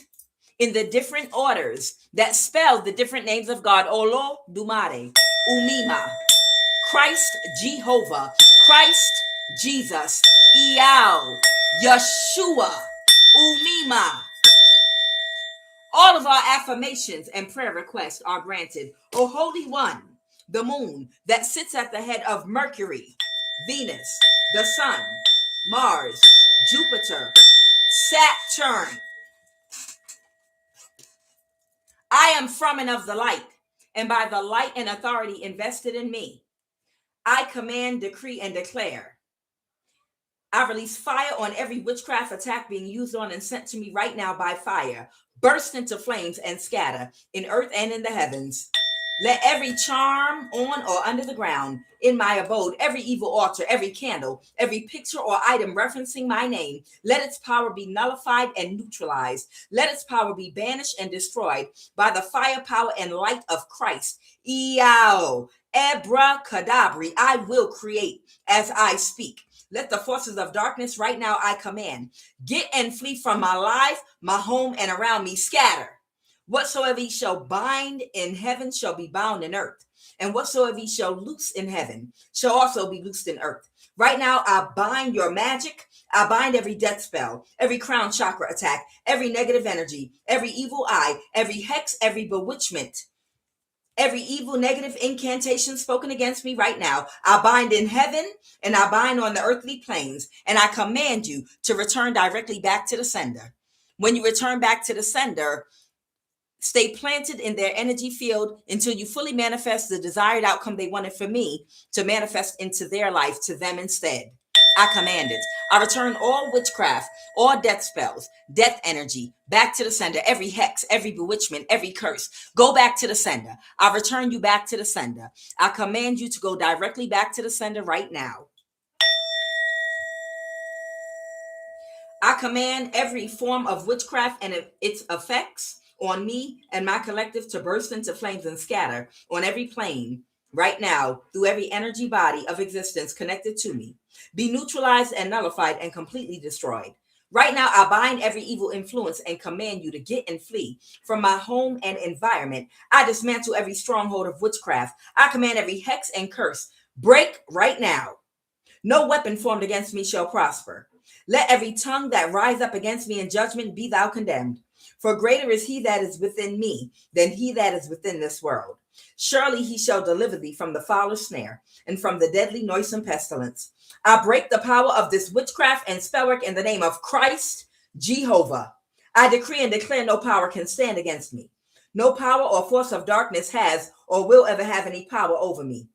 in the different orders that spell the different names of God, Olo, Dumare, Umima, Christ, Jehovah, Christ, Jesus, Iao, Yeshua, Umima. All of our affirmations and prayer requests are granted. O Holy One, the moon that sits at the head of Mercury, Venus, the sun, Mars, Jupiter, Saturn. I am from and of the light, and by the light and authority invested in me, I command, decree, and declare. I release fire on every witchcraft attack being used on and sent to me right now by fire. Burst into flames and scatter in earth and in the heavens. Let every charm on or under the ground in my abode, every evil altar, every candle, every picture or item referencing my name, let its power be nullified and neutralized. Let its power be banished and destroyed by the fire, power, and light of Christ. Eow, abracadabra, I will create as I speak. Let the forces of darkness right now, I command, get and flee from my life, my home, and around me. Scatter. Whatsoever ye shall bind in heaven shall be bound in earth. And whatsoever ye shall loose in heaven shall also be loosed in earth. Right now, I bind your magic. I bind every death spell, every crown chakra attack, every negative energy, every evil eye, every hex, every bewitchment. Every evil, negative incantation spoken against me right now, I bind in heaven and I bind on the earthly planes, and I command you to return directly back to the sender. When you return back to the sender, stay planted in their energy field until you fully manifest the desired outcome they wanted for me to manifest into their life to them instead. I command it. I return all witchcraft, all death spells, death energy back to the sender. Every hex, every bewitchment, every curse, go back to the sender. I return you back to the sender. I command you to go directly back to the sender right now. I command every form of witchcraft and its effects on me and my collective to burst into flames and scatter on every plane right now through every energy body of existence connected to me. Be neutralized and nullified and completely destroyed. Right now, I bind every evil influence and command you to get and flee from my home and environment. I dismantle every stronghold of witchcraft. I command every hex and curse break right now. No weapon formed against me shall prosper. Let every tongue that rise up against me in judgment be thou condemned. For greater is he that is within me than he that is within this world. Surely he shall deliver thee from the fowler's snare and from the deadly noisome pestilence. I break the power of this witchcraft and spellwork in the name of Christ Jehovah. I decree and declare no power can stand against me. No power or force of darkness has or will ever have any power over me.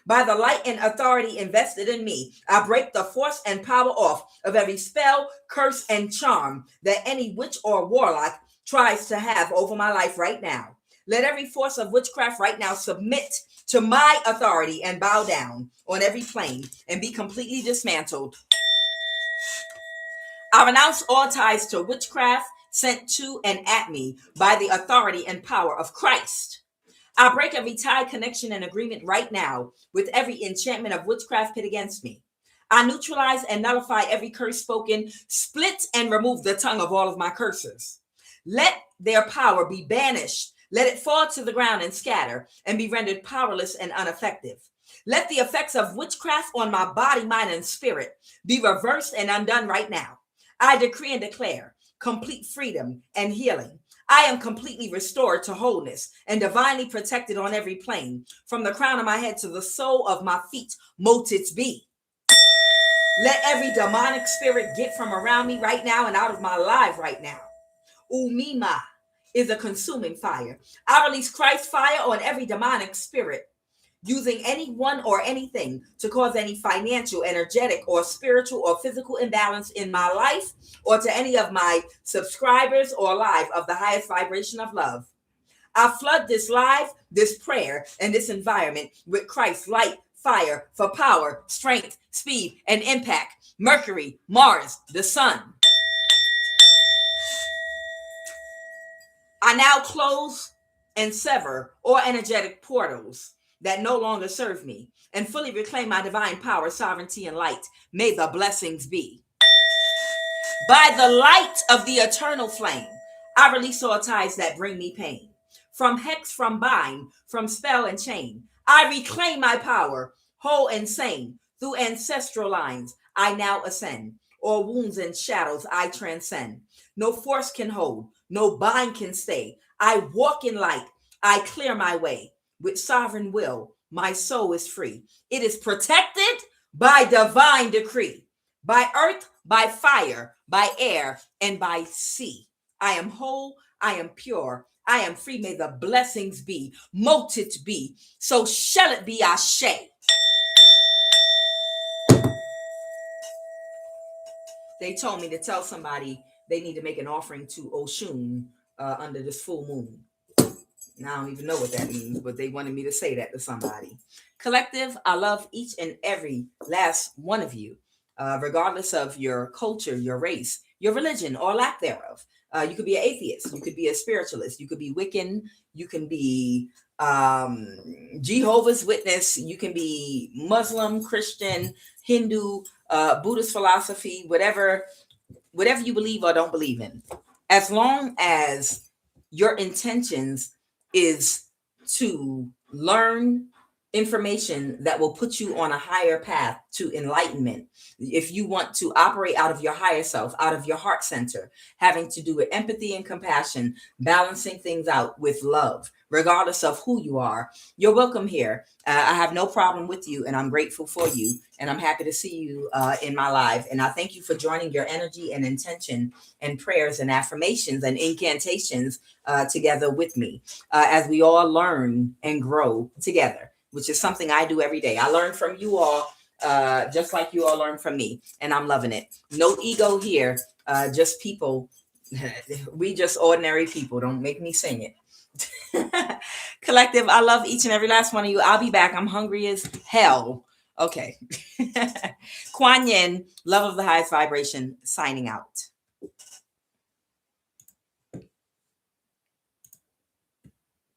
By the light and authority invested in me, I break the force and power off of every spell, curse, and charm that any witch or warlock tries to have over my life right now. Let every force of witchcraft right now submit to my authority and bow down on every plane and be completely dismantled. I renounce all ties to witchcraft sent to and at me by the authority and power of Christ. I break every tie, connection, and agreement right now with every enchantment of witchcraft pit against me. I neutralize and nullify every curse spoken, split and remove the tongue of all of my cursers. Let their power be banished. Let it fall to the ground and scatter and be rendered powerless and ineffective. Let the effects of witchcraft on my body, mind, and spirit be reversed and undone right now. I decree and declare complete freedom and healing. I am completely restored to wholeness and divinely protected on every plane, from the crown of my head to the sole of my feet. Mote it be. Let every demonic spirit get from around me right now and out of my life right now. Umima is a consuming fire. I release Christ's fire on every demonic spirit, using anyone or anything to cause any financial, energetic, or spiritual or physical imbalance in my life or to any of my subscribers or live of the highest vibration of love. I flood this live, this prayer, and this environment with Christ's light, fire for power, strength, speed, and impact. Mercury, Mars, the sun. I now close and sever all energetic portals that no longer serve me and fully reclaim my divine power, sovereignty, and light. May the blessings be. By the light of the eternal flame, I release all ties that bring me pain. From hex, from bind, from spell and chain, I reclaim my power, whole and sane. Through ancestral lines, I now ascend. All wounds and shadows I transcend. No force can hold, no bind can stay. I walk in light, I clear my way. With sovereign will, my soul is free. It is protected by divine decree, by earth, by fire, by air, and by sea. I am whole, I am pure, I am free. May the blessings be, mote it be, so shall it be. Ashe. They told me to tell somebody they need to make an offering to Oshun under this full moon. Now, I don't even know what that means, but they wanted me to say that to somebody. Collective, I love each and every last one of you, regardless of your culture, your race, your religion, or lack thereof. You could be an atheist. You could be a spiritualist. You could be Wiccan. You can be Jehovah's Witness. You can be Muslim, Christian, Hindu, Buddhist philosophy, whatever you believe or don't believe in. As long as your intentions is to learn information that will put you on a higher path to enlightenment. If you want to operate out of your higher self, out of your heart center, having to do with empathy and compassion, balancing things out with love, regardless of who you are, you're welcome here. I have no problem with you, and I'm grateful for you, and I'm happy to see you in my live. And I thank you for joining your energy and intention and prayers and affirmations and incantations together with me as we all learn and grow together, which is something I do every day. I learn from you all, just like you all learn from me, and I'm loving it. No ego here, just people. We just ordinary people. Don't make me sing it. Collective, I love each and every last one of you. I'll be back. I'm hungry as hell. Okay. QUAN, love of the highest vibration, signing out.